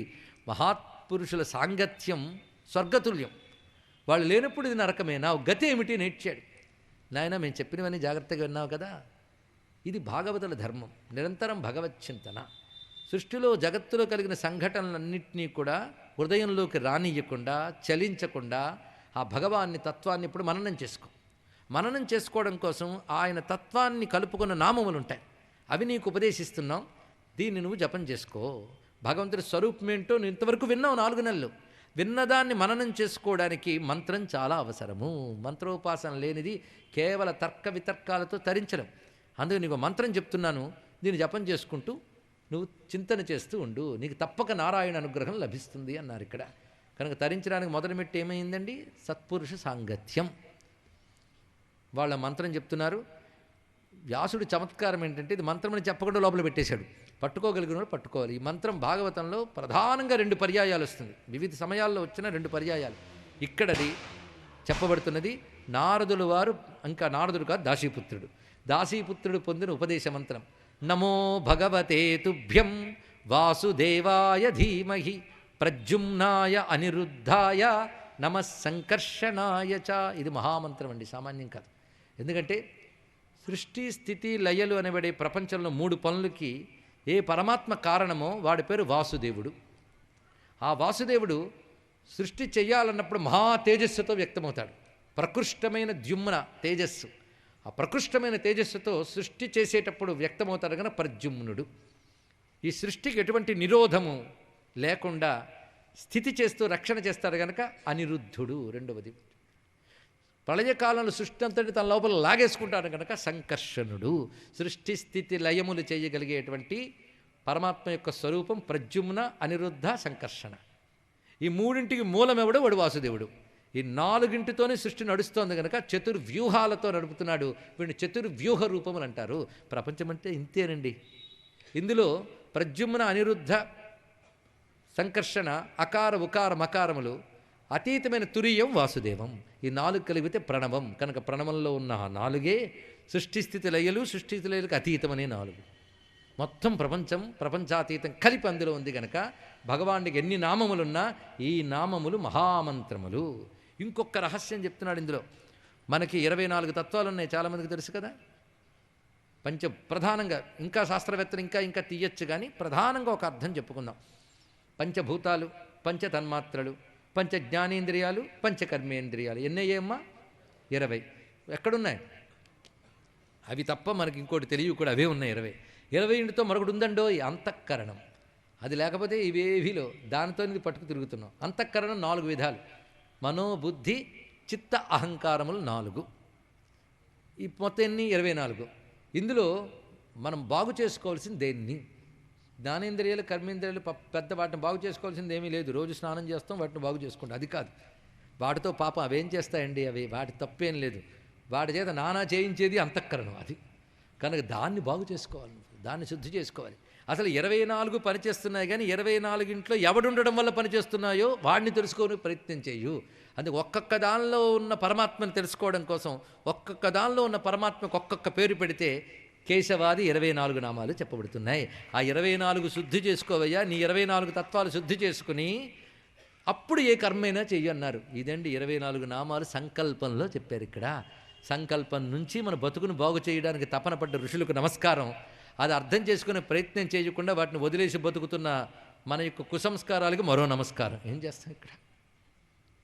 మహాత్పురుషుల సాంగత్యం స్వర్గతుల్యం, వాళ్ళు లేనప్పుడు ఇది నరకమే, నా గతి ఏమిటి అని ఏడ్చాడు. నాయన మేము చెప్పినవన్నీ జాగ్రత్తగా విన్నావు కదా, ఇది భాగవతుల ధర్మం. నిరంతరం భగవచ్చింతన. సృష్టిలో జగత్తులో కలిగిన సంఘటనలన్నింటినీ కూడా హృదయంలోకి రానియకుండా, చలించకుండా ఆ భగవాన్ని తత్వాన్ని ఇప్పుడు మననం చేసుకో. మననం చేసుకోవడం కోసం ఆయన తత్వాన్ని కలుపుకున్న నామములు ఉంటాయి, అవి నీకు ఉపదేశిస్తున్నాం, దీన్ని నువ్వు జపం చేసుకో. భగవంతుడి స్వరూపం ఏంటో నువ్వు ఇంతవరకు విన్నావు 4 నెలలు. విన్నదాన్ని మననం చేసుకోవడానికి మంత్రం చాలా అవసరము. మంత్రోపాసన లేనిది కేవల తర్క వితర్కాలతో తరించడం. అందుకు నీకు మంత్రం చెప్తున్నాను, దీన్ని జపం చేసుకుంటూ నువ్వు చింతన చేస్తూ ఉండు, నీకు తప్పక నారాయణ అనుగ్రహం లభిస్తుంది అన్నారు ఇక్కడ. కనుక తరించడానికి మొదలుపెట్టి ఏమైందండి? సత్పురుష సాంగత్యం. వాళ్ళ మంత్రం చెప్తున్నారు. వ్యాసుడి చమత్కారం ఏంటంటే ఇది మంత్రం అని చెప్పకుండా లోపల పెట్టేశాడు. పట్టుకోగలిగిన పట్టుకోవాలి. ఈ మంత్రం భాగవతంలో ప్రధానంగా 2 పర్యాయాలు వస్తుంది. వివిధ సమయాల్లో వచ్చిన 2 పర్యాయాలు. ఇక్కడది చెప్పబడుతున్నది నారదుల వారు, ఇంకా నారదుడు కాదు, దాసీపుత్రుడు. దాసీపుత్రుడు పొందిన ఉపదేశ మంత్రం. నమో భగవతే తుభ్యం వాసుదేవాయ ధీమహి ప్రద్యుమ్నాయ అనిరుద్ధాయ నమః సంకర్షణాయ చ. ఇది మహామంత్రం అండి, సామాన్యం కాదు. ఎందుకంటే సృష్టి స్థితి లయలు అనబడే ప్రపంచంలో 3 పనులకి ఏ పరమాత్మ కారణమో వాడి పేరు వాసుదేవుడు. ఆ వాసుదేవుడు సృష్టి చెయ్యాలన్నప్పుడు మహా తేజస్సుతో వ్యక్తమవుతాడు. ప్రకృష్టమైన ద్యుమ్న తేజస్సు, ఆ ప్రకృష్టమైన తేజస్సుతో సృష్టి చేసేటప్పుడు వ్యక్తమవుతాడు కనుక ప్రద్యుమ్నుడు. ఈ సృష్టికి ఎటువంటి నిరోధము లేకుండా స్థితి చేస్తూ రక్షణ చేస్తాడు కనుక అనిరుద్ధుడు రెండవది. ప్రళయకాలంలో సృష్టి అంతటి తన లోపల లాగేసుకుంటాడు కనుక సంకర్షణుడు. సృష్టి స్థితి లయములు చేయగలిగేటువంటి పరమాత్మ యొక్క స్వరూపం ప్రద్యుమ్న, అనిరుద్ధ, సంకర్షణ. ఈ 3ంటికి మూలమెవడు? వాడు వాసుదేవుడు. ఈ 4 సృష్టి నడుస్తోంది కనుక చతుర్వ్యూహాలతో నడుపుతున్నాడు. వీడిని చతుర్వ్యూహ రూపములు అంటారు. ప్రపంచం అంటే ఇంతేనండి. ఇందులో ప్రద్యుమ్న అనిరుద్ధ సంకర్షణ అకార ఉకార మకారములు అతీతమైన తురీయం వాసుదేవం. ఈ 4 కలిపితే ప్రణవం కనుక ప్రణవంలో ఉన్న 4 సృష్టిస్థితి లయలు, సృష్టిస్థితి లయలకు అతీతమనే 4. మొత్తం ప్రపంచం ప్రపంచాతీతం కలిపి అందులో ఉంది కనుక భగవానుడికి ఎన్ని నామములున్నా ఈ నామములు మహామంత్రములు. ఇంకొక రహస్యం చెప్తున్నాడు ఇందులో. మనకి 24 తత్వాలు ఉన్నాయి, చాలామందికి తెలుసు కదా. ప్రధానంగా ఇంకా శాస్త్రవేత్తలు ఇంకా తీయచ్చు, కానీ ప్రధానంగా ఒక అర్థం చెప్పుకుందాం. పంచభూతాలు, పంచతన్మాత్రలు, పంచ జ్ఞానేంద్రియాలు, పంచకర్మేంద్రియాలు ఎన్నయ్యేమ్మా? 20. ఎక్కడున్నాయి? అవి తప్ప మనకి ఇంకోటి తెలియవు కూడా, అవే ఉన్నాయి 20. 20తో మరొకటి ఉందండో అంతఃకరణం. అది లేకపోతే ఇవేవిలో దానితో ఇది పట్టుకు తిరుగుతున్నాం. అంతఃకరణం 4 విధాలు. మనోబుద్ధి చిత్త అహంకారములు 4. ఈ మొత్తం ఎన్ని? 24. ఇందులో మనం బాగు చేసుకోవాల్సింది దేన్ని? జ్ఞానేంద్రియాలు, కర్మేంద్రియాలు పెద్ద వాటిని బాగు చేసుకోవాల్సింది ఏమీ లేదు. రోజు స్నానం చేస్తాం, వాటిని బాగు చేసుకుంటాం. అది కాదు. వాటితో పాపం అవేం చేస్తాయండి? వాటి తప్పేం లేదు. వాటి చేత నానా చేయించేది అంతఃకరణం. అది కనుక దాన్ని బాగు చేసుకోవాలి, దాన్ని శుద్ధి చేసుకోవాలి. అసలు 24 పనిచేస్తున్నాయి, కానీ 24 ఎవడుండడం వల్ల పనిచేస్తున్నాయో వాడిని తెలుసుకొని ప్రయత్నం చేయు. అందుకే ఒక్కొక్క దానిలో ఉన్న పరమాత్మను తెలుసుకోవడం కోసం ఒక్కొక్క దానిలో ఉన్న పరమాత్మకు ఒక్కొక్క పేరు పెడితే కేశవాది 24 నామాలు చెప్పబడుతున్నాయి. ఆ 24 శుద్ధి చేసుకోవయ్యా. నీ 24 తత్వాలు శుద్ధి చేసుకుని అప్పుడు ఏ కర్మైనా చెయ్యి అన్నారు. ఇదండి 24 నామాలు సంకల్పంలో చెప్పారు ఇక్కడ. సంకల్పం నుంచి మన బతుకును బాగు చేయడానికి తపన పడ్డ ఋషులకు నమస్కారం. అది అర్థం చేసుకునే ప్రయత్నం చేయకుండా వాటిని వదిలేసి బతుకుతున్న మన యొక్క కుసంస్కారాలకి మరో నమస్కారం. ఏం చేస్తాం ఇక్కడ?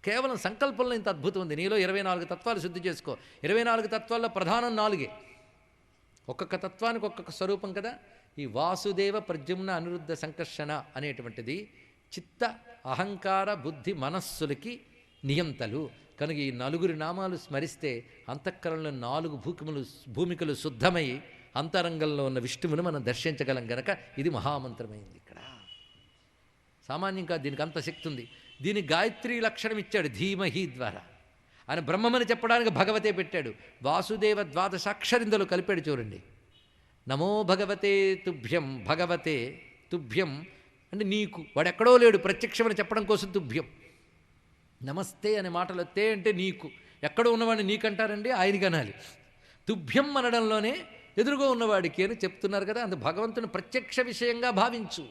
కేవలం సంకల్పంలో ఇంత అద్భుతం ఉంది. నీలో 24 తత్వాలు శుద్ధి చేసుకో. 24 తత్వాల్లో ప్రధానం 4. ఒక్కొక్క తత్వానికి ఒక్కొక్క స్వరూపం కదా. ఈ వాసుదేవ ప్రద్యుమ్న అనిరుద్ధ సంకర్షణ అనేటువంటిది చిత్త అహంకార బుద్ధి మనస్సులకి నియంతలు కనుక ఈ 4 నామాలు స్మరిస్తే అంతఃకరణలో 4 భూమికలు శుద్ధమై అంతరంగంలో ఉన్న విష్ణువును మనం దర్శించగలం గనక ఇది మహామంత్రమైంది. ఇక్కడ సామాన్యంగా దీనికి అంత శక్తి ఉంది. దీని గాయత్రి లక్షణం ఇచ్చాడు ధీమహి ద్వారా. ఆయన బ్రహ్మమని చెప్పడానికి భగవతే పెట్టాడు. వాసుదేవ ద్వాదశాక్షరిందలు కలిపాడు చూడండి. నమో భగవతే తుభ్యం, భగవతే తుభ్యం అంటే నీకు. వాడెక్కడో లేడు, ప్రత్యక్షమని చెప్పడం కోసం తుభ్యం. నమస్తే అనే మాటలో తే అంటే నీకు. ఎక్కడో ఉన్నవాడిని నీకంటారండి, ఆయనకి అనాలి. తుభ్యం అనడంలోనే ఎదురుగా ఉన్నవాడికి అని చెప్తున్నారు కదా. అందుకు భగవంతుని ప్రత్యక్ష విషయంగా భావించు.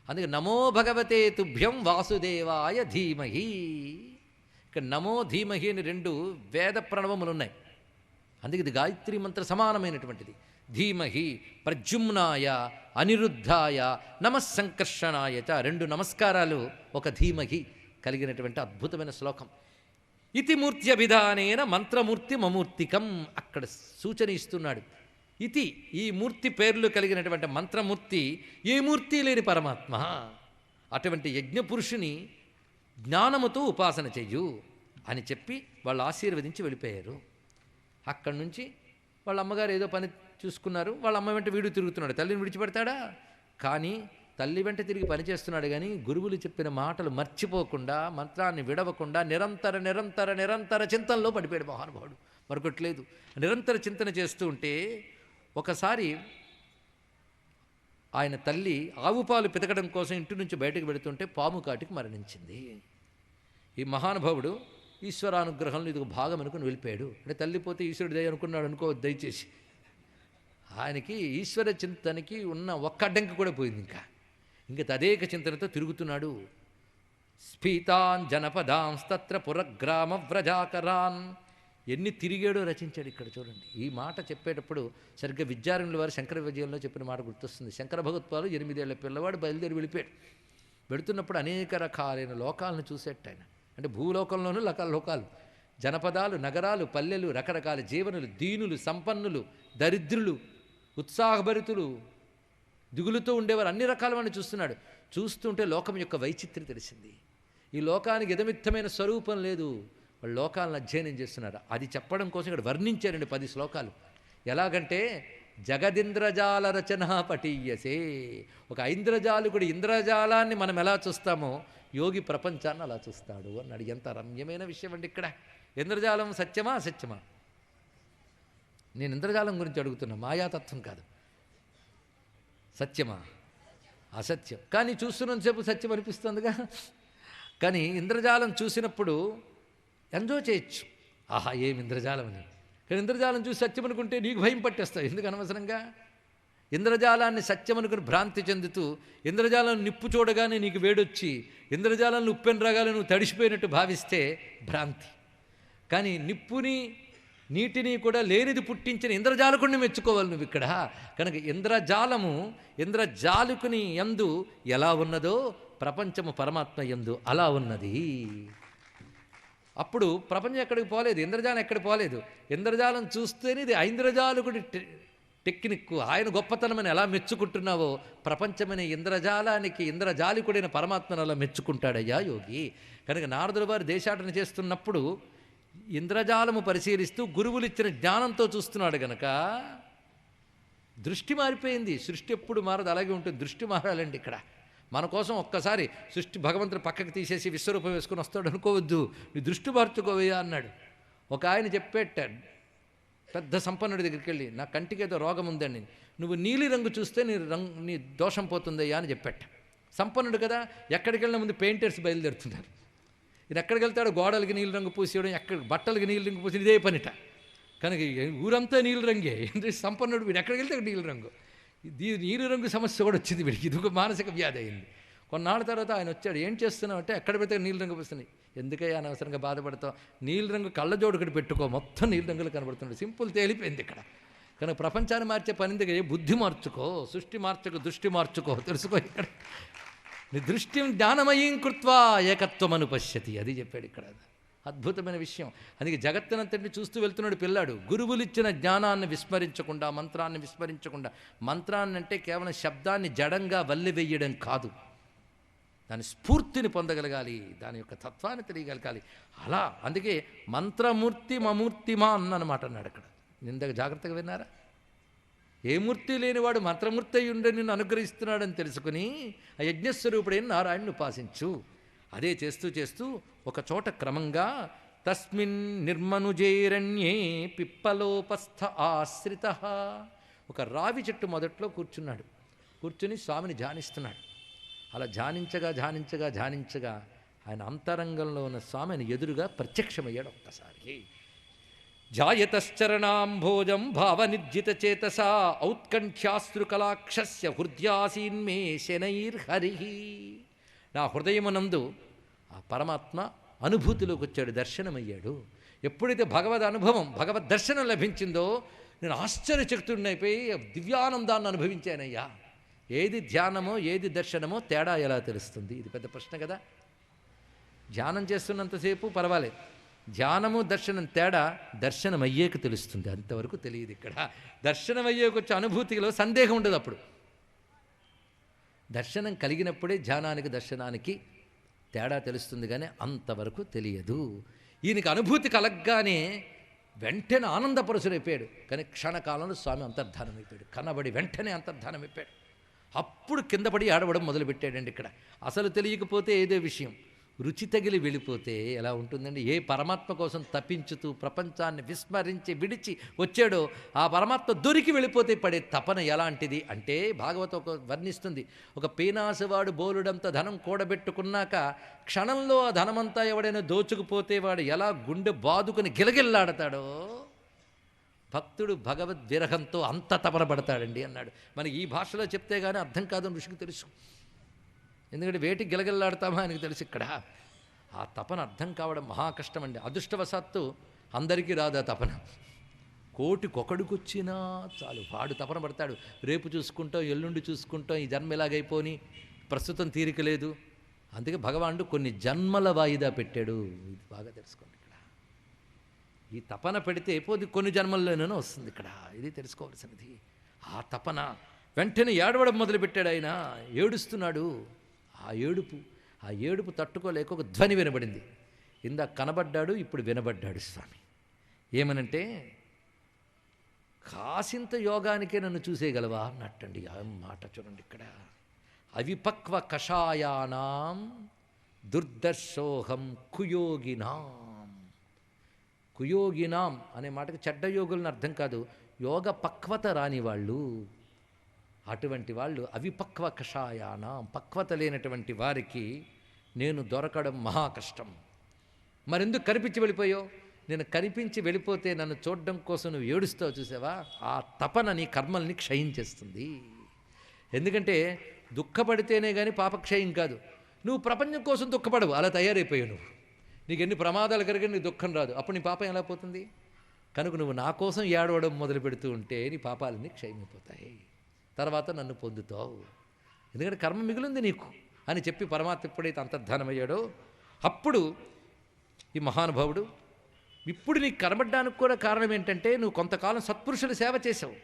అందుకే నమో భగవతే తుభ్యం వాసుదేవాయ ధీమహి. ఇక్కడ నమో ధీమహి అని 2 వేద ప్రణవములు ఉన్నాయి. అందుకే ఇది గాయత్రి మంత్ర సమానమైనటువంటిది. ధీమహి ప్రద్యుమ్నాయ అనిరుద్ధాయ నమస్సంకర్షణాయ చ 2 నమస్కారాలు ఒక ధీమహి కలిగినటువంటి అద్భుతమైన శ్లోకం. ఇతి మూర్త్యభిధానేన మంత్రమూర్తి మమూర్తికం అక్కడ సూచన ఇస్తున్నాడు. ఇతి ఈ మూర్తి పేర్లు కలిగినటువంటి మంత్రమూర్తి ఏ మూర్తి లేని పరమాత్మ. అటువంటి యజ్ఞపురుషుని జ్ఞానముతో ఉపాసన చెయ్యు అని చెప్పి వాళ్ళు ఆశీర్వదించి వెళ్ళిపోయారు. అక్కడి నుంచి వాళ్ళ అమ్మగారు ఏదో పని చూసుకున్నారు. వాళ్ళ అమ్మ వెంట వీడు తిరుగుతున్నాడు. తల్లిని విడిచిపెడతాడా? కానీ తల్లి వెంట తిరిగి పనిచేస్తున్నాడు. కానీ గురువులు చెప్పిన మాటలు మర్చిపోకుండా, మంత్రాన్ని విడవకుండా నిరంతర నిరంతర నిరంతర చింతనలో పడిపోయాడు మహానుభావుడు. మరొకట్లేదు, నిరంతర చింతన చేస్తూ ఉంటే ఒకసారి ఆయన తల్లి ఆవు పాలు పితకడం కోసం ఇంటి నుంచి బయటకు వెళుతుంటే పాము కాటికి మరణించింది. ఈ మహానుభావుడు ఈశ్వరానుగ్రహంలో ఇది ఒక భాగం అనుకుని వెళ్ళిపోయాడు. అంటే తల్లిపోతే ఈశ్వరుడు దయ అనుకున్నాడు అనుకో, దయచేసి. ఆయనకి ఈశ్వర చింతనకి ఉన్న ఒక్క అడ్డంకి కూడా పోయింది. ఇంకా తదేక చింతనతో తిరుగుతున్నాడు. స్ఫీతాన్ జనపదాంస్తత్ర పురగ్రామ వ్రజాకరాన్. ఎన్ని తిరిగాడో రచించాడు ఇక్కడ చూడండి. ఈ మాట చెప్పేటప్పుడు సరిగ్గా విద్యారణ్యుల వారు శంకర విజయంలో చెప్పిన మాట గుర్తొస్తుంది. శంకర భగవత్పాలు 8 ఏళ్ల పిల్లవాడు బయలుదేరి వెళ్ళిపోయాడు. వెళుతున్నప్పుడు అనేక రకాలైన లోకాలను చూసేట ఆయన. అంటే భూలోకంలోనూ లోకాలు, జనపదాలు, నగరాలు, పల్లెలు, రకరకాల జీవనులు, దీనులు, సంపన్నులు, దరిద్రులు, ఉత్సాహభరితులు, దిగులుతో ఉండేవారు, అన్ని రకాల వాడిని చూస్తున్నాడు. చూస్తుంటే లోకం యొక్క వైచిత్ర్యం తెలిసింది. ఈ లోకానికి ఎదమిత్తమైన స్వరూపం లేదు. వాళ్ళు లోకాలను అధ్యయనం చేస్తున్నారు. అది చెప్పడం కోసం ఇక్కడ వర్ణించారండి 10 శ్లోకాలు. ఎలాగంటే జగదింద్రజాల రచన పఠీయసే. ఒక ఐంద్రజాలికుడు ఇంద్రజాలాన్ని మనం ఎలా చూస్తామో యోగి ప్రపంచాన్ని అలా చూస్తాడు అన్నాడు. ఎంత రమ్యమైన విషయం అండి ఇక్కడ. ఇంద్రజాలం సత్యమా అసత్యమా? నేను ఇంద్రజాలం గురించి అడుగుతున్నా, మాయాతత్వం కాదు. సత్యమా అసత్యం? కానీ చూస్తున్నంతసేపు సత్యం అనిపిస్తుందిగా. కానీ ఇంద్రజాలం చూసినప్పుడు ఎంజాయ్ చేయొచ్చు, ఆహా ఏమి ఇంద్రజాలం అని. కానీ ఇంద్రజాలం చూసి సత్యం అనుకుంటే నీకు భయం పట్టేస్తావు. ఎందుకు అనవసరంగా ఇంద్రజాలాన్ని సత్యం అనుకుని భ్రాంతి చెందుతూ, ఇంద్రజాలం నిప్పు చూడగానే నీకు వేడొచ్చి ఇంద్రజాలాన్ని ఉప్పెన రాగానే నువ్వు తడిసిపోయినట్టు భావిస్తే భ్రాంతి. కానీ నిప్పుని నీటిని కూడా లేనిది పుట్టించిన ఇంద్రజాలకుడిని మెచ్చుకోవాలి నువ్వు ఇక్కడ. కనుక ఇంద్రజాలుకుని యందు ఎలా ఉన్నదో ప్రపంచము పరమాత్మ యందు అలా ఉన్నది. అప్పుడు ప్రపంచం ఎక్కడికి పోలేదు, ఇంద్రజాలం ఎక్కడికి పోలేదు. ఇంద్రజాలం చూస్తేనే ఇది ఐంద్రజాలకుడి టెక్నిక్, ఆయన గొప్పతనమని ఎలా మెచ్చుకుంటున్నావో ప్రపంచమనే ఇంద్రజాలానికి ఇంద్రజాలికుడైన పరమాత్మను అలా మెచ్చుకుంటాడయ్యా యోగి. కనుక నారదుల వారు దేశాటన చేస్తున్నప్పుడు ఇంద్రజాలము పరిశీలిస్తూ గురువులు ఇచ్చిన జ్ఞానంతో చూస్తున్నాడు గనక దృష్టి మారిపోయింది. సృష్టి ఎప్పుడు మారదు, అలాగే ఉంటుంది. దృష్టి మారాలండి ఇక్కడ. మన కోసం ఒక్కసారి సృష్టి భగవంతుడు పక్కకి తీసేసి విశ్వరూపం వేసుకుని వస్తాడు అనుకోవద్దు. నీ దృష్టి మార్చుకోవయ్యా అన్నాడు. ఒక ఆయన చెప్పేటాడు పెద్ద సంపన్నుడి దగ్గరికి వెళ్ళి, నా కంటికి ఏదో రోగం ఉందండి, నువ్వు నీలి రంగు చూస్తే నీ దోషం పోతుందయ్యా అని చెప్పేట. సంపన్నుడు కదా, ఎక్కడికి వెళ్ళిన ముందు పెయింటర్స్ బయలుదేరుతున్నారు. ఇది ఎక్కడికి వెళ్తాడు, గోడలకి నీళ్ళు రంగు పూసేయడం, బట్టలకి నీళ్ళు రంగు పూసి ఇదే పనిట. కనుక ఊరంతా నీళ్ళు రంగే. సంపన్నుడు వీడు ఎక్కడికి వెళ్తే నీళ్ళు రంగు. నీరు రంగు సమస్య కూడా వచ్చింది వీడికి. ఇది ఒక మానసిక వ్యాధి అయింది. కొన్నాళ్ళ తర్వాత ఆయన వచ్చాడు, ఏం చేస్తున్నావు అంటే, ఎక్కడ పెడితే నీళ్ళు రంగు పూస్తున్నాయి. ఎందుకయ్యా అనవసరంగా బాధపడతావు, నీళ్ళు రంగు కళ్ళజోడుకటి పెట్టుకో, మొత్తం నీళ్ళు రంగులు కనబడుతుంది. సింపుల్ తేలిపోయింది ఇక్కడ. కనుక ప్రపంచాన్ని మార్చే పని దగ్గర బుద్ధి మార్చుకో, సృష్టి మార్చుకో, దృష్టి మార్చుకో, తెలుసుకో. ఇక్కడ నీ దృష్టి జ్ఞానమయం కృత్వా ఏకత్వం అనుపశ్యతి, అది చెప్పాడు ఇక్కడ. అద్భుతమైన విషయం. అందుకే జగత్తునంతటిని చూస్తూ వెళ్తున్నాడు పిల్లాడు. గురువులిచ్చిన జ్ఞానాన్ని విస్మరించకుండా, మంత్రాన్ని విస్మరించకుండా. మంత్రాన్ని అంటే కేవలం శబ్దాన్ని జడంగా వల్లివెయ్యడం కాదు, దాని స్ఫూర్తిని పొందగలగాలి, దాని యొక్క తత్వాన్ని తెలియగలగాలి. అలా అందుకే మంత్రమూర్తి మమూర్తిమా అన్నమాట అన్నాడు అక్కడ. నిందక జాగ్రత్తగా విన్నారా? ఏ మూర్తి లేనివాడు మంత్రమూర్తి అయి ఉండే నిన్ను అనుగ్రహిస్తున్నాడని తెలుసుకుని ఆ యజ్ఞస్వరూపుడైన నారాయణను ఉపాసించు. అదే చేస్తూ చేస్తూ ఒక చోట క్రమంగా తస్మిన్ నిర్మనుజైరణ్యే పిప్పలోపస్థ ఆశ్రిత, ఒక రావి చెట్టు మొదట్లో కూర్చున్నాడు. కూర్చుని స్వామిని ధ్యానిస్తున్నాడు. అలా ధ్యానించగా ధ్యానించగా ధ్యానించగా ఆయన అంతరంగంలో ఉన్న స్వామి ఆయన ఎదురుగా ప్రత్యక్షమయ్యాడు. ఒక్కసారి జాయతశ్చరణాంభోజం భావనిర్జిత చేతసా ఔత్కంఠ్యాశ్రుకలాక్షస్య హృద్యాసీన్మే శనైర్హరి. నా హృదయమునందు ఆ పరమాత్మ అనుభూతిలోకి వచ్చాడు, దర్శనమయ్యాడు. ఎప్పుడైతే భగవద్ అనుభవం, భగవద్ దర్శనం లభించిందో నేను ఆశ్చర్యచకితుడినైపోయి దివ్యానందాన్ని అనుభవించానయ్యా. ఏది ధ్యానమో ఏది దర్శనమో తేడా ఎలా తెలుస్తుంది? ఇది పెద్ద ప్రశ్న కదా. ధ్యానం చేస్తున్నంతసేపు పర్వాలేదు, ధ్యానము దర్శనం తేడా దర్శనం అయ్యేకు తెలుస్తుంది, అంతవరకు తెలియదు. ఇక్కడ దర్శనం అయ్యేకు వచ్చే అనుభూతిలో సందేహం ఉండదు. అప్పుడు దర్శనం కలిగినప్పుడే ధ్యానానికి దర్శనానికి తేడా తెలుస్తుంది, కానీ అంతవరకు తెలియదు. ఈయనకి అనుభూతి కలగ్గానే వెంటనే ఆనందపరుసుడైపోయాడు. కానీ క్షణకాలంలో స్వామి అంతర్ధానం అయిపోయాడు. కనబడి వెంటనే అంతర్ధానం అయిపోయాడు. అప్పుడు కింద పడి ఆడవడం మొదలుపెట్టాడండి. ఇక్కడ అసలు తెలియకపోతే ఏదో విషయం రుచి తగిలి వెళ్ళిపోతే ఎలా ఉంటుందండి? ఏ పరమాత్మ కోసం తప్పించుతూ ప్రపంచాన్ని విస్మరించి విడిచి వచ్చాడో ఆ పరమాత్మ దొరికి వెళ్ళిపోతే పడే తపన ఎలాంటిది అంటే, భాగవతం వర్ణిస్తుంది. ఒక పీనాసువాడు బోలుడంత ధనం కూడబెట్టుకున్నాక క్షణంలో ఆ ధనమంతా ఎవడైనా దోచుకుపోతే వాడు ఎలా గుండె బాదుకుని గిలగిల్లాడతాడో, భక్తుడు భగవద్విరహంతో అంత తపన పడతాడండి అన్నాడు. మనకి ఈ భాషలో చెప్తే కానీ అర్థం కాదని ఋషికి తెలుసు. ఎందుకంటే వేటికి గిలగిల్లాడతామో ఆయనకు తెలుసు. ఇక్కడ ఆ తపన అర్థం కావడం మహా కష్టం అండి. అదృష్టవశాత్తు అందరికీ రాదు ఆ తపన. కోటికొకడికొచ్చినా చాలు వాడు తపన పడతాడు. రేపు చూసుకుంటాం, ఎల్లుండి చూసుకుంటాం, ఈ జన్మ ఇలాగైపోని, ప్రస్తుతం తీరిక లేదు. అందుకే భగవానుడు కొన్ని జన్మల వాయిదా పెట్టాడు. ఇది బాగా తెలుసుకోండి. ఇక్కడ ఈ తపన పెడితే పోతే కొన్ని జన్మల్లోనూ వస్తుంది. ఇక్కడ ఇది తెలుసుకోవాల్సినది. ఆ తపన వెంటనే ఏడవడం మొదలుపెట్టాడు. ఆయన ఏడుస్తున్నాడు. ఆ ఏడుపు తట్టుకోలేక ఒక ధ్వని వినబడింది. ఇందాక కనబడ్డాడు, ఇప్పుడు వినబడ్డాడు స్వామి. ఏమనంటే, కాసింత యోగానికే నన్ను చూసేయగలవా అన్నట్టండి. ఆ మాట చూడండి ఇక్కడ. అవిపక్వ కషాయానాం దుర్దర్శోహం కుయోగినాం. కుయోగినాం అనే మాటకి చెడ్డ యోగులను అర్థం కాదు, యోగ పక్వత రాని వాళ్ళు. అటువంటి వాళ్ళు అవిపక్వ కషాయానాం, పక్వత లేనటువంటి వారికి నేను దొరకడం మహా కష్టం. మరెందుకు కనిపించి వెళ్ళిపోయావు? నేను కనిపించి వెళ్ళిపోతే నన్ను చూడడం కోసం నువ్వు ఏడుస్తావు చూసావా, ఆ తపన నీ కర్మల్ని క్షయించేస్తుంది. ఎందుకంటే దుఃఖపడితేనే కానీ పాపక్షయం కాదు. నువ్వు ప్రపంచం కోసం దుఃఖపడవు, అలా తయారైపోయావు నువ్వు. నీకు ఎన్ని ప్రమాదాలు కలిగి నీకు దుఃఖం రాదు, అప్పుడు నీ పాపం ఎలా పోతుంది? కనుక నువ్వు నా కోసం ఏడవడం మొదలు పెడుతూ ఉంటే నీ పాపాలన్నీ క్షయమైపోతాయి, తర్వాత నన్ను పొందుతావు. ఎందుకంటే కర్మ మిగిలింది నీకు అని చెప్పి పరమాత్మ ఎప్పుడైతే అంతర్ధానమయ్యాడో అప్పుడు ఈ మహానుభావుడు, ఇప్పుడు నీకు కనబడ్డానికి కూడా కారణం ఏంటంటే నువ్వు కొంతకాలం సత్పురుషుల సేవ చేసావు,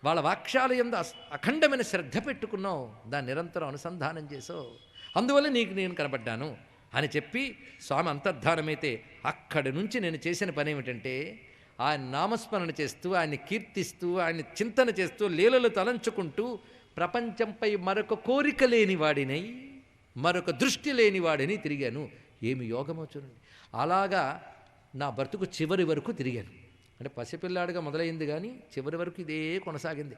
వాళ్ళ వాక్యాల యందు అఖండమైన శ్రద్ధ పెట్టుకున్నావు, దాన్ని నిరంతరం అనుసంధానం చేసావు, అందువల్ల నీకు నేను కనబడ్డాను అని చెప్పి స్వామి అంతర్ధానమైతే అక్కడి నుంచి నేను చేసిన పని ఏమిటంటే ఆయన నామస్మరణ చేస్తూ, ఆయన్ని కీర్తిస్తూ, ఆయన్ని చింతన చేస్తూ, లీలలు తలంచుకుంటూ ప్రపంచంపై మరొక కోరిక లేనివాడినై, మరొక దృష్టి లేనివాడిని తిరిగాను. ఏమి యోగమో చూడండి. అలాగా నా బ్రతుకు చివరి వరకు తిరిగాను. అంటే పసిపిల్లాడిగా మొదలైంది కానీ చివరి వరకు ఇదే కొనసాగింది.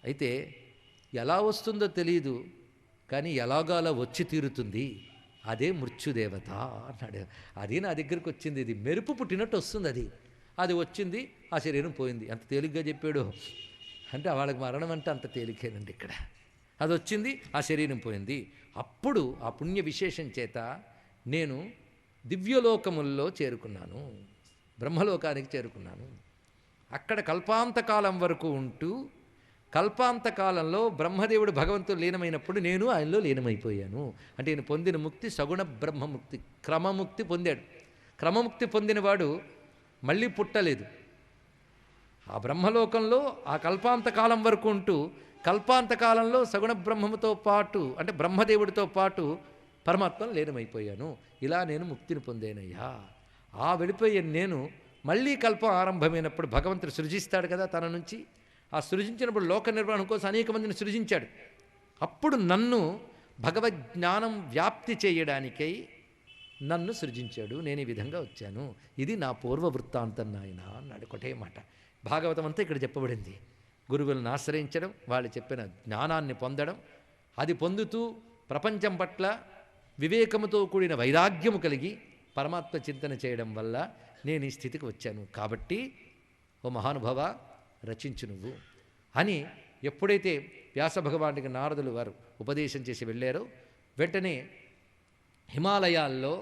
అయితే ఎలా వస్తుందో తెలియదు, కానీ ఎలాగాలో వచ్చి తీరుతుంది, అదే మృత్యుదేవత అన్నాడు. అది నా దగ్గరికి వచ్చింది, ఇది మెరుపు పుట్టినట్టు వస్తుంది, అది వచ్చింది, ఆ శరీరం పోయింది. అంత తేలిగ్గా చెప్పాడు. అంటే వాళ్ళకి మరణం అంటే అంత తేలికేనండి. ఇక్కడ అది వచ్చింది, ఆ శరీరం పోయింది. అప్పుడు ఆ పుణ్య విశేషం చేత నేను దివ్యలోకముల్లో చేరుకున్నాను, బ్రహ్మలోకానికి చేరుకున్నాను. అక్కడ కల్పాంతకాలం వరకు ఉంటూ కల్పాంతకాలంలో బ్రహ్మదేవుడు భగవంతుడు లీనమైనప్పుడు నేను ఆయనలో లీనమైపోయాను. అంటే నేను పొందిన ముక్తి సగుణ బ్రహ్మముక్తి, క్రమముక్తి పొందాడు. క్రమముక్తి పొందినవాడు మళ్ళీ పుట్టలేదు. ఆ బ్రహ్మలోకంలో ఆ కల్పాంతకాలం వరకు ఉంటూ కల్పాంతకాలంలో సగుణ బ్రహ్మముతో పాటు అంటే బ్రహ్మదేవుడితో పాటు పరమాత్మను లీనమైపోయాను. ఇలా నేను ముక్తిని పొందేనయ్యా. ఆ వెళ్ళిపోయే నేను మళ్ళీ కల్పం ఆరంభమైనప్పుడు భగవంతుడు సృజిస్తాడు కదా తన నుంచి. ఆ సృజించినప్పుడు లోక నిర్వహణ కోసం అనేక మందిని సృజించాడు. అప్పుడు నన్ను భగవజ్ఞానం వ్యాప్తి చేయడానికై నన్ను సృజించాడు. నేను ఈ విధంగా వచ్చాను. ఇది నా పూర్వ వృత్తాంతం నాయన అన్నాడు. ఒకటే మాట. భాగవతం అంతా ఇక్కడ చెప్పబడింది. గురువులను ఆశ్రయించడం, వాళ్ళు చెప్పిన జ్ఞానాన్ని పొందడం, అది పొందుతూ ప్రపంచం పట్ల వివేకముతో కూడిన వైరాగ్యము కలిగి పరమాత్మ చింతన చేయడం వల్ల నేను ఈ స్థితికి వచ్చాను. కాబట్టి ఓ మహానుభావ రచించు నువ్వు అని ఎప్పుడైతే వ్యాస భగవానుడికి నారదులు వారు ఉపదేశం చేసి వెళ్ళారో వెంటనే హిమాలయాల్లో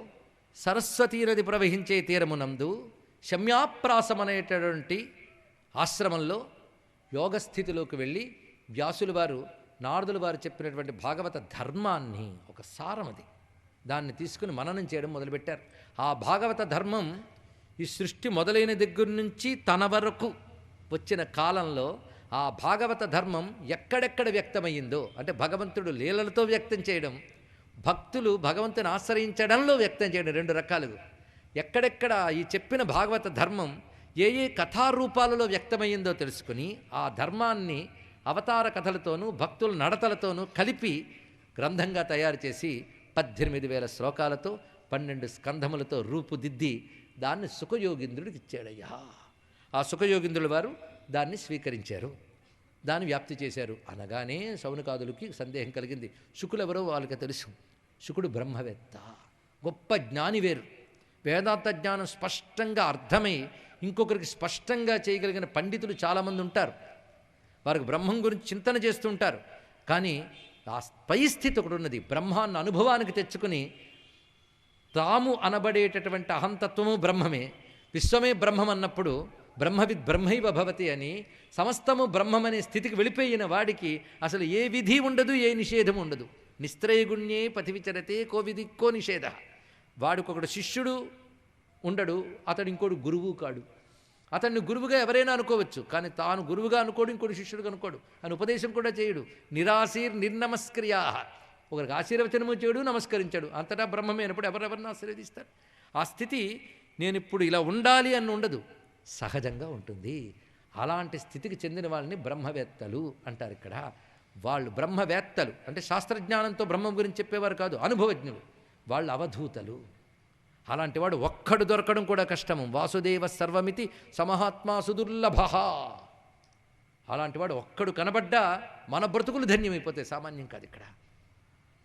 సరస్వతీ నది ప్రవహించే తీరమునందు శమ్యాప్రాసం అనేటటువంటి ఆశ్రమంలో యోగస్థితిలోకి వెళ్ళి వ్యాసులు వారు నారదులు వారు చెప్పినటువంటి భాగవత ధర్మాన్ని, ఒక సారం అది, దాన్ని తీసుకుని మననం చేయడం మొదలుపెట్టారు. ఆ భాగవత ధర్మం ఈ సృష్టి మొదలైన దగ్గర నుంచి తన వరకు వచ్చిన కాలంలో ఆ భాగవత ధర్మం ఎక్కడెక్కడ వ్యక్తమయ్యిందో, అంటే భగవంతుడు లీలలతో వ్యక్తం చేయడం, భక్తులు భగవంతుని ఆశ్రయించడంలో వ్యక్తం చేయడం, రెండు రకాలు. ఎక్కడెక్కడ ఈ చెప్పిన భాగవత ధర్మం ఏ ఏ కథారూపాలలో వ్యక్తమయ్యిందో తెలుసుకుని ఆ ధర్మాన్ని అవతార కథలతోనూ భక్తుల నడతలతోనూ కలిపి గ్రంథంగా తయారు చేసి 18,000 శ్లోకాలతో 12 స్కంధములతో రూపుదిద్ది దాన్ని సుఖయోగింద్రుడికి ఇచ్చాడయ్యా. ఆ సుఖయోగింద్రుల వారు దాన్ని స్వీకరించారు, దాన్ని వ్యాప్తి చేశారు. అనగానే శౌనకాదులకి సందేహం కలిగింది. శుకులెవరో వాళ్ళకి తెలుసు. శుకుడు బ్రహ్మవేత్త, గొప్ప జ్ఞాని వేరు. వేదాంత జ్ఞానం స్పష్టంగా అర్థమై ఇంకొకరికి స్పష్టంగా చేయగలిగిన పండితులు చాలామంది ఉంటారు. వారికి బ్రహ్మం గురించి చింతన చేస్తూ ఉంటారు. కానీ ఆ పై స్థితి ఒకటి ఉన్నది. బ్రహ్మాన్ని అనుభవానికి తెచ్చుకుని తాము అనబడేటటువంటి అహంతత్వము బ్రహ్మమే, విశ్వమే బ్రహ్మం అన్నప్పుడు బ్రహ్మవిద్ బ్రహ్మైవ భవతి అని సమస్తము బ్రహ్మమనే స్థితికి వెళ్ళిపోయిన వాడికి అసలు ఏ విధి ఉండదు, ఏ నిషేధం ఉండదు. నిస్త్రయగుణ్యే పతి విచరతే కో విధి కో నిషేధ. వాడికొకడు శిష్యుడు ఉండడు, అతడు ఇంకోడు గురువు కాడు. అతన్ని గురువుగా ఎవరైనా అనుకోవచ్చు, కానీ తాను గురువుగా అనుకోడు, ఇంకోటి శిష్యుడుగా అనుకోడు. అని ఉపదేశం కూడా చేయడు. నిరాశీర్ నిర్నమస్క్రియా. ఒకరికి ఆశీర్వచనము చేయడు, నమస్కరించాడు. అంతటా బ్రహ్మమే అయినప్పుడు ఎవరెవరిని ఆశీర్వదిస్తారు? ఆ స్థితి నేను ఇప్పుడు ఇలా ఉండాలి అని ఉండదు, సహజంగా ఉంటుంది. అలాంటి స్థితికి చెందిన వాళ్ళని బ్రహ్మవేత్తలు అంటారు ఇక్కడ. వాళ్ళు బ్రహ్మవేత్తలు అంటే శాస్త్రజ్ఞానంతో బ్రహ్మం గురించి చెప్పేవారు కాదు, అనుభవజ్ఞులు. వాళ్ళు అవధూతలు. అలాంటి వాడు ఒక్కడు దొరకడం కూడా కష్టము. వాసుదేవ సర్వమితి సమహాత్మా సుదుర్లభ. అలాంటి వాడు ఒక్కడు కనబడ్డా మన బ్రతుకులు ధన్యమైపోతాయి, సామాన్యం కాదు ఇక్కడ.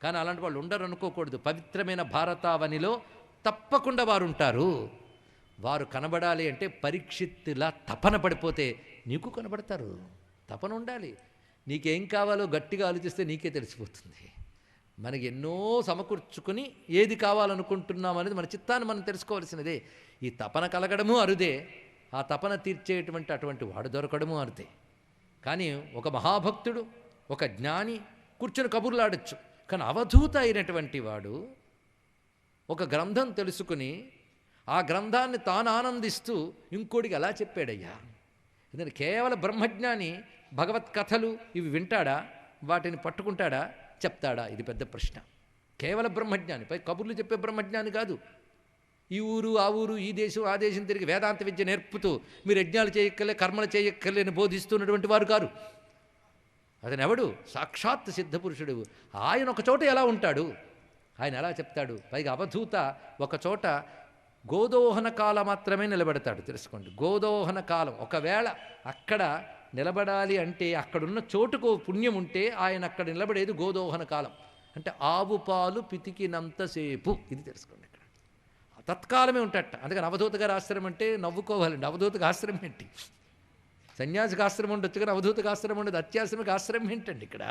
కానీ అలాంటి వాళ్ళు ఉండరు అనుకోకూడదు. పవిత్రమైన భారతావనిలో తప్పకుండా వారు ఉంటారు. వారు కనబడాలి అంటే పరీక్షిత్తులా తపన పడిపోతే నీకు కనబడతారు. తపన ఉండాలి. నీకేం కావాలో గట్టిగా ఆలోచిస్తే నీకే తెలిసిపోతుంది. మనకి ఎన్నో సమకూర్చుకుని ఏది కావాలనుకుంటున్నాం అనేది మన చిత్తాన్ని మనం తెలుసుకోవాల్సినదే. ఈ తపన కలగడము అరుదే, ఆ తపన తీర్చేటువంటి అటువంటి వాడు దొరకడము అరుదే. కానీ ఒక మహాభక్తుడు, ఒక జ్ఞాని కూర్చొని కబుర్లాడచ్చు. కానీ అవధూత అయినటువంటి వాడు ఒక గ్రంథం తెలుసుకుని ఆ గ్రంథాన్ని తాను ఆనందిస్తూ ఇంకోటికి ఎలా చెప్పాడయ్యా? ఎందుకంటే కేవలం బ్రహ్మజ్ఞాని భగవత్ కథలు ఇవి వింటాడా, వాటిని పట్టుకుంటాడా, చెప్తాడా? ఇది పెద్ద ప్రశ్న. కేవల బ్రహ్మజ్ఞాని, పై కబుర్లు చెప్పే బ్రహ్మజ్ఞాని కాదు. ఈ ఊరు ఆ ఊరు, ఈ దేశం ఆ దేశం తిరిగి వేదాంత విద్య నేర్పుతూ మీరు యజ్ఞాలు చేయక్కర్లే, కర్మలు చేయక్కర్లేని బోధిస్తున్నటువంటి వారు కారు. అతను ఎవడు? సాక్షాత్ సిద్ధపురుషుడు. ఆయన ఒక చోట ఎలా ఉంటాడు, ఆయన ఎలా చెప్తాడు? పైగా అవధూత ఒక చోట గోదోహన కాలం మాత్రమే నిలబెడతాడు. తెలుసుకోండి, గోదోహన కాలం. ఒకవేళ అక్కడ నిలబడాలి అంటే అక్కడున్న చోటుకు పుణ్యం ఉంటే ఆయన అక్కడ నిలబడేది గోదోహన కాలం, అంటే ఆవు పాలు పితికినంతసేపు. ఇది తెలుసుకోండి. ఇక్కడ తత్కాలమే ఉంటాడట. అందుకని అవధూత గారి ఆశ్రమం అంటే నవ్వుకోవాలండి. అవధూతకు ఆశ్రమం ఏంటి? సన్యాసికి ఆశ్రమం ఉండొచ్చు కానీ అవధూతకు ఆశ్రమం ఉండదు. అత్యాశ్రమికి ఆశ్రమం ఏంటండి ఇక్కడ?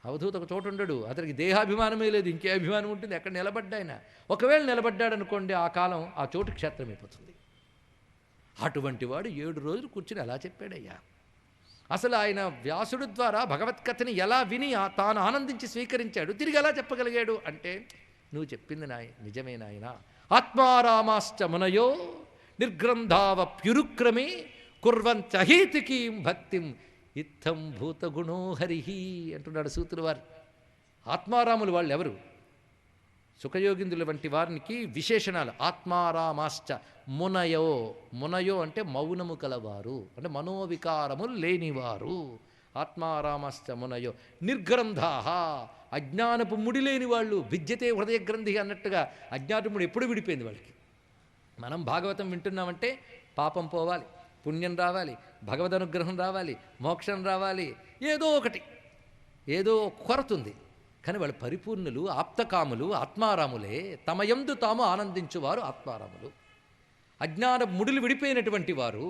అవధూత ఒక చోటు ఉండడు. అతనికి దేహాభిమానమే లేదు, ఇంకే అభిమానం ఉంటుంది? ఎక్కడ నిలబడ్డాయన? ఒకవేళ నిలబడ్డాడనుకోండి, ఆ కాలం ఆ చోటు క్షేత్రం అయిపోతుంది. అటువంటి వాడు 7 రోజులు కూర్చుని ఎలా చెప్పాడయ్యా? అసలు ఆయన వ్యాసుడు ద్వారా భగవత్కథని ఎలా విని తాను ఆనందించి స్వీకరించాడు, తిరిగి ఎలా చెప్పగలిగాడు అంటే, నువ్వు చెప్పింది నిజమే నాయన. ఆత్మారామాశ్చ మునయో నిర్గ్రంథావప్యురుక్రమే కుర్వంచహేతికీం భక్తిం ఇత్థం భూతగుణో హరిహి అంటున్నాడు సూతులు వారు. ఆత్మారాములు వాళ్ళు ఎవరు? సుఖయోగిందుల వంటి వారికి విశేషణాలు. ఆత్మారామాశ్చ మునయో. మునయో అంటే మౌనము కలవారు, అంటే మనోవికారములు లేనివారు. ఆత్మారామశ్చ మునయో నిర్గ్రంథా. అజ్ఞానపు ముడి లేని వాళ్ళు. విద్యతే హృదయ గ్రంథి అన్నట్టుగా అజ్ఞానపు ముడి ఎప్పుడు విడిపోయింది వాళ్ళకి. మనం భాగవతం వింటున్నామంటే పాపం పోవాలి, పుణ్యం రావాలి, భగవద్ అనుగ్రహం రావాలి, మోక్షం రావాలి, ఏదో ఒకటి, ఏదో కొరతుంది. కానీ వాళ్ళు పరిపూర్ణులు, ఆప్తకాములు, ఆత్మారాములే. తమయందు తాము ఆనందించువారు ఆత్మారాములు. అజ్ఞాన ముడులు విడిపోయినటువంటి వారు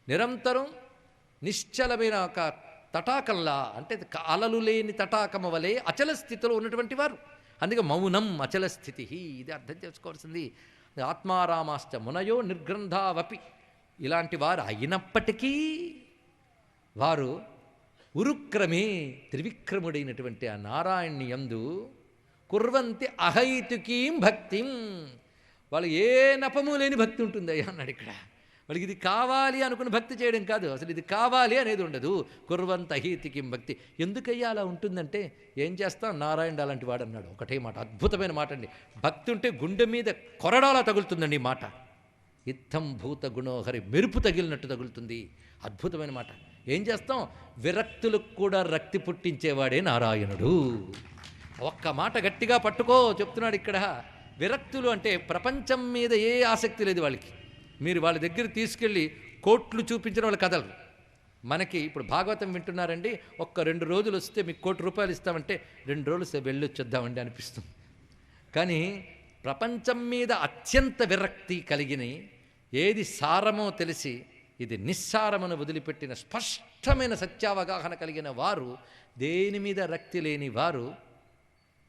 నిరంతరం నిశ్చలమైన ఒక తటాకంలా, అంటే అలలు లేని తటాకము వలె అచల స్థితిలో ఉన్నటువంటి వారు. అందుకే మౌనం అచల స్థితి. ఇది అర్థం చేసుకోవాల్సింది. ఆత్మారామాశ్చ మునయో నిర్గ్రంథావపి. ఇలాంటి వారు అయినప్పటికీ వారు ఉరుక్రమే త్రివిక్రముడైనటువంటి ఆ నారాయణ్ణి యందు కుర్వంతి అహైతుకీం భక్తిం. వాళ్ళు ఏ నపము లేని భక్తి ఉంటుంది అయ్యా అన్నాడు ఇక్కడ. వాళ్ళకి ఇది కావాలి అనుకుని భక్తి చేయడం కాదు, అసలు ఇది కావాలి అనేది ఉండదు. కుర్వంత అహైతుకీం భక్తి. ఎందుకయ్యా అలా ఉంటుందంటే, ఏం చేస్తాం, నారాయణుడు అలాంటి వాడు అన్నాడు. ఒకటే మాట, అద్భుతమైన మాట అండి. భక్తి ఉంటే గుండె మీద కొరడాలా తగులుతుందండి ఈ మాట. ఇత్థం భూత గుణోహరి, మెరుపు తగిలినట్టు తగులుతుంది. అద్భుతమైన మాట. ఏం చేస్తాం, విరక్తులకు కూడా రక్తి పుట్టించేవాడే నారాయణుడు. ఒక్క మాట గట్టిగా పట్టుకో చెప్తున్నాడు ఇక్కడ. విరక్తులు అంటే ప్రపంచం మీద ఏ ఆసక్తి లేదు వాళ్ళకి. మీరు వాళ్ళ దగ్గర తీసుకెళ్ళి కోట్లు చూపించిన వాళ్ళు కదలరు. మనకి ఇప్పుడు భాగవతం వింటున్నారండి, ఒక్క 2 రోజులు వస్తే మీకు ₹1,00,000 ఇస్తామంటే 2 రోజులు వెళ్ళొచ్చేద్దామండి అనిపిస్తుంది. కానీ ప్రపంచం మీద అత్యంత విరక్తి కలిగిన, ఏది సారమో తెలిసి ఇది నిస్సారమును వదిలిపెట్టిన స్పష్టమైన సత్యావగాహన కలిగిన వారు, దేని మీద రక్తి లేని వారు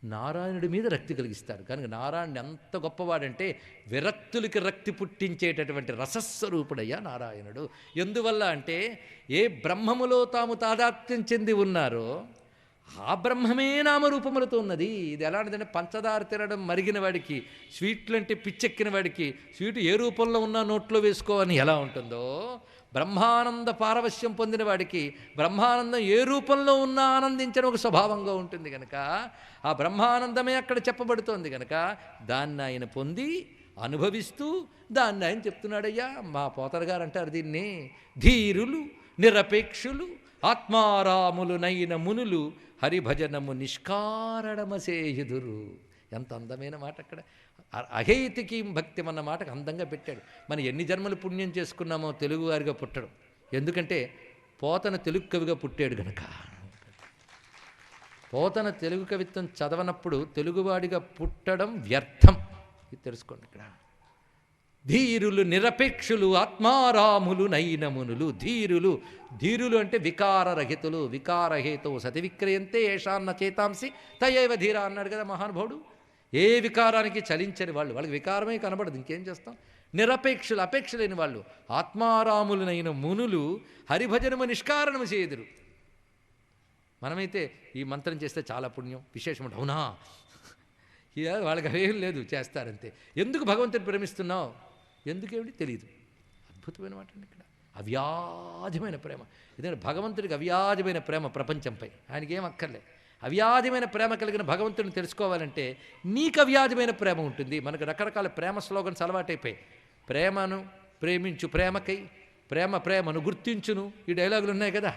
నారాయణుడి మీద రక్తి కలిగిస్తారు. కనుక నారాయణుడు ఎంత గొప్పవాడంటే విరక్తులకి రక్తి పుట్టించేటటువంటి రసస్వరూపుడయ్యా నారాయణుడు. ఎందువల్ల అంటే, ఏ బ్రహ్మములో తాము తాదాత్మ్యం చెంది ఉన్నారో ఆ బ్రహ్మమే నామరూపములతో ఉన్నది. ఇది ఎలాంటిదంటే, పంచదార తినడం మరిగిన వాడికి, స్వీట్లు అంటే పిచ్చెక్కిన వాడికి స్వీటు ఏ రూపంలో ఉన్నా నోట్లో వేసుకోవని ఎలా ఉంటుందో, బ్రహ్మానంద పారవశ్యం పొందిన వాడికి బ్రహ్మానందం ఏ రూపంలో ఉన్నా ఆనందించడం ఒక స్వభావంగా ఉంటుంది కనుక, ఆ బ్రహ్మానందమే అక్కడ చెప్పబడుతోంది కనుక దాన్ని ఆయన పొంది అనుభవిస్తూ దాన్ని ఆయన చెప్తున్నాడయ్యా. మా పోతర గారు అంటారు దీన్ని, ధీరులు నిరపేక్షులు ఆత్మారాములు నైన మునులు హరిభజనము నిష్కారణమసేయుదురు. ఎంత అందమైన మాట అక్కడ. అహేతికి భక్తి అన్న మాటకు అందంగా పెట్టాడు. మనం ఎన్ని జన్మలు పుణ్యం చేసుకున్నామో తెలుగువారిగా పుట్టడం. ఎందుకంటే పోతన తెలుగు కవిగా పుట్టాడు గనక. పోతన తెలుగు కవిత్వం చదవనప్పుడు తెలుగువాడిగా పుట్టడం వ్యర్థం. ఇది తెలుసుకోండి. ఇక్కడ ధీరులు నిరపేక్షులు ఆత్మారాములు నైనమునులు. ధీరులు అంటే వికారరహితులు. వికారహేతువు సతి విక్రయంతే ఏషాన్న చేతాంసి తయైవ ధీర అన్నాడు కదా మహానుభావుడు. ఏ వికారానికి చలించని వాళ్ళు, వాళ్ళకి వికారమే కనబడదు, ఇంకేం చేస్తాం. నిరపేక్షులు, అపేక్షలేని వాళ్ళు, ఆత్మారాములనైన మునులు హరిభజనము నిష్కారణము చేయుదురు. మనమైతే ఈ మంత్రం చేస్తే చాలా పుణ్యం విశేషం అంటే అవునా, ఇక వాళ్ళకి అవేం లేదు, చేస్తారంతే. ఎందుకు భగవంతుని ప్రేమిస్తున్నావు, ఎందుకేమిటి తెలియదు. అద్భుతమైన మాట అండి ఇక్కడ. అవ్యాజమైన ప్రేమ. ఎందుకంటే భగవంతుడికి అవ్యాజమైన ప్రేమ ప్రపంచంపై, ఆయనకి ఏం అక్కర్లే. అవ్యాజమైన ప్రేమ కలిగిన భగవంతుడిని తెలుసుకోవాలంటే నీకు అవ్యాజమైన ప్రేమ ఉంటుంది. మనకు రకరకాల ప్రేమ స్లోగన్స్ అలవాటైపోయి, ప్రేమను ప్రేమించు ప్రేమకై, ప్రేమను గుర్తించును, ఈ డైలాగులు ఉన్నాయి కదా.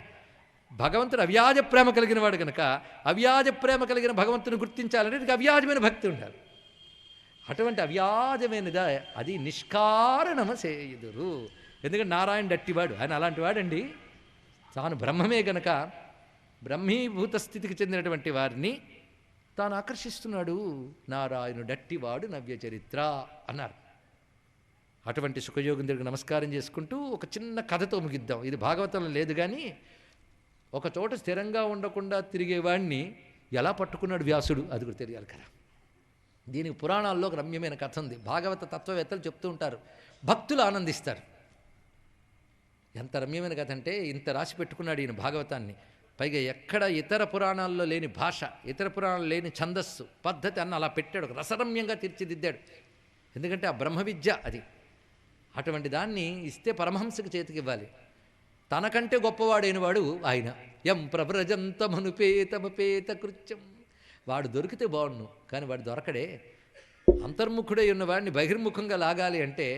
భగవంతుడు అవ్యాజ ప్రేమ కలిగిన వాడు కనుక అవ్యాజ ప్రేమ కలిగిన భగవంతుని గుర్తించాలంటే నీకు అవ్యాజమైన భక్తి ఉండాలి. అటువంటి అవ్యాజమైనదా అది నిష్కారణమ సేయుదురు. ఎందుకంటే నారాయణ అట్టివాడు, ఆయన అలాంటి వాడండి. తాను బ్రహ్మమే గనక బ్రహ్మీభూత స్థితికి చెందినటువంటి వారిని తాను ఆకర్షిస్తున్నాడు. నారాయణుడు అట్టివాడు నవ్య చరిత్ర అన్నారు. అటువంటి సుఖయోగేంద్రుడికి నమస్కారం చేసుకుంటూ ఒక చిన్న కథతో ముగిద్దాం. ఇది భాగవతంలో లేదు కానీ, ఒక చోట స్థిరంగా ఉండకుండా తిరిగేవాడిని ఎలా పట్టుకున్నాడు వ్యాసుడు, అది కూడా తెలియాలి కదా. దీనికి పురాణాల్లో ఒక రమ్యమైన కథ ఉంది. భాగవత తత్వవేత్తలు చెప్తూ ఉంటారు, భక్తులు ఆనందిస్తారు. ఎంత రమ్యమైన కథ అంటే, ఇంత రాసి పెట్టుకున్నాడు ఈయన భాగవతాన్ని. పైగా ఎక్కడ ఇతర పురాణాల్లో లేని భాష, ఇతర పురాణాల్లో లేని ఛందస్సు పద్ధతి అన్న అలా పెట్టాడు, ఒక రసరమ్యంగా తీర్చిదిద్దాడు. ఎందుకంటే ఆ బ్రహ్మ విద్య అది. అటువంటి దాన్ని ఇస్తే పరమహంసకి చేతికి ఇవ్వాలి. తనకంటే గొప్పవాడైన వాడు ఆయన. ఎం ప్రవ్రజంతమనుపేతమపేత కృత్యం. వాడు దొరికితే బాగుండు, కానీ వాడు దొరకడే. అంతర్ముఖుడై ఉన్నవాడిని బహిర్ముఖంగా లాగాలి అంటే,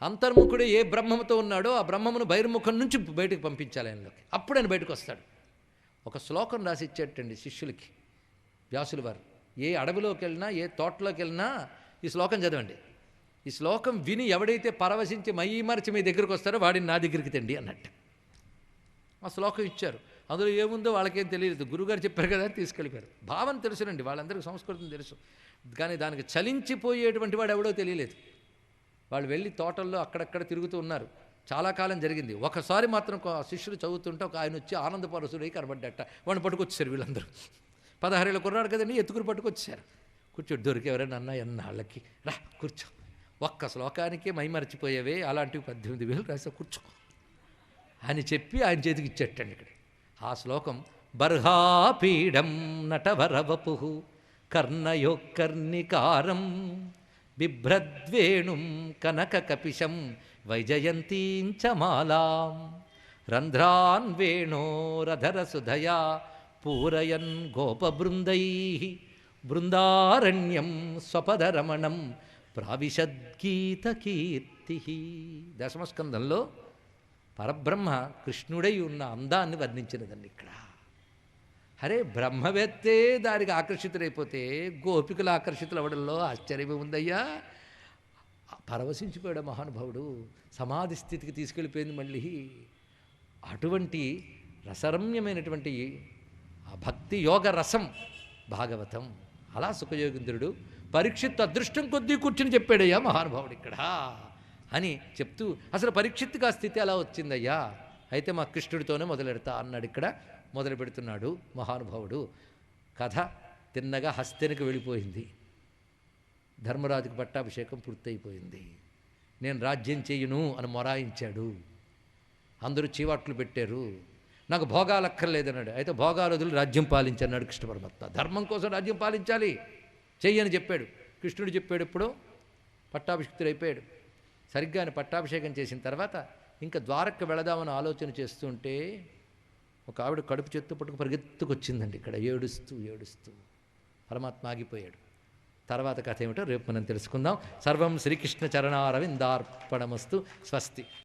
అంతర్ముఖుడే ఏ బ్రహ్మముతో ఉన్నాడో ఆ బ్రహ్మమును బహిర్ముఖం నుంచి బయటకు పంపించాలి ఆయనలోకి. అప్పుడు ఆయన బయటకు వస్తాడు. ఒక శ్లోకం రాసి ఇచ్చేటండి శిష్యులకి వ్యాసుల వారు. ఏ అడవిలోకి వెళ్ళినా, ఏ తోటలోకి వెళ్ళినా ఈ శ్లోకం చదవండి. ఈ శ్లోకం విని ఎవడైతే పరవశించి మరచి మీ దగ్గరికి వస్తారో వాడిని నా దగ్గరికి తెండి అన్నట్టు ఆ శ్లోకం ఇచ్చారు. అందులో ఏముందో వాళ్ళకేం తెలియదు, గురువుగారు చెప్పారు కదా అని తీసుకెళ్ళిపోయారు. భావం తెలుసునండి, వాళ్ళందరికీ సంస్కృతం తెలుసు, కానీ దానికి చలించిపోయేటువంటి వాడు ఎవడో తెలియలేదు. వాళ్ళు వెళ్ళి తోటల్లో అక్కడక్కడ తిరుగుతూ ఉన్నారు. చాలా కాలం జరిగింది. ఒకసారి మాత్రం శిష్యులు చదువుతుంటే ఒక ఆయన వచ్చి ఆనందపరసుడై కనబడ్డట. వాడిని పట్టుకొచ్చారు వీళ్ళందరూ. 16 ఏళ్ళ కుర్రాడు కదండి, ఎత్తుకుని పట్టుకొచ్చారు. కూర్చోడు, దొరికి ఎవరైనా అన్న ఎన్నాళ్ళకి రా కూర్చో, ఒక్క శ్లోకానికే మైమరిచిపోయేవే, అలాంటివి 18,000 రాసా, కూర్చో అని చెప్పి ఆయన చేతికి ఇచ్చేటండి. ఇక్కడ ఆ శ్లోకం, బర్హాపీడం నటవరవపు కర్ణయోకర్ణికారం బిభ్రద్వేణుం కనక కపిశం వైజయంతీంచ మాలాం రంధ్రాన్ వేణోరధరసుధయా పూరయన్ గోపబృందై బృందారణ్యం స్వపదరమణం ప్రావిశద్గీతకీర్తి. దశమస్కందంలో పరబ్రహ్మ కృష్ణుడై ఉన్న అందాన్ని వర్ణించినదండి ఇక్కడ. అరే బ్రహ్మవేత్తే దానికి ఆకర్షితులైపోతే గోపికలు ఆకర్షితులు అవ్వడంలో ఆశ్చర్యమే ఉందయ్యా. పరవశించిపోయాడు మహానుభావుడు, సమాధి స్థితికి తీసుకెళ్ళిపోయింది మళ్ళీ. అటువంటి రసరమ్యమైనటువంటి ఆ భక్తి యోగ రసం భాగవతం. అలా సుఖయోగేంద్రుడు పరీక్షిత్ అదృష్టం కొద్దీ కూర్చుని చెప్పాడయ్యా మహానుభావుడు ఇక్కడ అని చెప్తూ, అసలు పరీక్షిత్తుకు ఆ స్థితి ఎలా వచ్చిందయ్యా, అయితే మా కృష్ణుడితోనే మొదలెడతా అన్నాడు. ఇక్కడ మొదలు పెడుతున్నాడు మహానుభావుడు. కథ తిన్నగా హస్తినికి వెళ్ళిపోయింది. ధర్మరాజుకు పట్టాభిషేకం పూర్తయిపోయింది. నేను రాజ్యం చెయ్యను అని మొరాయించాడు. అందరూ చీవాట్లు పెట్టారు. నాకు భోగాలు అక్కర్లేదన్నాడు. అయితే భోగాలు వదిలి రాజ్యం పాలించన్నాడు కృష్ణ పరమాత్మ. ధర్మం కోసం రాజ్యం పాలించాలి, చెయ్యని చెప్పాడు. కృష్ణుడు చెప్పాడు. ఇప్పుడు పట్టాభిషిక్తుడు అయిపోయాడు. సరిగ్గా ఆయన పట్టాభిషేకం చేసిన తర్వాత ఇంకా ద్వారక్క వెళదామని ఆలోచన చేస్తుంటే ఒక ఆవిడ కడుపు చెత్త పట్టుకు పరిగెత్తుకొచ్చిందండి. ఇక్కడ ఏడుస్తూ పరమాత్మ ఆగిపోయాడు. తర్వాత కథ ఏమిటో రేపు మనం తెలుసుకుందాం. సర్వం శ్రీకృష్ణ చరణారవిందార్పణమస్తు. స్వస్తి.